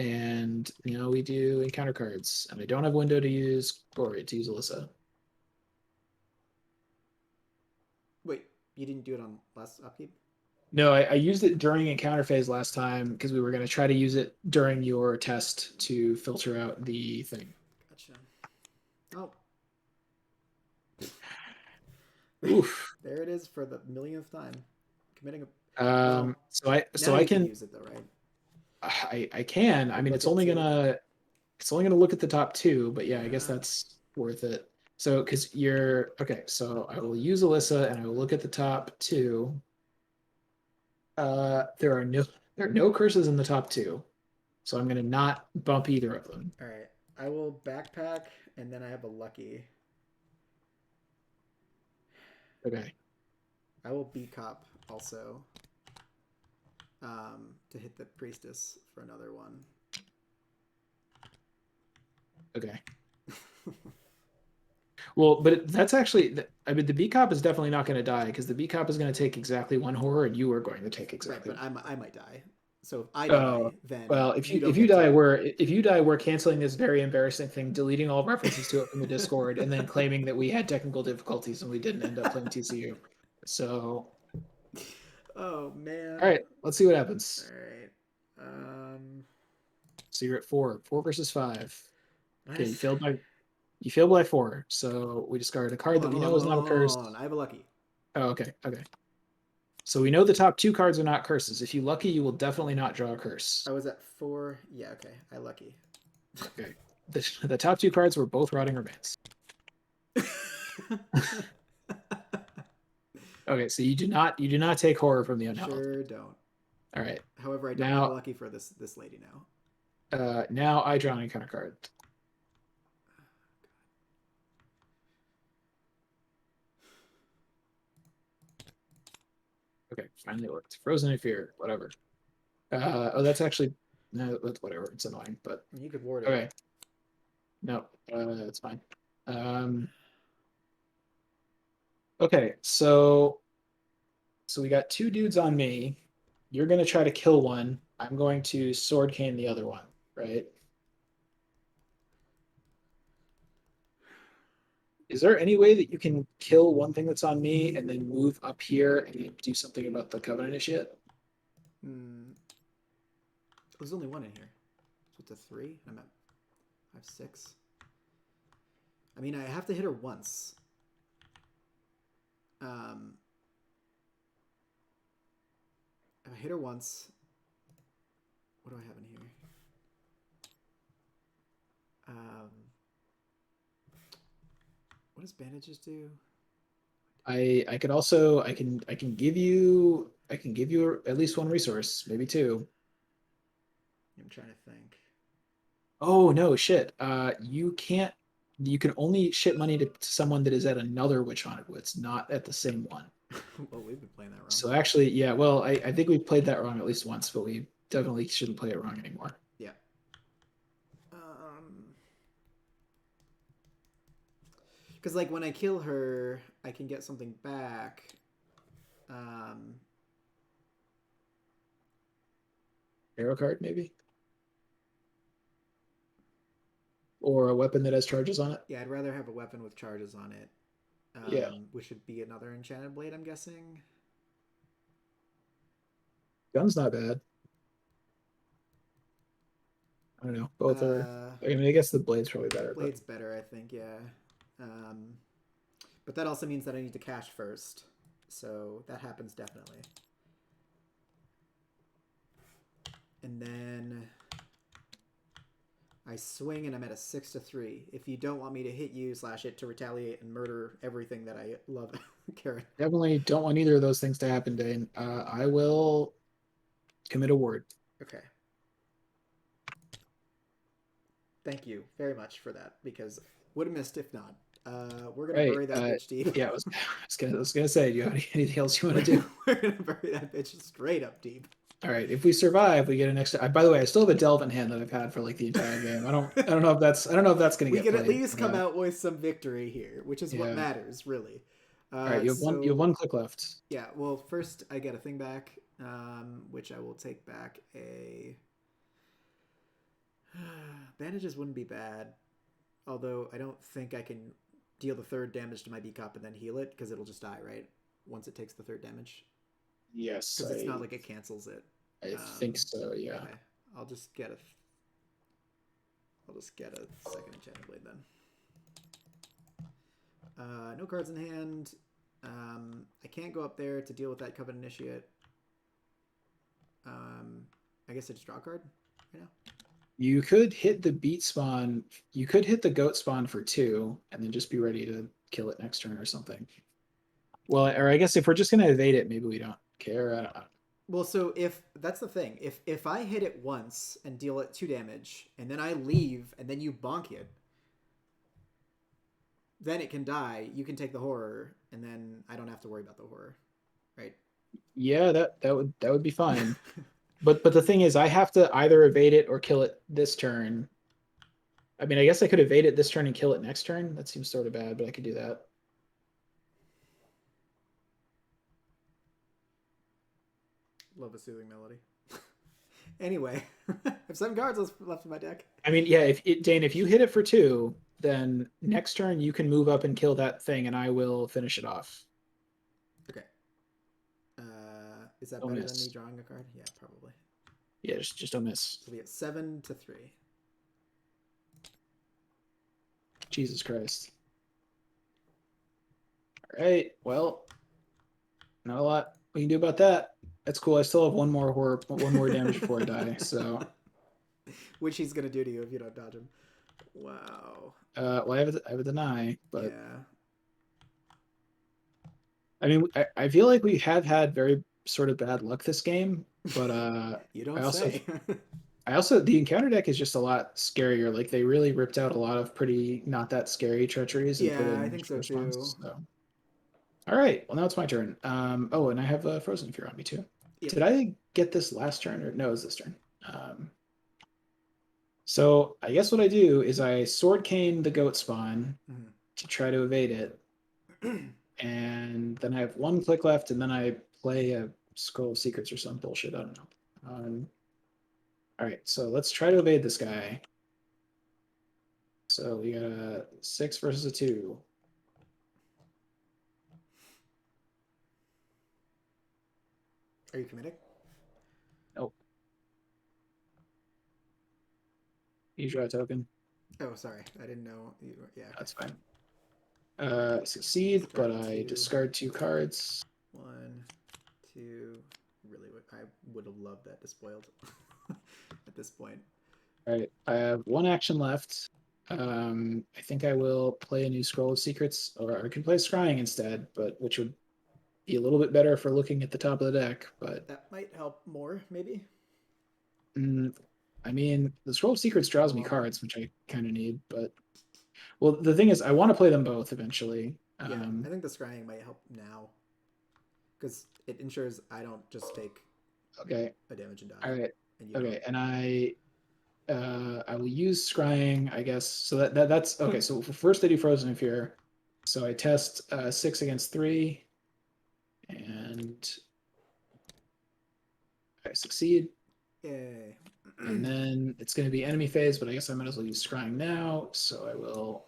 And now we do encounter cards. And I don't have window to use Gloria, to use Alyssa. Wait, you didn't do it on last upkeep? No, I used it during encounter phase last time because we were going to try to use it during your test to filter out the thing. Gotcha. Oh. Oof. There it is for the millionth time. Committing a well. So Now I you can can use it though, right? I can. I mean, Look at two. it's only gonna look at the top two, but yeah, I guess Yeah. that's worth it. So because you're okay, so I will use Alyssa and I will look at the top two. There are no curses in the top two, so I'm gonna not bump either of them. All right. I will backpack, and then I have a lucky. Okay. I will B cop also to hit the priestess for another one. Okay. Well, but that's actually, I mean, the B cop is definitely not going to die because the B cop is going to take exactly one horror, and you are going to take Right, exactly. but I might die. So if I Oh, die, then well, you don't if you get die, to. we're canceling this very embarrassing thing, deleting all references to it from the Discord, and then claiming that we had technical difficulties and we didn't end up playing TCU. So, Oh all man. right, let's see what All happens. right. So you're at four versus five. Okay, Nice. you failed by four. So we discarded a card Hold that on, we hold on, know is hold on, not a hold curse. on. I have a lucky. Oh, okay. So we know the top two cards are not curses. If you lucky, you will definitely not draw a curse. I was at 4. Yeah, okay. I lucky. Okay. The top two cards were both Rotting Remains. Okay, so you do not take horror from the unhallowed. Sure don't. All right. However, I don't have a Now lucky for this lady now. now I draw an encounter card. Okay, finally worked. Frozen in Fear, whatever. Oh, that's actually no, whatever. It's annoying, but You could ward it. okay. No, it's fine. Um, okay, so we got two dudes on me. You're gonna try to kill one. I'm going to sword cane the other one, right? Is there any way that you can kill one thing that's on me and then move up here and do something about the covenant initiate? Hmm. There's only one in here. So it's a 3. I'm at 5, 6. I mean, I have to hit her once. If I hit her once, what do I have in here? Um, what does bandages do? I could also I can give you at least one resource, maybe two. I'm trying to think. Oh no, shit. You can't. You can only ship money to someone that is at another witch haunted woods, not at the same one. Well, we've been playing that wrong. So actually, yeah. Well, I think we've played that wrong at least once, but we definitely shouldn't play it wrong anymore. Yeah. Because like when I kill her, I can get something back. Um, Arrow card, maybe, or a weapon that has charges on it. yeah, I'd rather have a weapon with charges on it. Yeah, Which would be another enchanted blade, I'm guessing. gun's not bad. I don't know. Both are. Uh, I mean, I guess the blade's probably better, but Blade's better, I think. Yeah. Um, but that also means that I need to cash first, so that happens definitely. And then I swing and I'm at a 6-3. If you don't want me to hit you / it to retaliate and murder everything that I love, Karen. definitely don't want either of those things to happen, Dane. I will commit a ward. Okay. Thank you very much for that, because would have missed if not. We're gonna Right. bury that bitch deep. Yeah, I was gonna say, do you have anything else you want to do? We're gonna bury that bitch straight up deep. All right, if we survive, we get an extra. By the way, I still have a delve in hand that I've had for like the entire game. I don't know if that's. I don't know if that's gonna We get can at played. least But, come out with some victory here, which is what yeah. matters, really. All right, you have one. You have So one click left. yeah, well, first I get a thing back, which I will take back a. Bandages wouldn't be bad, although I don't think I can deal the third damage to my B cop and then heal it because it'll just die right once it takes the third damage. Yes, Because it's not like it cancels it. I think so. Yeah. Okay, I'll just get a. I'll just get a second enchanting blade then. No cards in hand. I can't go up there to deal with that Covenant Initiate. I guess I just draw a card right now. You could hit the beat spawn. You could hit the goat spawn for 2, and then just be ready to kill it next turn or something. Well, or I guess if we're just gonna evade it, maybe we don't care. I don't know. Well, so if that's the thing, if I hit it once and deal it 2 damage, and then I leave, and then you bonk it, then it can die. You can take the horror, and then I don't have to worry about the horror, right? Yeah, that would be fine. But the thing is, I have to either evade it or kill it this turn. I mean, I guess I could evade it this turn and kill it next turn. That seems sort of bad, but I could do that. Love a soothing melody. Anyway, I have 7 cards left in my deck. I mean, yeah, Dane, if you hit it for 2, then next turn you can move up and kill that thing, and I will finish it off. Okay. Is that Don't better miss. than me drawing a card? Yeah, probably. Yeah, just don't miss. So we get 7 to 3. Jesus Christ. All right. Well, not a lot we can do about that. That's cool. I still have one more damage before I die. So, which he's gonna do to you if you don't dodge him. Wow. well, I have a deny, but yeah. I mean, I feel like we have had very sort of bad luck this game, but you don't I also say. the encounter deck is just a lot scarier. Like they really ripped out a lot of pretty not that scary treacheries and put Yeah, in I think so first too. ones. So. All right, well now it's my turn. Oh, and I have a Frozen Fear on me too. Yep. Did I get this last turn or no? It was this turn. So I guess what I do is I Sword Cane the goat spawn to try to evade it, and then I have 1 click left, and then I play a Scroll of Secrets or some bullshit. I don't know. All right, so let's try to evade this guy. So we got a 6 versus a 2. Are you committing? Nope. You draw a token. Oh, sorry. I didn't know. You were, yeah. Okay. That's fine. Succeed, but I discard 2 cards. 1, 2. Really, I would have loved that despoiled at this point. All right, I have 1 action left. I think I will play a new Scroll of Secrets, or I can play Scrying instead, but which would be a little bit better for looking at the top of the deck. But that might help more, maybe. I mean, the Scroll of Secrets draws me cards, which I kind of need. But well, the thing is, I want to play them both eventually. Yeah, I think the Scrying might help now because it ensures I don't just take a damage and die. All right. And okay, and I will use Scrying, I guess. So that's okay. So first I do Frozen Fear. So I test 6 against 3, and I succeed. Yay. And then it's going to be enemy phase, but I guess I might as well use Scrying now. So I will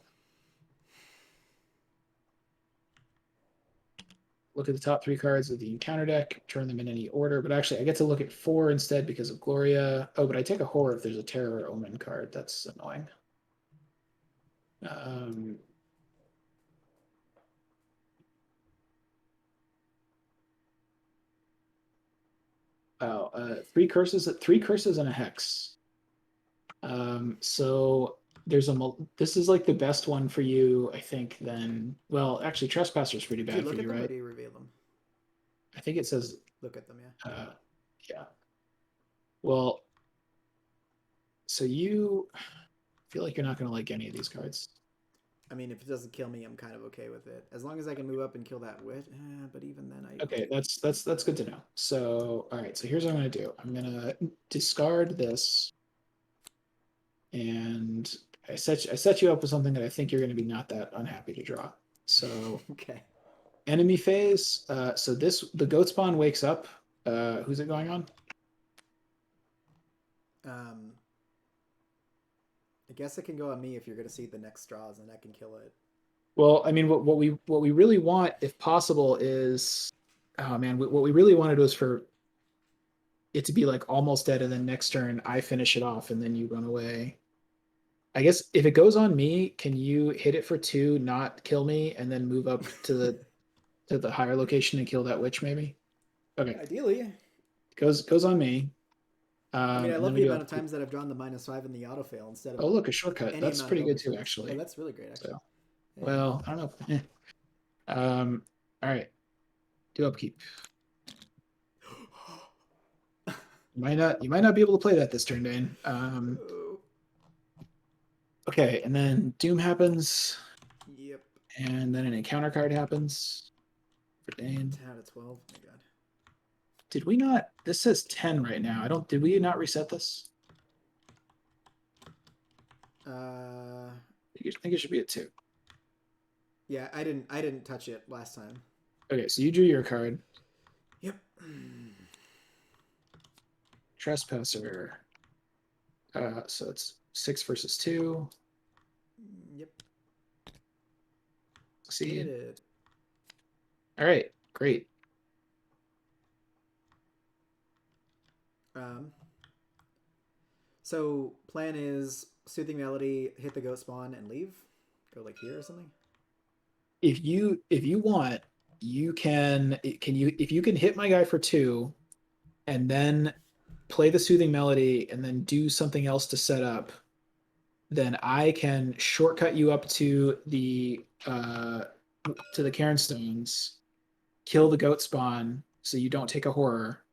look at the top 3 cards of the encounter deck, turn them in any order. But actually, I get to look at 4 instead because of Gloria. Oh, but I take a horror if there's a Terror or Omen card. That's annoying. Wow, 3 curses and a hex. So there's this is like the best one for you, I think. Then, well, actually, Trespasser's pretty bad for you, right? Or do you reveal them? I think it says look at them. Yeah. Yeah. Well, so you feel like you're not going to like any of these cards. I mean, if it doesn't kill me, I'm kind of okay with it. As long as I can move up and kill that witch. But even then, I Okay, that's good to know. So, all right. So here's what I'm gonna do. I'm gonna discard this, and I set you up with something that I think you're gonna be not that unhappy to draw. So okay. enemy phase. So the goat spawn wakes up. Who's it going on? Um, I guess it can go on me if you're gonna see the next straws, and I can kill it. Well, I mean, what we really want, if possible, is oh man, what we really wanted was for it to be like almost dead, and then next turn I finish it off, and then you run away. I guess if it goes on me, can you hit it for 2, not kill me, and then move up to the higher location and kill that witch? Maybe. Okay, Ideally. goes on me. I mean, I And then love we the do amount up. of times that I've drawn the -5 in the auto fail instead of Oh, look, a shortcut. any That's amount of pretty good too, overkills. Oh, actually. that's really great, actually. So, Hey. well, I don't know. All right. Do upkeep. You might not be able to play that this turn, Dane. Okay, and then Doom happens, Yep. and then an encounter card happens for Dane. 10 out of 12. Oh my god. Did we not? This says 10 right now. I don't. Did we not reset this? I think it should be a 2. Yeah, I didn't touch it last time. Okay, so you drew your card. Yep. Trespasser. So it's 6 versus 2. Yep. Succeed. It. All right, great. So plan is Soothing Melody, hit the goat spawn, and leave. Go like here or something. If you want, you can if you can hit my guy for 2, and then play the Soothing Melody, and then do something else to set up, then I can shortcut you up to the Cairn Stones, kill the goat spawn, so you don't take a horror,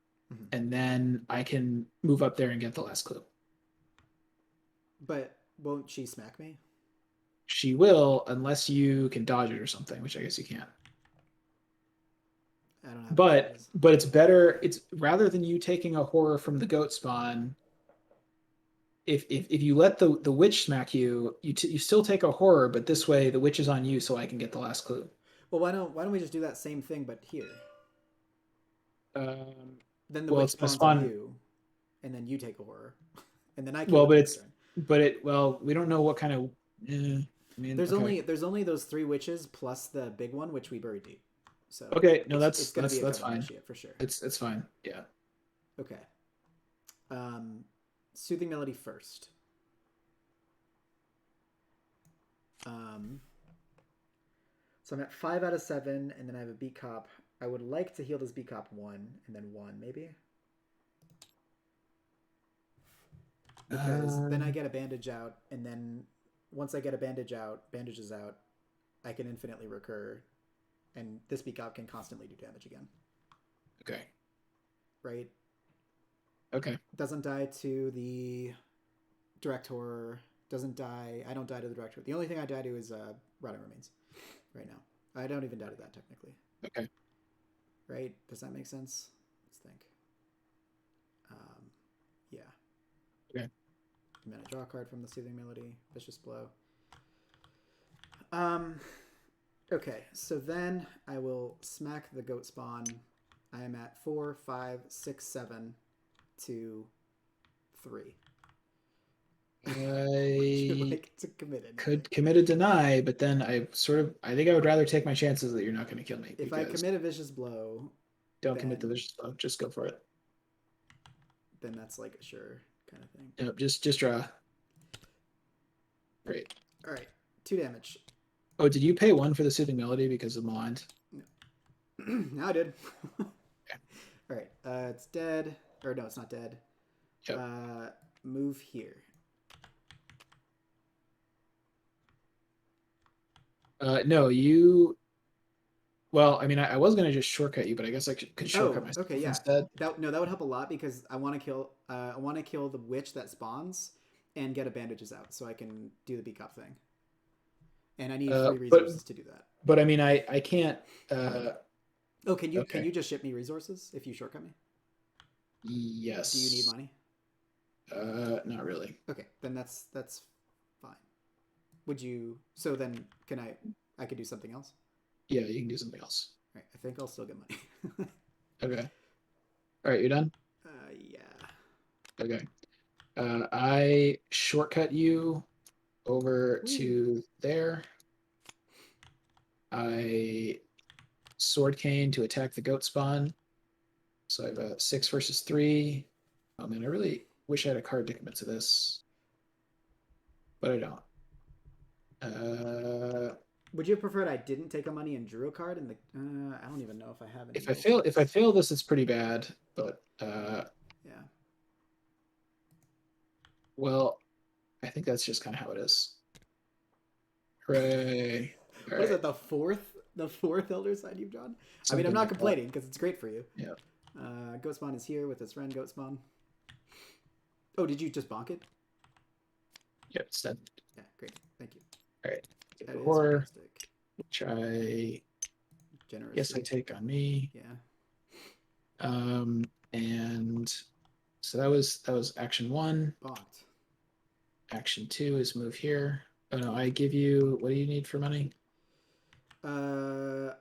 and then I can move up there and get the last clue. But won't she smack me? She will, unless you can dodge it or something, which I guess you can't. I don't have. But it's better. It's rather than you taking a horror from the goat spawn. If you let the witch smack you, you still take a horror, but this way the witch is on you, so I can get the last clue. Well, why don't we just do that same thing but here? Then the witch spawns on you, and then you take a horror, and then I kill well, we don't know what kind of. I mean, there's only those 3 witches plus the big one, which we buried deep. So okay, no, that's fine. For sure. It's fine. Yeah. Okay. Soothing Melody first. So I'm at 5 out of 7, and then I have a beat cop. I would like to heal this beat cop 1, and then 1 maybe. Because then I get a bandage out, and then once I get a bandages out, I can infinitely recur, and this beat cop can constantly do damage again. Okay. Right? Okay. Doesn't die to the direct horror. Doesn't die. I don't die to the direct horror. The only thing I die to is Rotting Remains right now. I don't even die to that technically. Okay. Right? Does that make sense? Let's think. Yeah. Okay. And then I draw a card from the Soothing Melody. Vicious Blow. Okay, so then I will smack the goat spawn. I am at 4, 5, 6, 7, 2, 3. I could commit a deny, but then I think I would rather take my chances that you're not going to kill me. If I commit a Vicious Blow, don't commit the Vicious Blow. Just go for it. Then that's like a sure kind of thing. Yep, just draw. Great. All right, 2 damage. Oh, did you pay 1 for the Soothing Melody because of Maligned? No. Now I did. Okay. All right, it's dead. Or no, it's not dead. Yep. Move here. No, you. Well, I mean, I was gonna just shortcut you, but I guess I could shortcut myself instead. That would help a lot because I want to kill. I want to kill the witch that spawns and get a bandages out so I can do the beat cop thing. and I need free But resources to do that. but I mean, I can't. Oh, can you Okay. just ship me resources if you shortcut me? Do you need Yes. money? Not really. Okay, then that's fine. Would you? So then, can I could do something else. Yeah, you can do something else. All right, I think I'll still get money. Okay. All right, you're done. Yeah. Okay. I shortcut you over Woo. to there. I sword cane to attack the goat spawn. So I have a 6 versus 3. Oh man, I really wish I had a card to commit to this, but I don't. Would you have preferred I didn't take a money and drew a card? And the I don't even know if I have any if I middle fail, if I steps. fail this, it's pretty bad. But Yeah. well, I think that's just kind of how it is. Hooray! All What is right, that? The fourth elder sign you've drawn? I mean, I'm something not like that. complaining because it's great for you. Yeah. Goat spawn is here with his friend Goat spawn. Oh, did you just bonk it? Yeah, it's dead. Yeah, great. Thank you. All right. That is Horror, fantastic. which I Generous. guess I take on me. Yeah. And so that was action 1. Bonked. Action 2 is move here. Oh no, I give you. What do you need for money? 1.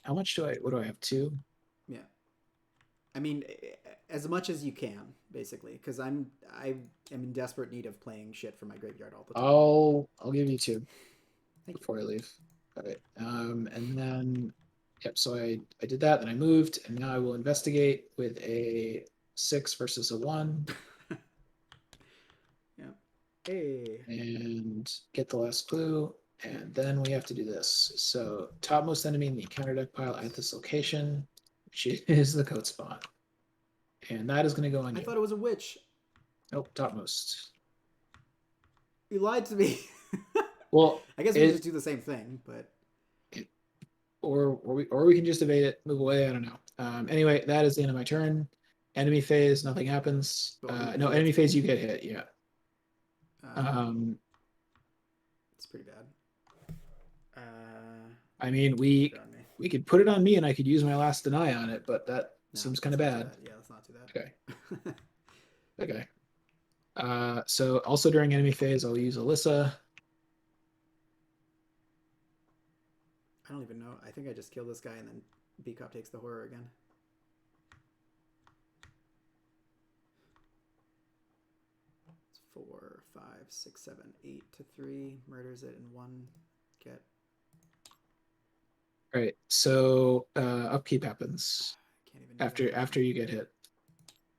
How much do I? What do I have? 2. Yeah. I mean, as much as you can, basically, because I am in desperate need of playing shit for my graveyard all the time. I'll give you 2 Thank before I leave. All right. And then yep. So I did that. Then I moved, and now I will investigate with a 6 versus a 1. Yeah. Hey. And get the last clue. And then we have to do this. So topmost enemy in the counter deck pile at this location, which is the code spot. And that is going to go on I you. thought it was a witch. Nope, topmost. You lied to me. Well, I guess we just do the same thing, but or we can just evade it, move away. I don't know. Anyway, that is the end of my turn. Enemy phase, nothing happens. No, enemy phase, you get hit. Yeah. It's pretty bad. I mean, we could put it on me, and I could use my last deny on it, but that seems kind of bad. Yeah, let's not do that. Okay. Okay. So also during enemy phase, I'll use Alyssa. I don't even know. I think I just kill this guy and then B-Cop takes the horror again. It's 4, 5, 6, 7, 8 to 3. Murders it in 1. Get. All right. So upkeep happens Can't even after you get hit.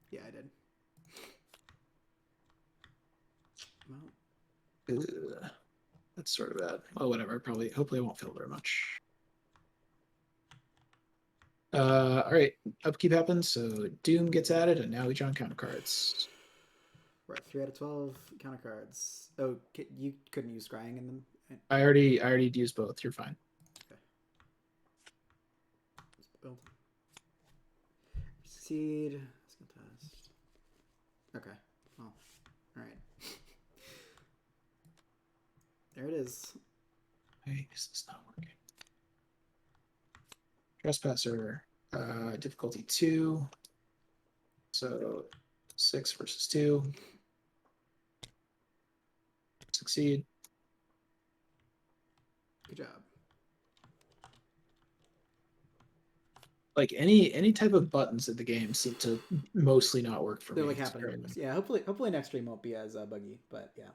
Yeah, I did. Well, that's sort of bad. Well, whatever. Hopefully, I won't feel very much. All right. Upkeep happens. So Doom gets added, and now we draw counter cards. We're at 3 out of 12 counter cards. Oh, you couldn't use scrying in them. I already used both. You're fine. Okay. Build. Succeed. Skill test. Okay. Oh. All right. There it is. Hey, this is not working. Trespasser, difficulty 2. So 6 versus 2. Succeed. Good job. Like any type of buttons in the game seem to mostly not work for me. They're like happening. Yeah, hopefully next stream won't be as buggy, but yeah.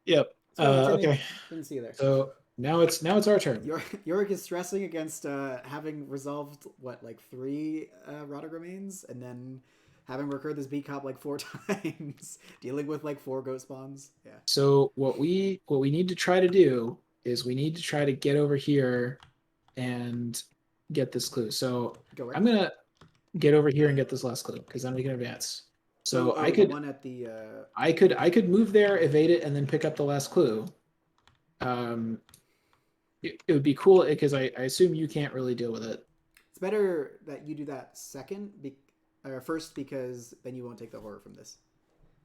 Yep. Okay. Didn't see you there. So now it's our turn. Yorick is stressing against having resolved like 3 Rotting Remains and then having recurred this B-Cop like 4 times, dealing with like 4 goat spawns. Yeah. So what we need to try to do is we need to try to get over here and get this clue. So I'm gonna get over here and get this last clue because then we can advance. So I could one at the I could move there, evade it, and then pick up the last clue. It would be cool because I assume you can't really deal with it. It's better that you do that first because then you won't take the horror from this.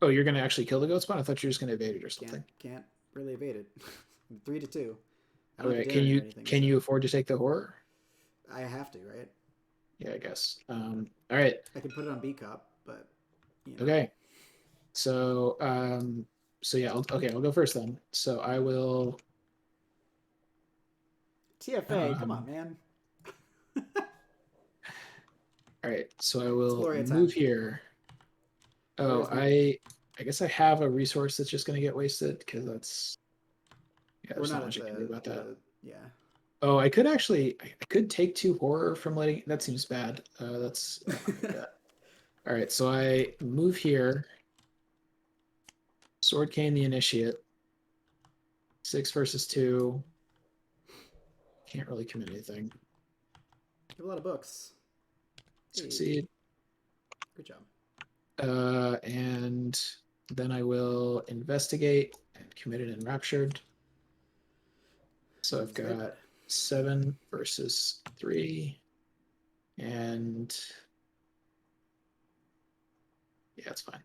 Oh, you're gonna actually kill the goat spawn? I thought you were just gonna evade it or something. Can't. Really evaded. 3-2. I don't have Okay, dinner or anything, can so you afford to take the horror? I have to, right? Yeah, I guess. All right. I could put it on B cop, but you know. Okay. So so yeah, I'll go first then. So I will TFA, come on, um man. all right. So I It's will Gloria move time. here. Oh, Gloria's moving. I guess I have a resource that's just gonna get wasted because that's yeah, We're there's not not at much I can do about that. the yeah. Oh, I could actually I could take two horror from letting that seems bad. That's I'm not gonna do that. All right, so I move here. Sword Cane the Initiate. 6 versus 2. Can't really commit anything. You have a lot of books. Hey, Succeed. good job. And then I will investigate and committed and raptured. So I've Sounds good. got 7 versus 3. And yeah, it's fine.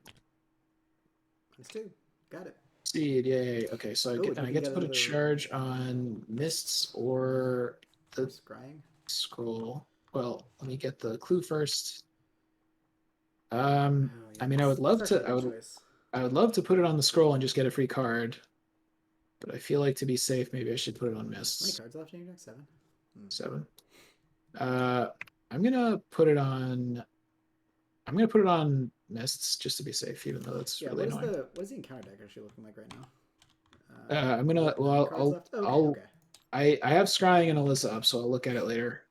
-2. Got it. Succeed, yay. Okay, so Oh, and I you can get to get put a another charge on mists or or the scrying. scroll. Well, let me get the clue first. Oh I yeah, mean, that's actually a good choice. I would love to put it on the scroll and just get a free card, but I feel like to be safe, maybe I should put it on How many mists. cards left in your deck? 7. 7. Uh, I'm gonna put it on. I'm gonna put it on mists just to be safe, even though that's Yeah. really annoying. What is the encounter deck actually looking like right now? I'm gonna. 9 Well, cards left. Oh, okay, I'll. okay. I have Scrying and Alyssa up, so I'll look at it later.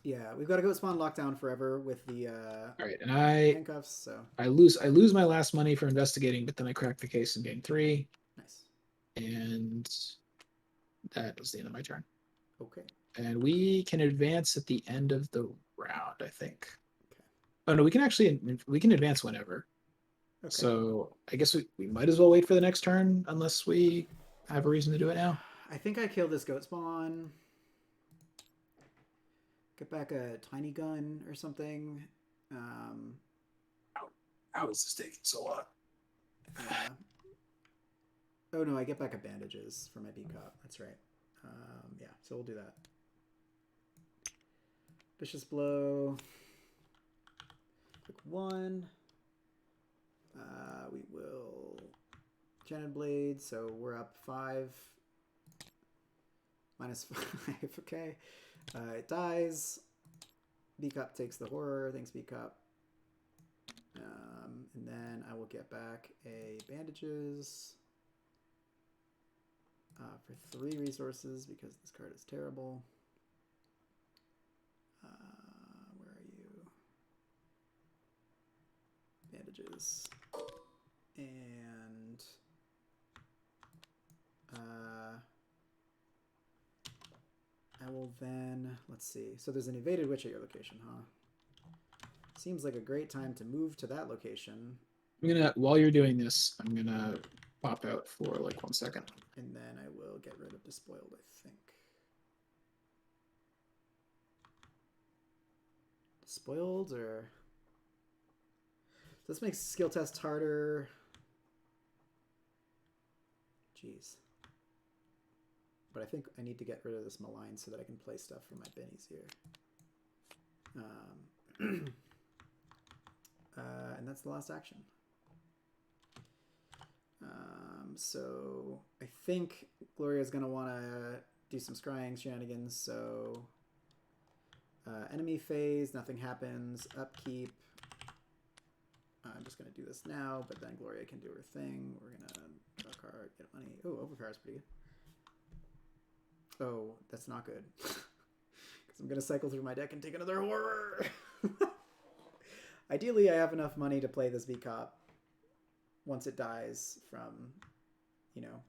Yeah, we've got to go spawn lockdown forever with the All right, and handcuffs. So I lose my last money for investigating, but then I crack the case and gain 3, nice. and that was the end of my turn. Okay. And we can advance at the end of the round, I think. Okay. Oh no, we can advance whenever. Okay. So I guess we might as well wait for the next turn unless we have a reason to do it now. I think I killed this goat spawn. Get back a tiny gun or something. Um, How is this taking so long? yeah. Oh no, I get back a bandages for my B cop. That's right. Yeah, so we'll do that. Vicious blow. Click 1. We will Janet Blade, so we're up 5. -5. Okay. It dies. B cup takes the horror. Thanks, B cup. And then I will get back a bandages for 3 resources because this card is terrible. Where are you? Bandages. And I will then, let's see. So there's an evaded witch at your location, huh? Seems like a great time to move to that location. While you're doing this, I'm gonna pop out for like 1 second. And then I will get rid of Despoiled, I think. Despoiled, or... This makes skill test harder. Jeez. But I think I need to get rid of this malign so that I can play stuff for my bennies here. And that's the last action. So I think Gloria's going to want to do some scrying shenanigans. So enemy phase, nothing happens. Upkeep. I'm just going to do this now, but then Gloria can do her thing. We're going to draw a card, get money. Oh, overcard's pretty good. Oh, that's not good. Because I'm going to cycle through my deck and take another horror. Ideally, I have enough money to play this V-Cop once it dies from, you know,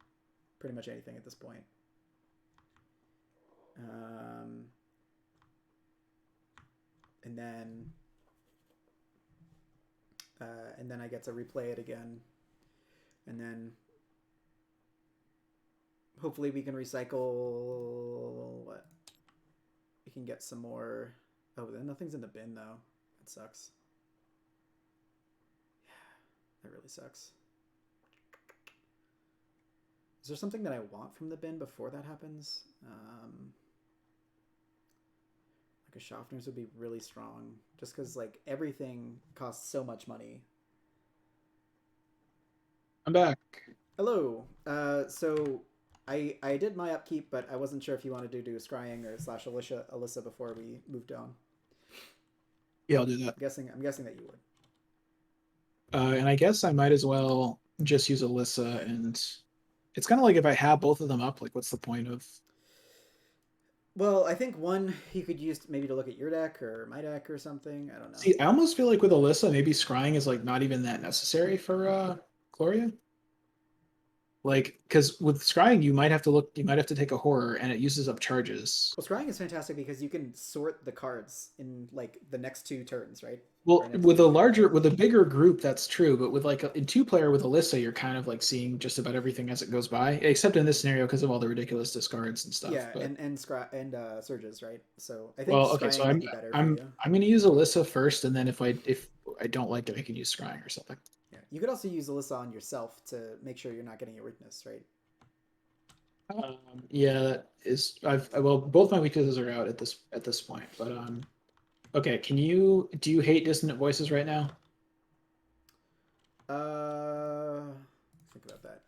pretty much anything at this point. And then I get to replay it again. And then hopefully we can recycle what? We can get some more. Oh, then nothing's in the bin though. That sucks. Yeah, that really sucks. Is there something that I want from the bin before that happens? Like a Schaffner's would be really strong, just because like everything costs so much money. I'm back. Hello. So I did my upkeep, but I wasn't sure if you wanted to do scrying or slash Alyssa before we moved on. Yeah, I'll do that. I'm guessing that you would. And I guess I might as well just use Alyssa, and it's kind of like if I have both of them up, like what's the point of? Well, I think one you could use maybe to look at your deck or my deck or something. I don't know. See, I almost feel like with Alyssa, maybe scrying is like not even that necessary for Gloria. Like, because with scrying, you might have to take a horror, and it uses up charges. Well, scrying is fantastic because you can sort the cards in like the next 2 turns, right? Well, with a bigger group, that's true. But with like in 2-player with Alyssa, you're kind of like seeing just about everything as it goes by, except in this scenario because of all the ridiculous discards and stuff. Yeah, but, and surges, right? So I think well, okay, so scrying might be better for you. I'm gonna use Alyssa first, and then if I don't like it, I can use scrying or something. Yeah, you could also use Alyssa on yourself to make sure you're not getting your weakness, right? Yeah, that is well, both my weaknesses are out at this point, but okay, do you hate dissonant voices right now? Think about that.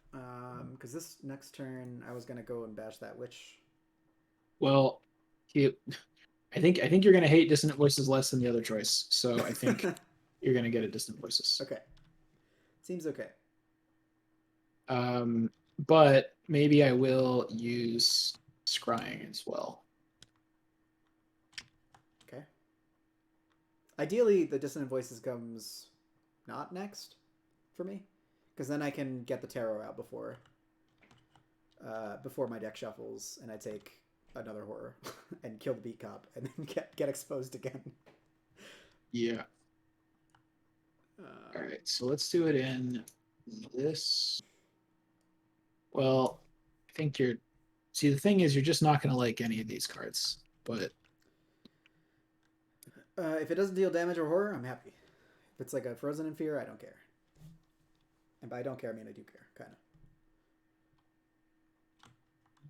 Because this next turn I was gonna go and bash that witch. Well, you, I think you're gonna hate dissonant voices less than the other choice, so I think you're gonna get a dissonant voices. Okay, seems okay. But maybe I will use scrying as well. Okay. Ideally, the dissonant voices comes not next for me, because then I can get the tarot out before my deck shuffles, and I take another horror and kill the beat cop, and then get exposed again. Yeah. All right, so let's do it in this. Well, I think you're. See, the thing is, you're just not going to like any of these cards. But if it doesn't deal damage or horror, I'm happy. If it's like a Frozen in Fear, I don't care. And by I don't care, I mean I do care, kind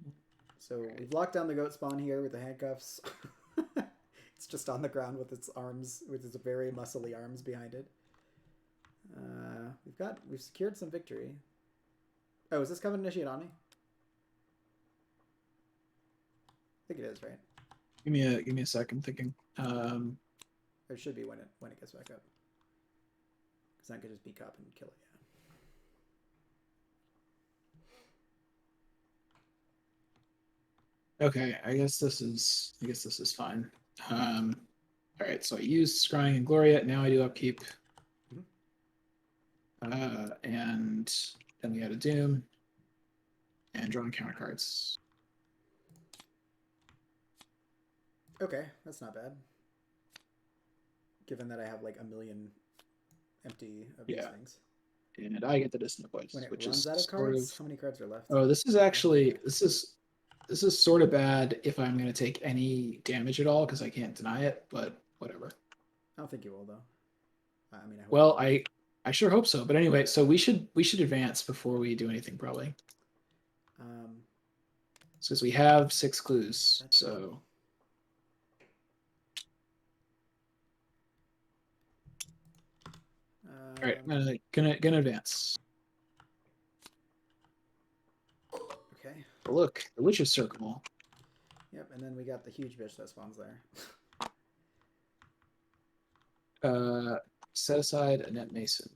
of. So we've locked down the goat spawn here with the handcuffs. It's just on the ground with its arms, with its very muscly arms behind it. We've secured some victory. Oh, is this Covenant Initiate on me? I think it is, right? give me a second. I'm thinking. Or it should be when it gets back up. Because I could just beat cop and kill it. Yeah. Okay, I guess this is fine. All right, so I used Scrying and Gloria. Now I do upkeep. And then we add a Doom and drawing counter cards. Okay, that's not bad. Given that I have like a million empty of these things. And I get the dissonant voice, When it which runs is out of sort cards, of. how many cards are left? Oh, this is sort of bad if I'm going to take any damage at all because I can't deny it. But whatever. I don't think you will though. I mean, I hope. Well, I sure hope so. But anyway, so we should advance before we do anything probably. Since we have 6 clues, so. All right, I'm gonna advance. Okay. But look, the witch's circle. Yep, and then we got the huge bitch that spawns there. Set aside a net mason.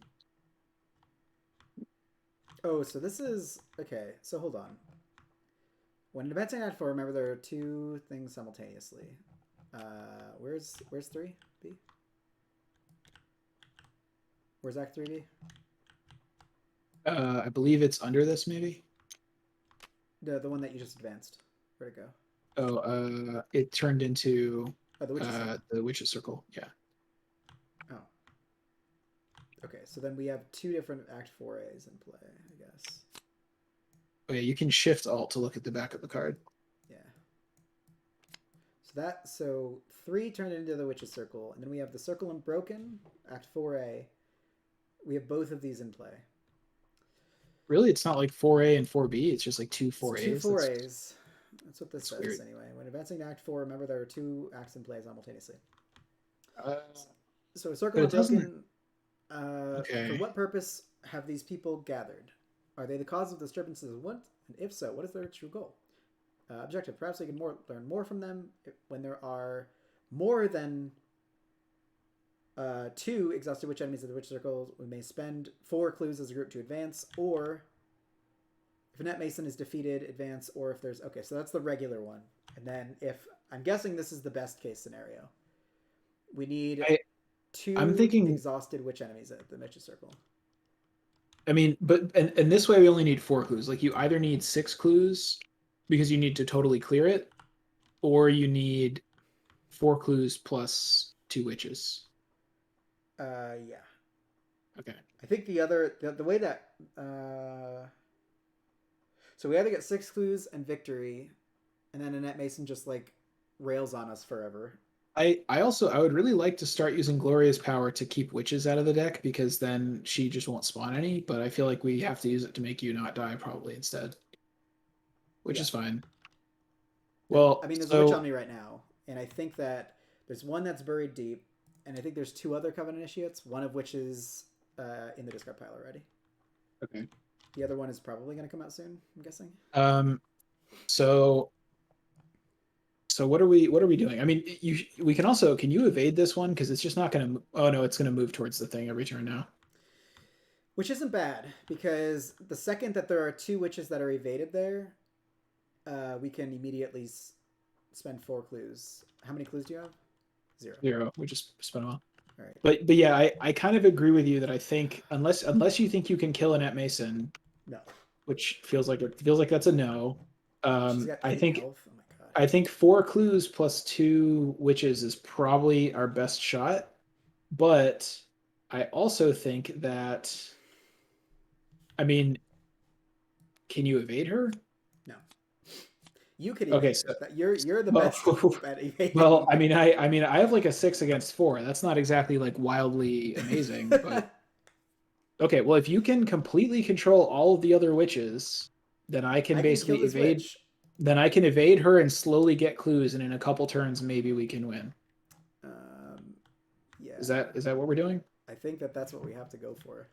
Oh, so this is okay. So hold on. When advancing Act 4, remember there are 2 things simultaneously. Where's 3? B? Where's Act 3 B? I believe it's under this, maybe. The one that you just advanced. Where'd it go? Oh, it turned into the witch's circle. Yeah. Oh. Okay, so then we have 2 different Act 4As in play, I guess. Oh yeah, you can shift alt to look at the back of the card. Yeah. So 3 turned into the witch's circle, and then we have the Circle Unbroken, Act 4A. We have both of these in play. Really, it's not like 4A and 4B. It's just like two It's two 4As. 4As. That's what this That's says weird. anyway. When advancing to Act 4, remember there are 2 acts in play simultaneously. Uh, So Circle but it doesn't. Unbroken, for Okay. what purpose have these people gathered? Are they the cause of disturbances of what? And if so, what is their true goal? Objective, perhaps we can learn more from them when there are more than 2 exhausted witch enemies of the witch circle. We may spend 4 clues as a group to advance, or if a net mason is defeated, advance, or if there's... Okay, so that's the regular one. And then if... I'm guessing this is the best case scenario. We need I, I'm 2 thinking. exhausted witch enemies at the witch circle. I mean, but and this way we only need 4 clues. Like you either need 6 clues because you need to totally clear it, or you need 4 clues plus 2 witches. Yeah. Okay. I think the way that so we either get 6 clues and victory, and then Annette Mason just like rails on us forever. I would really like to start using Gloria's power to keep witches out of the deck because then she just won't spawn any. But I feel like we have to use it to make you not die probably instead, which Yeah. is fine. And Well, I mean, there's a witch so on me right now, and I think that there's one that's buried deep, and I think there's 2 other Covenant initiates, one of which is in the discard pile already. okay. The other one is probably going to come out soon, I'm guessing. So what are we doing? I mean, we can also, can you evade this one because it's just not going to. Oh no, it's going to move towards the thing every turn now. Which isn't bad, because the second that there are 2 witches that are evaded there, we can immediately spend 4 clues. How many clues do you have? 0. 0. We just spent them all. All right. But yeah, I kind of agree with you that I think unless you think you can kill Annette Mason, No. which feels like that's a no. She's got 8 I think health. Oh my god. I think 4 clues plus 2 witches is probably our best shot. But I also think that, I mean, can you evade her? No. You can Okay, evade so her. You're the well, best at evading. well, I have like a 6 against 4. That's not exactly like wildly amazing, but okay. Well, if you can completely control all of the other witches, then I can I can kill basically this evade. witch. Then I can evade her and slowly get clues, and in a couple turns, maybe we can win. Yeah. Is that what we're doing? I think that's what we have to go for.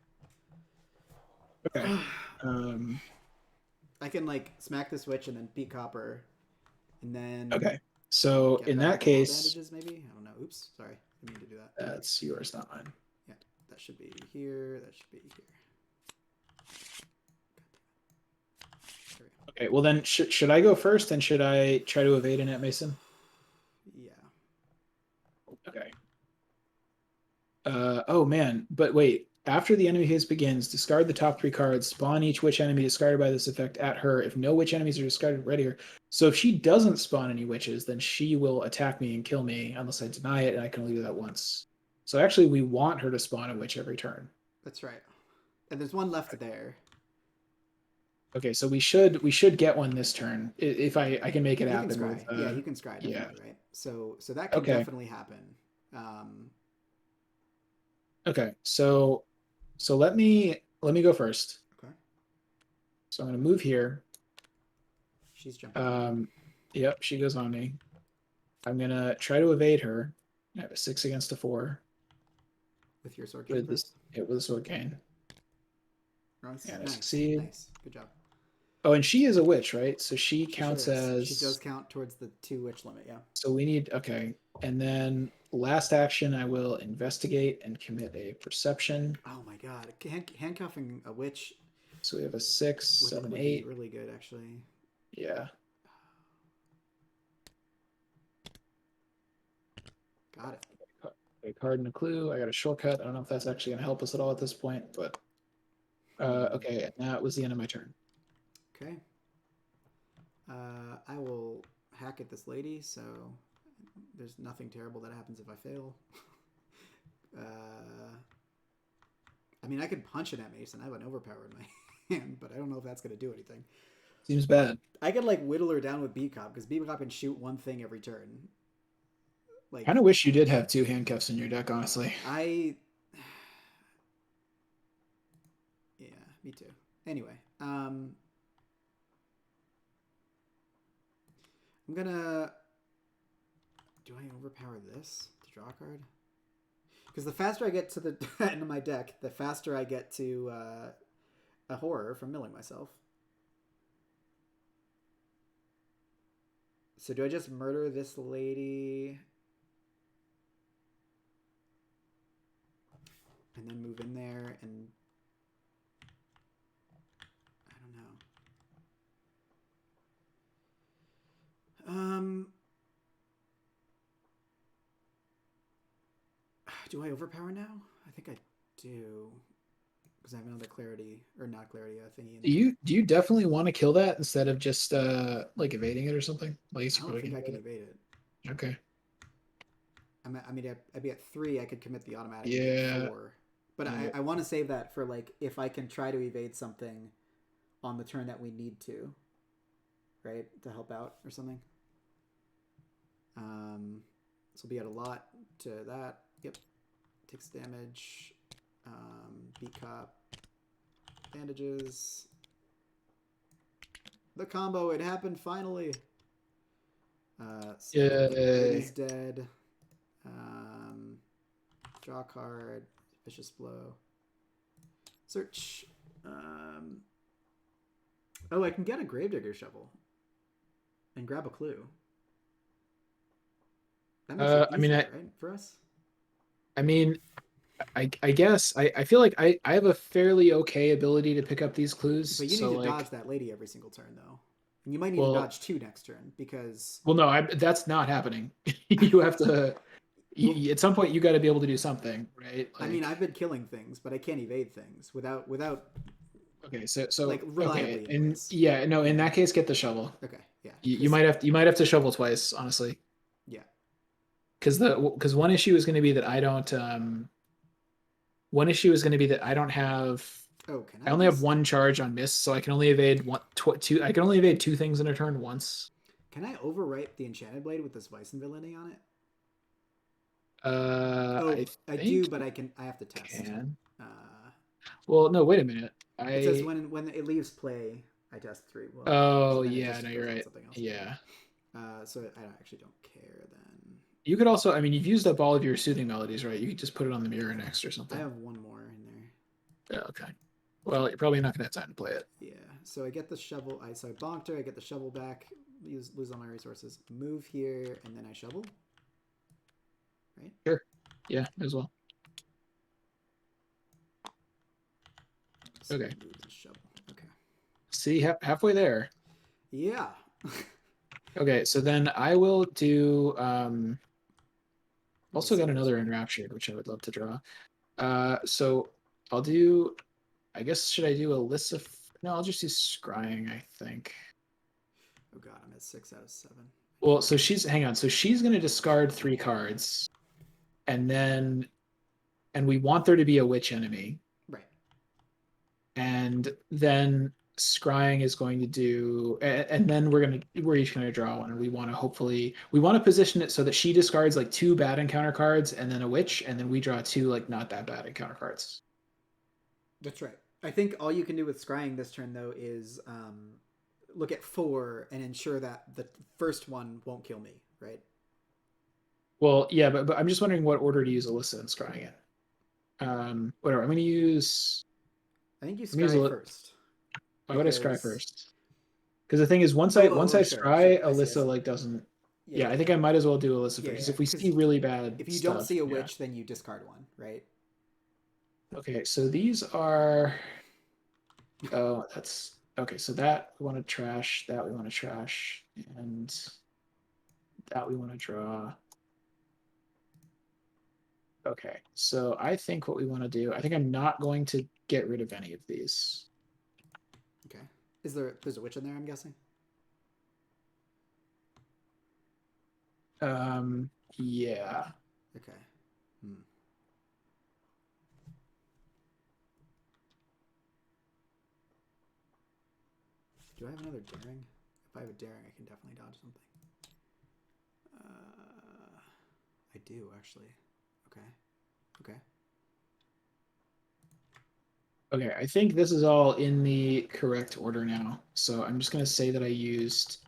Okay. I can like smack this witch and then beat copper, and then Okay. So get in back a that couple case, bandages maybe. I don't know. Oops, sorry, I didn't mean to do that. that's yours, not mine. Yeah, that should be here. That should be here. Okay. Well, then should I go first, and should I try to evade Annette Mason? Yeah. Okay. Oh man, but wait. After the enemy phase begins, discard the top 3 cards, spawn each witch enemy discarded by this effect at her. If no witch enemies are discarded, ready her. So if she doesn't spawn any witches, then she will attack me and kill me unless I deny it, and I can only do that once. So actually, we want her to spawn a witch every turn. That's right. And there's one left there. Okay, so we should get one this turn if I can make it You happen. can scry. With, Yeah, you can scry definitely, yeah. right? So that can definitely happen. Okay, so let me go first. Okay. So I'm gonna move here. She's jumping. Yep, she goes on me. I'm gonna try to evade her. I have a 6 against a 4. With your sword cane. With this, with a sword cane. Nice. And I Nice. succeed. Nice. Good job. Oh, and she is a witch, right? So she counts as. She does count towards the 2 witch limit. Yeah. So we need and then last action, I will investigate and commit a perception. Oh my god, handcuffing a witch. So we have a 6, 7, 8. Really good, actually. Yeah. Got it. A card and a clue. I got a shortcut. I don't know if that's actually going to help us at all at this point, but okay. And that was the end of my turn. Okay. I will hack at this lady, so there's nothing terrible that happens if I fail. I mean, I could punch it at Mason. I have an overpower in my hand, but I don't know if that's going to do anything. Seems bad. I could like whittle her down with Beat Cop because Beat Cop can shoot one thing every turn. Like, kind of wish you did have 2 handcuffs in your deck, honestly. Yeah, me too. Anyway, I'm gonna. Do I overpower this to draw a card? Because the faster I get to the end of my deck, the faster I get to a horror from milling myself. So do I just murder this lady and then move in there and I don't know. Do I overpower now? I think I do. Because I have another clarity, or not clarity, thingy in there. Do you definitely want to kill that instead of just like evading it or something? Like, I don't think I can evade it. Okay. I mean, I'd be at 3. I could commit the automatic. Yeah. 4. But yeah. I want to save that for like if I can try to evade something on the turn that we need to, right, to help out or something. This will be at a lot to that. Yep. Takes damage. B cop. Bandages. The combo, it happened finally. So it is dead. Draw a card. Vicious blow. Search. Oh, I can get a Gravedigger shovel and grab a clue. That makes it easier, right, for us? I mean, I guess I feel like I have a fairly okay ability to pick up these clues. But you need to dodge that lady every single turn, though. And you might need to dodge 2 next turn because. Well, no, that's not happening. You have to. At some point, you got to be able to do something, right? Like, I mean, I've been killing things, but I can't evade things without. Okay, so like reliably. Okay, and yeah, no, in that case, get the shovel. Okay, yeah. You might have to shovel twice, honestly. Yeah. Because one issue is going to be that I don't. One issue is going to be that I don't have. Oh, I only have 1 charge on miss, so I can only evade 2. I can only evade 2 things in a turn once. Can I overwrite the Enchanted Blade with this Weissen villainy on it? I do, but I have to test. Can. Well, no, wait a minute. It says when it leaves play, I test 3. Well, oh yeah, no, you're right. Yeah. So I actually don't care then. You could also, I mean, you've used up all of your soothing melodies, right? You could just put it on the mirror next or something. I have 1 more in there. Yeah, okay. Well, you're probably not gonna have time to play it. Yeah. So I get the shovel. So I bonked her. I get the shovel back. Lose all my resources. Move here, and then I shovel. Right. Sure. Yeah, as well. So okay. Shovel. Okay. See, halfway there. Yeah. Okay, so then I will do. Also got another Enraptured, which I would love to draw. So I'll do. I guess should I do Alyssa? No, I'll just do Scrying. I think. Oh God, I'm at 6 out of 7. Well, so hang on. So she's going to discard 3 cards, and we want there to be a witch enemy. Right. And then Scrying is going to do, and then we're each going to draw one, and we want to position it so that she discards like 2 bad encounter cards and then a witch, and then we draw 2 like not that bad encounter cards. That's right. I think all you can do with Scrying this turn though is look at 4 and ensure that the first one won't kill me, right? Well, yeah, but I'm just wondering what order to use Alyssa and Scrying in. Whatever. I'm going to use. I think you scry first. Why would I scry first? Because the thing is, once I scry, Alyssa like doesn't. Yeah, I think I might as well do Alyssa first. Because if we see really bad, if you don't see a witch, then you discard 1, right? Okay, so these are. Oh, that's okay. So that we want to trash. That we want to trash, and that we want to draw. Okay, so I think what we want to do. I think I'm not going to get rid of any of these. Okay. There's a witch in there, I'm guessing? Yeah. Okay. Do I have another daring? If I have a daring, I can definitely dodge something. I do, actually. Okay. Okay, I think this is all in the correct order now. So I'm just gonna say that I used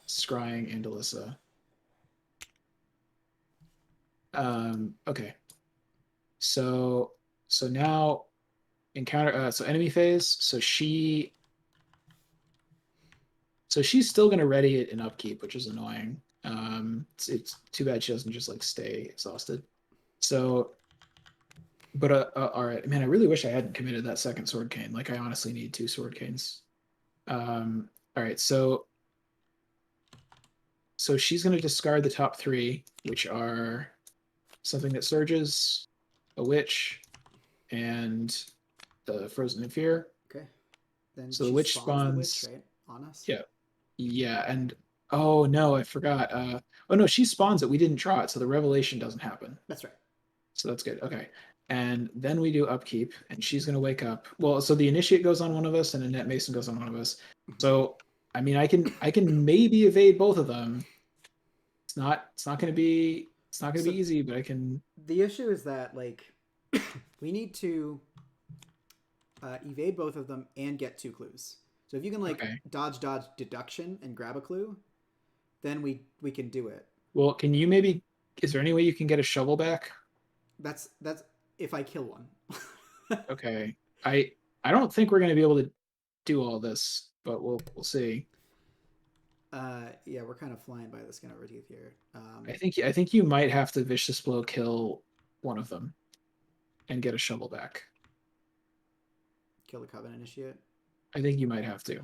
Scrying and Alyssa. Okay. So now encounter so enemy phase. So she's still gonna ready it in upkeep, which is annoying. It's too bad she doesn't just like stay exhausted. So but all right, man, I really wish I hadn't committed that second sword cane. Like I honestly need two sword canes. All right, so she's going to discard the top three, which are something that surges, a witch, and the frozen in fear. Okay. Then So the she witch spawns the witch, spawns. right? On us. Yeah, yeah, and oh no, I forgot. Oh no, she spawns it. We didn't draw it, so the revelation doesn't happen. That's right. So that's good. Okay. And then we do upkeep, and she's going to wake up. Well, so the initiate goes on one of us, and a net mason goes on one of us. So I mean, I can maybe evade both of them. It's not gonna be easy, but I can. The issue is that like we need to evade both of them and get two clues. So if you can like Okay. dodge deduction and grab a clue, then we can do it. Well, can you maybe? Is there any way you can get a shovel back? That's if I kill one. Okay. I don't think we're gonna be able to do all this, but we'll see. Yeah, we're kind of flying by the skin of our teeth here. I think you might have to vicious blow kill one of them and get a shovel back. Kill the Covenant Initiate. I think you might have to.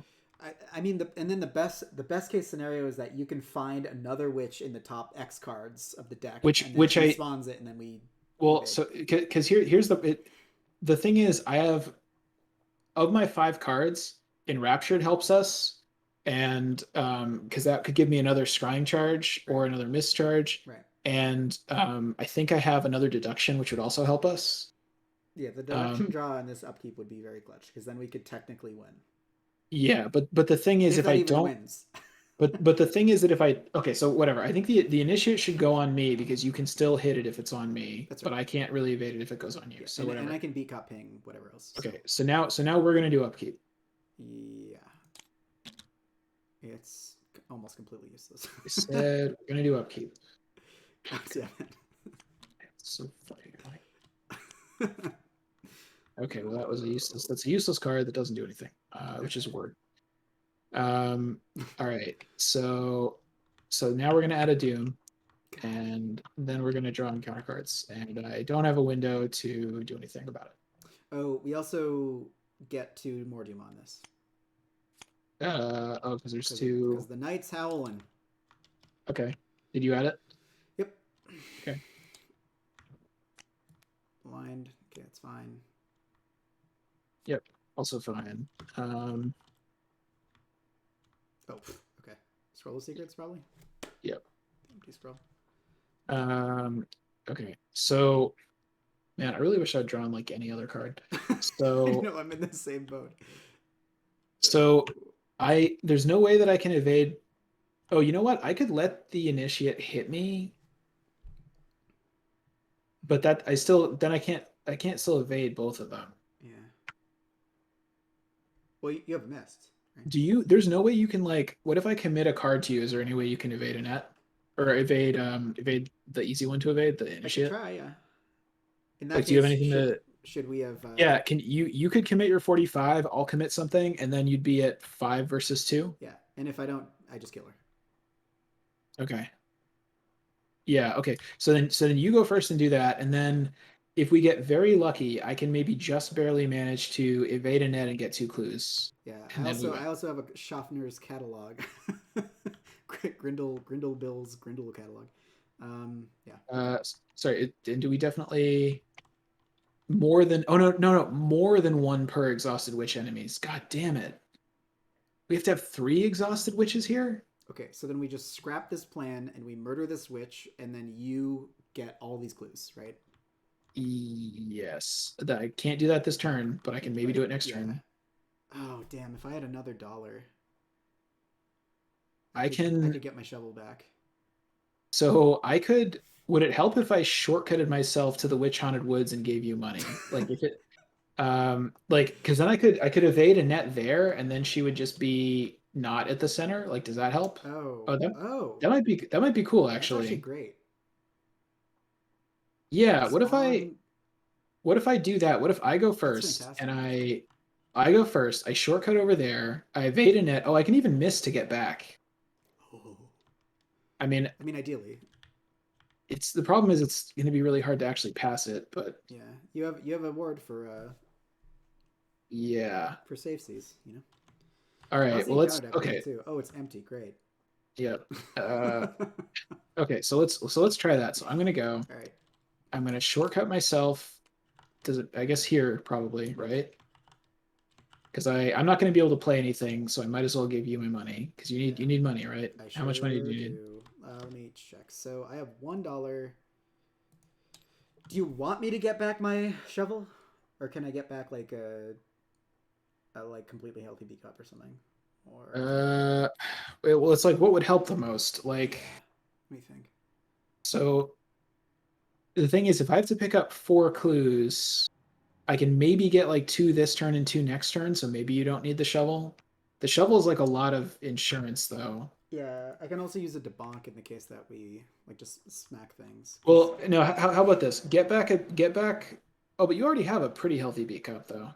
I mean, and then the best case scenario is that you can find another witch in the top X cards of the deck, Which and then which she I spawns it, and then we. well so because here's the thing is I have of my 5 cards, Enraptured helps us, and because that could give me another scrying charge or another mischarge, Right. and I think I have another deduction which would also help us. Yeah, the deduction draw in this upkeep would be very clutch because then we could technically win. Yeah, but the thing is If if that I even don't wins. but the thing is that if I okay, so whatever. I think the initiate should go on me because you can still hit it if it's on me, That's but right. I can't really evade it if it goes on you. Yeah, So and whatever. I can beat cop ping whatever else. Okay, so now we're gonna do upkeep. Yeah, it's almost completely useless. I said we're gonna do upkeep. God damn It's so fucking annoying. it. Okay, well that's a useless card that doesn't do anything, which is a word. All right, so now we're gonna add a doom, and then we're gonna draw encounter cards, and I don't have a window to do anything about it. Oh, we also get 2 more doom on this. Oh, because there's Because two. the knight's howling. Okay, did you add it? Yep. Okay. Blind. Okay, it's fine. Yep, also fine. Oh, okay. Scroll of Secrets, probably? Yep. Empty scroll. Okay, so man, I really wish I'd drawn like any other card. So no, I'm in the same boat. so there's no way that I can evade. Oh, you know what? I could let the initiate hit me, but that I can't still evade both of them. Yeah. Well, you have missed. Right? There's no way you can like what if I commit a card to you? Is there any way you can evade a net? Or evade the easy one to evade, the I could initiate? try, yeah. In that Like do you have case, anything to should we have? Yeah, can you could commit your 45, I'll commit something, and then you'd be at 5 versus 2? Yeah, and if I don't, I just kill her. Okay. Yeah, okay. So then you go first and do that, and then if we get very lucky, I can maybe just barely manage to evade a net and get 2 clues. Yeah, And then we win. I also have a Schaffner's catalog. Grindel Bill's Grindel catalog. Yeah. Sorry, and do we definitely more than no more than 1 per exhausted witch enemies? God damn it. We have to have 3 exhausted witches here? Okay, so then we just scrap this plan and we murder this witch, and then you get all these clues, right? Yes. I can't do that this turn, but I can maybe do it next turn. Oh damn! If I had another dollar, I I can. could get my shovel back. So I could. Would it help if I shortcutted myself to the Witch Haunted Woods and gave you money? Like if it. Like, because then I could evade a net there, and then she would just be not at the center. Like, does that help? Oh, Oh, that oh, that might be cool that's actually actually. great. Yeah. Spawn. What if I do that? What if I go That's first and fantastic, actually. I go first. I shortcut over there. I evade a net. Oh, I can even miss to get back. Oh. I mean, I mean, ideally, it's the problem is it's going to be really hard to actually pass it, but yeah. You have a ward yeah. for safe seas. You know. All How's right. the Well, encounter let's deck looking okay. too? Oh, it's empty. Great. Yeah. All Uh okay, so let's try that. So I'm going to go. right. I'm going to shortcut myself. Does it I guess here probably, right? Because I'm not going to be able to play anything, so I might as well give you my money because Yeah, you need money, right? I How much money do sure you need? do. Let me check. So I have $1. Do you want me to get back my shovel, or can I get back like a like completely healthy B cup or something? Or Uh, well, it's like what would help the most. yeah, Like, let me think. so the thing is, if I have to pick up 4 clues, I can maybe get like 2 this turn and 2 next turn. So maybe you don't need the shovel. The shovel is like a lot of insurance, though. Yeah, I can also use a debonk in the case that we like just smack things. 'Cause, Well, no. How about this? Get back. Oh, but you already have a pretty healthy beat cup, though.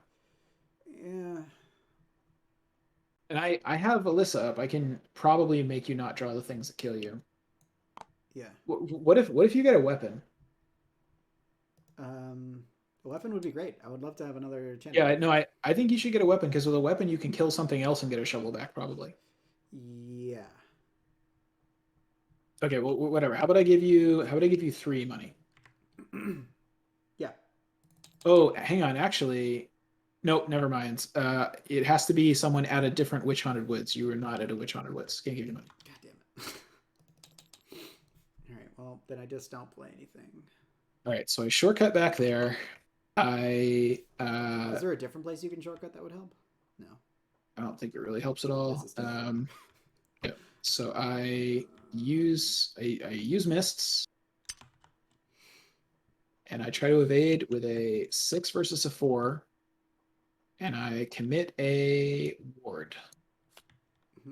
yeah, And I have Alyssa up. I can probably make you not draw the things that kill you. yeah. What if you get a weapon? A weapon would be great. I would love to have another enchanted Yeah, weapon. no, I think you should get a weapon because with a weapon you can kill something else and get a shovel back probably. Yeah, Okay, well whatever. How about I give you 3 money? yeah. Oh, hang on, actually, nope, never mind. It has to be someone at a different Witch Haunted Woods. You are not at a Witch Haunted Woods. Can't give you money. God damn it. All right. Well, then I just don't play anything. All right, so I shortcut back there. Is there a different place you can shortcut that would help? No. I don't think it really helps at This all. is too far. Yeah. So I use mists and I try to evade with a 6 versus a 4, and I commit a ward. Mm-hmm.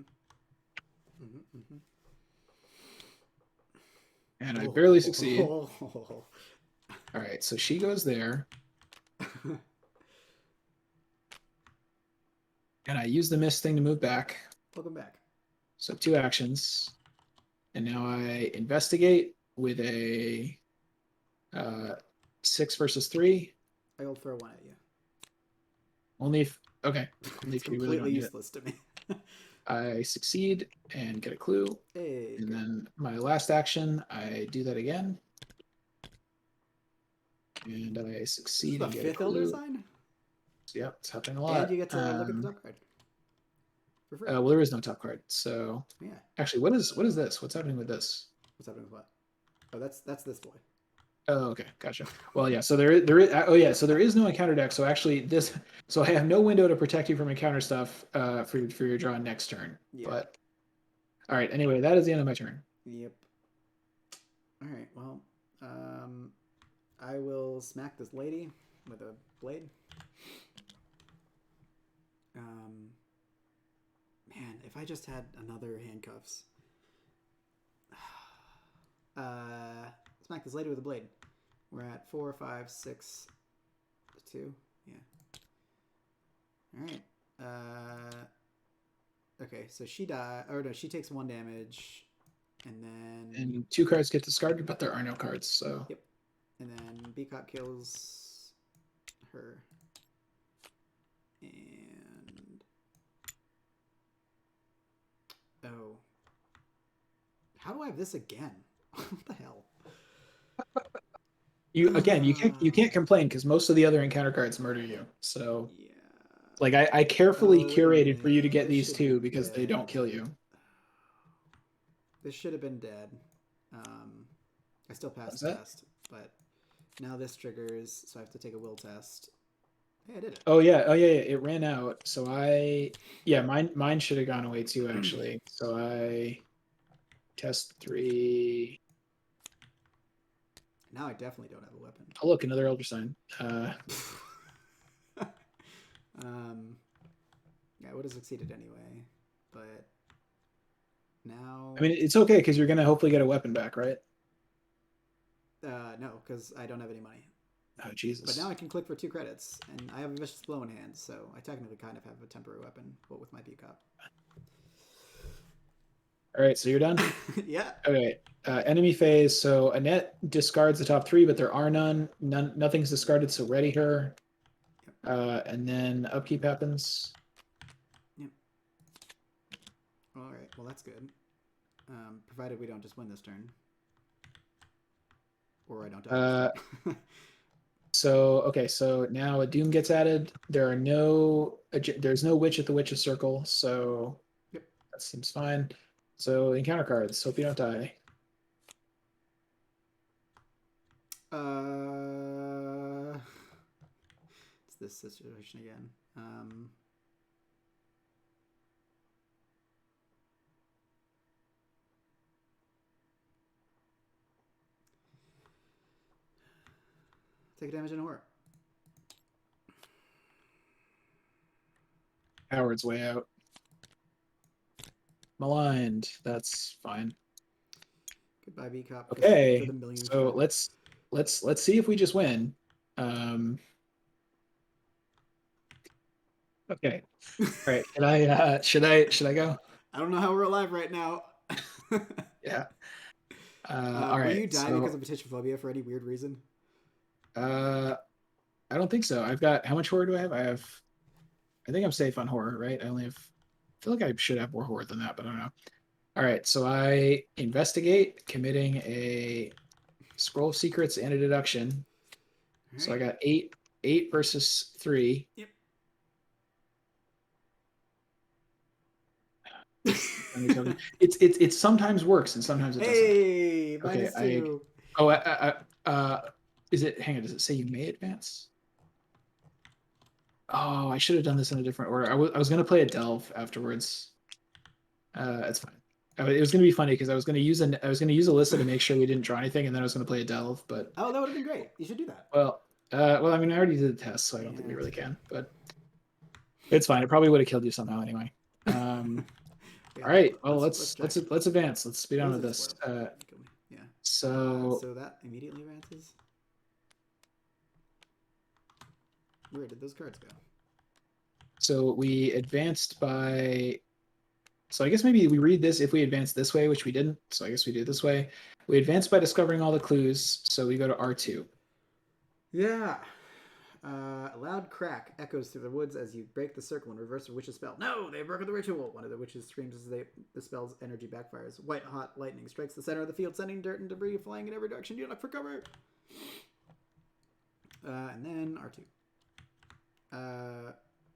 Mm-hmm, mm-hmm. And I barely succeed. Oh. All right, so she goes there, and I use the mist thing to move back. Welcome back. So 2 actions, and now I investigate with a 6 versus 3. I'll throw one at you. Only if okay, only It's if you really don't completely need it. useless to me. I succeed and get a clue. Hey, And good. then my last action, I do that again. And I This is succeed the and get a fifth Elder clue. Sign? Yeah, it's happening a And lot. you get to look at the top card for free. Well, there is no top card. So Yeah. actually, what is this? What's happening with this? What's happening with what? Oh, that's this boy. Oh, okay, gotcha. Well, yeah. So there is. Oh, yeah. So there is no encounter deck. So actually, this. So I have no window to protect you from encounter stuff. For your draw next turn. Yeah. But all right. Anyway, that is the end of my turn. Yep. All right. Well, I will smack this lady with a blade. Man, if I just had another handcuffs. Smack this lady with a blade. We're at 4, 5, 6, 2. Yeah. All right. Okay, so she die. Or no, she takes 1 damage, and then And 2 cards get discarded, but there are no cards. So yep, and then B cop kills her, and oh, how do I have this again? What the hell? you can't complain because most of the other encounter cards murder you. So Yeah. like I carefully Oh, look at curated for me. you to get This these should be 2 because they don't kill dead. you. This should have been dead. I still passed Is the that? test, but now this triggers, so I have to take a will test. Hey, I did it. Oh yeah, yeah. It ran out. So yeah, mine should have gone away too actually. So I test 3. Now I definitely don't have a weapon. Oh look, another Elder Sign. Yeah, I would have succeeded anyway, but now... I mean, it's okay because you're gonna hopefully get a weapon back, right? No, because I don't have any money. Oh But now Jesus! I can click for 2 credits, and I have a Vicious Blow in hand, so I technically kind of have a temporary weapon, but with my Peacock. All right, so you're done. Yeah. Okay. Enemy phase. So Annette discards the top 3, but there are none. Nothing's discarded, so ready her. Yep. And then upkeep happens. Yep. All right. Well, that's good. Provided we don't just win this turn, or I don't die this turn. So now a Doom gets added. There's no Witch at the Witch's Circle, so Yep. that seems fine. So encounter cards. Hope you don't die. It's this situation again. Take damage in a horror. Howard's way out. Maligned. That's fine. Goodbye, B Cop. Okay. For the millionth So time. let's see if we just win. Okay. All right. Should I go? I don't know how we're alive right now. Yeah. All Will right. you die because of petition for any weird reason? I don't think so. I've got how much horror do I have? I think I'm safe on horror, right? I feel like I should have more horror than that, but I don't know. All right, so I investigate, committing a scroll of secrets and a deduction. Right. So I got eight versus 3. Yep. It sometimes works and sometimes it doesn't. Hey, -2. Is it? Hang on. Does it say you may advance? Oh, I should have done this in a different order. I was going to play a delve afterwards. It's fine. It was going to be funny because I was going to use Alyssa to make sure we didn't draw anything, and then I was going to play a delve. But that would have been great. You should do that. Well, I mean, I already did the test, so I don't think we really can. But it's fine. It probably would have killed you somehow anyway. All right. Well, let's advance. Let's speed on with this. Yeah. So that immediately advances. Where did those cards go? So we advanced by. So I guess maybe we read this if we advance this way, which we didn't. So I guess we do it this way. We advanced by discovering all the clues. So we go to R2. Yeah. A loud crack echoes through the woods as you break the circle and reverse a witch's spell. No, they've broken the ritual. One of the witches screams as the spell's energy backfires. White hot lightning strikes the center of the field, sending dirt and debris flying in every direction. You look for cover. And then R2.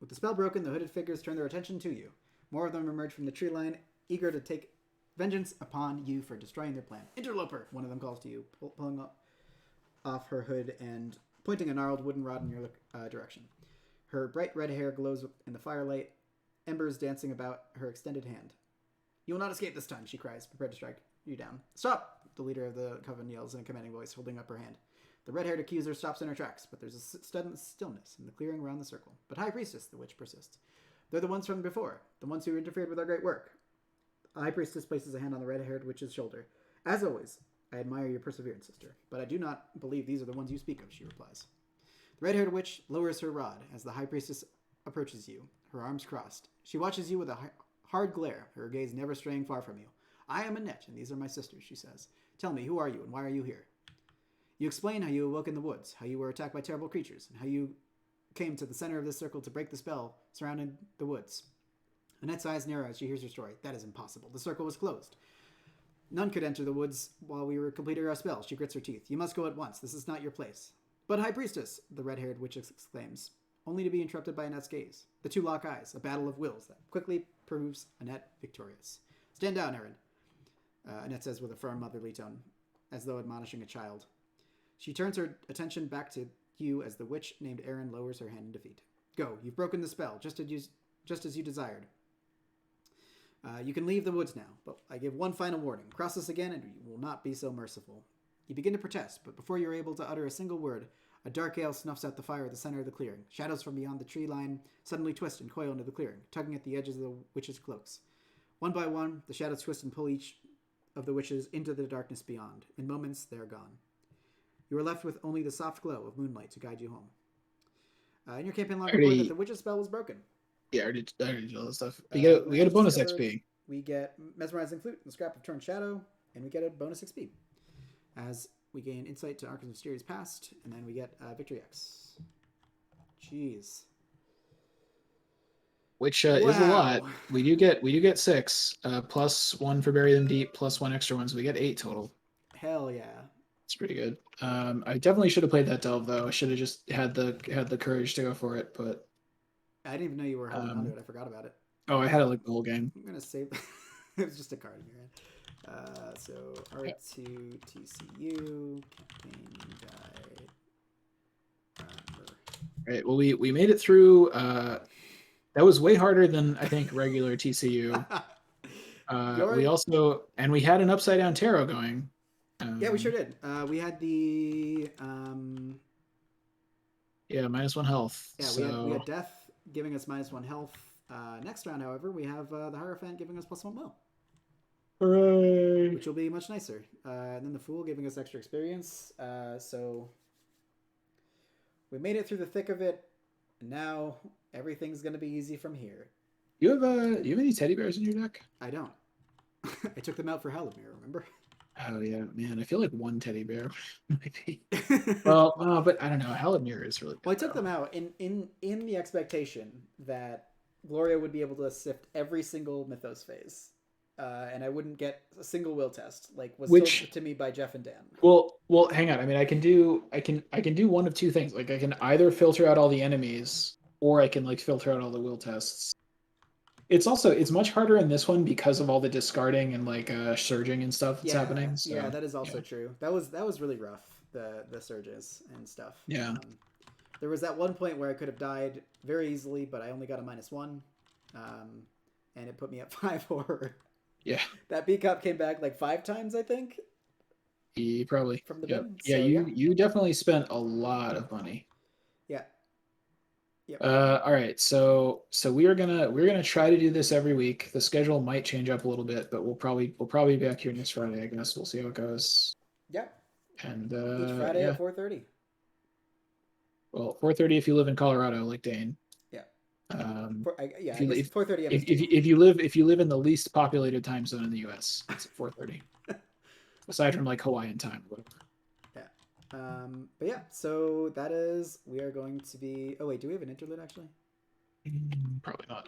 With the spell broken, the hooded figures turn their attention to you. More of them emerge from the tree line, eager to take vengeance upon you for destroying their plan. Interloper, one of them calls to you, pulling off her hood and pointing a gnarled wooden rod in your direction. Her bright red hair glows in the firelight, embers dancing about her extended hand. You will not escape this time, she cries, prepared to strike you down. Stop! The leader of the coven yells in a commanding voice, holding up her hand. The red-haired accuser stops in her tracks, but there's a sudden stillness in the clearing around the circle. But High Priestess, the witch persists. They're the ones from before, the ones who interfered with our great work. The High Priestess places a hand on the red-haired witch's shoulder. As always, I admire your perseverance, sister, but I do not believe these are the ones you speak of, she replies. The red-haired witch lowers her rod as the High Priestess approaches you, her arms crossed. She watches you with a hard glare, her gaze never straying far from you. I am Annette, and these are my sisters, she says. Tell me, who are you, and why are you here? You explain how you awoke in the woods, how you were attacked by terrible creatures, and how you came to the center of this circle to break the spell surrounding the woods. Annette's eyes narrow as she hears your story. That is impossible. The circle was closed. None could enter the woods while we were completing our spell. She grits her teeth. You must go at once. This is not your place. But High Priestess, the red-haired witch exclaims, only to be interrupted by Annette's gaze. The two lock eyes, a battle of wills that quickly proves Annette victorious. Stand down, Erin, Annette says with a firm motherly tone, as though admonishing a child. She turns her attention back to you as the witch named Erin lowers her hand in defeat. Go, you've broken the spell, just as you desired. You can leave the woods now, but I give one final warning. Cross us again and you will not be so merciful. You begin to protest, but before you're able to utter a single word, A dark gale snuffs out the fire at the center of the clearing. Shadows from beyond the tree line suddenly twist and coil into the clearing, tugging at the edges of the witches' cloaks. One by one, the shadows twist and pull each of the witches into the darkness beyond. In moments, they are gone. You are left with only the soft glow of moonlight to guide you home. In your campaign log, report that the witch's spell was broken. Yeah, I already did all that stuff. We get a bonus XP. We get Mesmerizing Flute and Scrap of Torn Shadow, and we get a bonus XP. As we gain insight to Arca's mysterious past, and then we get Victory X. Jeez. Which is a lot. We do get 6, plus 1 for Bury Them Deep, plus 1 extra one, so we get 8 total. Hell yeah. It's pretty good. I definitely should have played that delve though. I should have just had the courage to go for it, but I didn't even know you were holding onto it. I forgot about it. Oh, I had it like the whole game. I'm gonna save. It was just a card in your hand. So R2 TCU campaign guide. Right. Well, we made it through. That was way harder than I think regular TCU. We also we had an upside down tarot going. Yeah, we sure did. We had the -1 health. Yeah, so... we had death giving us -1 health. Next round, however, we have the Hierophant giving us +1 will. Hooray! Which will be much nicer. And then the Fool giving us extra experience. So we made it through the thick of it, and now everything's gonna be easy from here. You have any teddy bears in your deck? I don't. I took them out for Halimir, remember? Oh yeah, man. I feel like 1 teddy bear might be. Well, no, but I don't know. Halimir is really good. Well, I took them out in the expectation that Gloria would be able to sift every single Mythos phase. And I wouldn't get a single will test, like was told to me by Jeff and Dan. Well, hang on. I mean, I can do one of 2 things. Like I can either filter out all the enemies, or I can like filter out all the will tests. It's much harder in this one because of all the discarding and like surging and stuff that's happening. So, yeah, that is also true. That was really rough. The surges and stuff. Yeah. There was that one point where I could have died very easily, but I only got a -1, and it put me at 5 horror. Yeah. That B cup came back like 5 times, I think. Probably. From the bin. Yeah, so, you definitely spent a lot of money. Yeah. Yep. All right, so we're gonna try to do this every week. The schedule might change up a little bit, but we'll probably be back here next Friday. I guess we'll see how it goes. Yeah. And each Friday at 4:30. Well, 4:30 if you live in Colorado, like Dane. Yeah. If 4:30. If you live in the least populated time zone in the U.S., it's at 4:30. Aside from like Hawaiian time, or whatever. But yeah, so that is, we are going to be, oh wait, do we have an interlude actually? Probably not.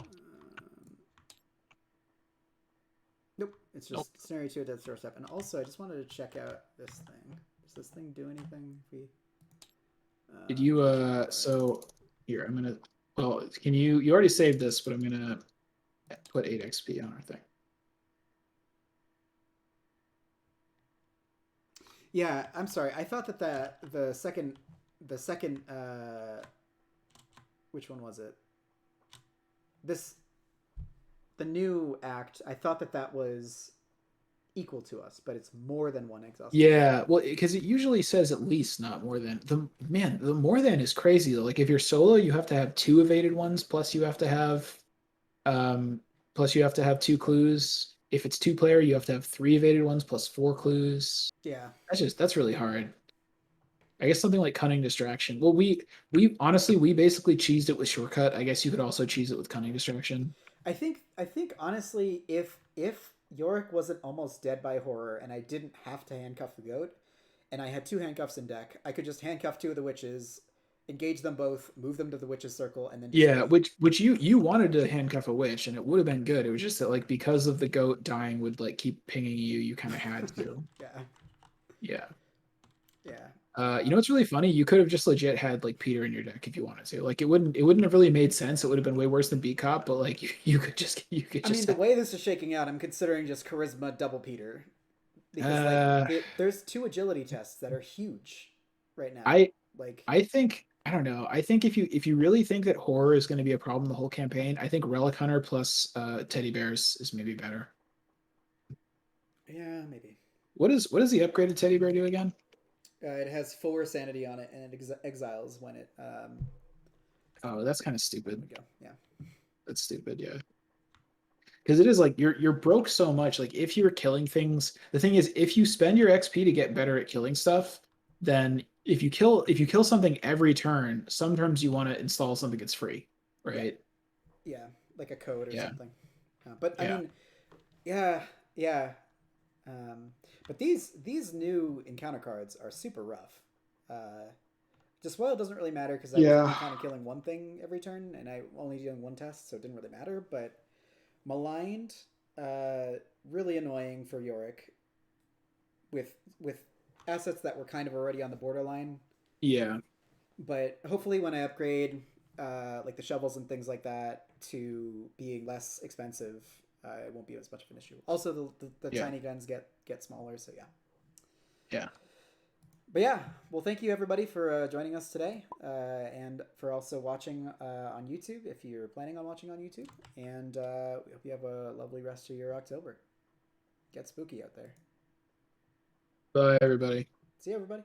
Nope, it's just Scenario 2 Dead Store Step. And also, I just wanted to check out this thing. Does this thing do anything? If we, Did you, so, here, I'm gonna, well, can you already saved this, but I'm gonna put 8 XP on our thing. Yeah, I'm sorry. I thought that the second, which one was it? The new act. I thought that was equal to us, but it's more than 1 exhaust. Yeah, well, because it usually says at least, not more than. The more than is crazy though. Like if you're solo, you have to have 2 evaded ones, plus you have to have 2 clues. If it's 2-player, you have to have 3 evaded ones plus 4 clues. Yeah. That's really hard. I guess something like Cunning Distraction. Well, we honestly, we basically cheesed it with Shortcut. I guess you could also cheese it with Cunning Distraction. I think honestly, if Yorick wasn't almost dead by horror and I didn't have to handcuff the goat, and I had 2 handcuffs in deck, I could just handcuff 2 of the witches, engage them both, move them to the witch's circle, and then which you wanted to handcuff a witch, and it would have been good. It was just that like because of the goat dying would like keep pinging you kind of had to. Yeah. You know what's really funny? You could have just legit had like Peter in your deck if you wanted to. Like it wouldn't have really made sense. It would have been way worse than Beat Cop, but like you could just. I mean, the way this is shaking out, I'm considering just Charisma double Peter, because there's 2 agility tests that are huge right now. I think. I don't know. I think if you really think that horror is going to be a problem the whole campaign, I think Relic Hunter plus Teddy Bears is maybe better. Yeah, maybe. What does the upgraded Teddy Bear do again? It has 4 sanity on it, and it exiles when it. Oh, that's kind of There stupid. we go. Yeah. That's stupid. Yeah. Because it is like you're broke so much. Like if you're killing things, the thing is, if you spend your XP to get better at killing stuff, then if you kill something every turn, sometimes you want to install something that's free, Yeah. right? Yeah. Like a code or Yeah, something. But I yeah, mean, yeah, yeah. Um, but these new encounter cards are super rough. Despoil doesn't really matter because I was only yeah, kind of killing one thing every turn, and I only doing one test, so it didn't really matter. But maligned, uh, really annoying for Yorick with assets that were kind of already on the borderline. yeah, But hopefully, when I upgrade, like the shovels and things like that, to being less expensive, it won't be as much of an issue. Also, the yeah, tiny guns get smaller, so yeah. yeah. But yeah, well, thank you everybody for joining us today, and for also watching on YouTube if you're planning on watching on YouTube. And we hope you have a lovely rest of your October. Get spooky out there. Bye, everybody. See you, everybody.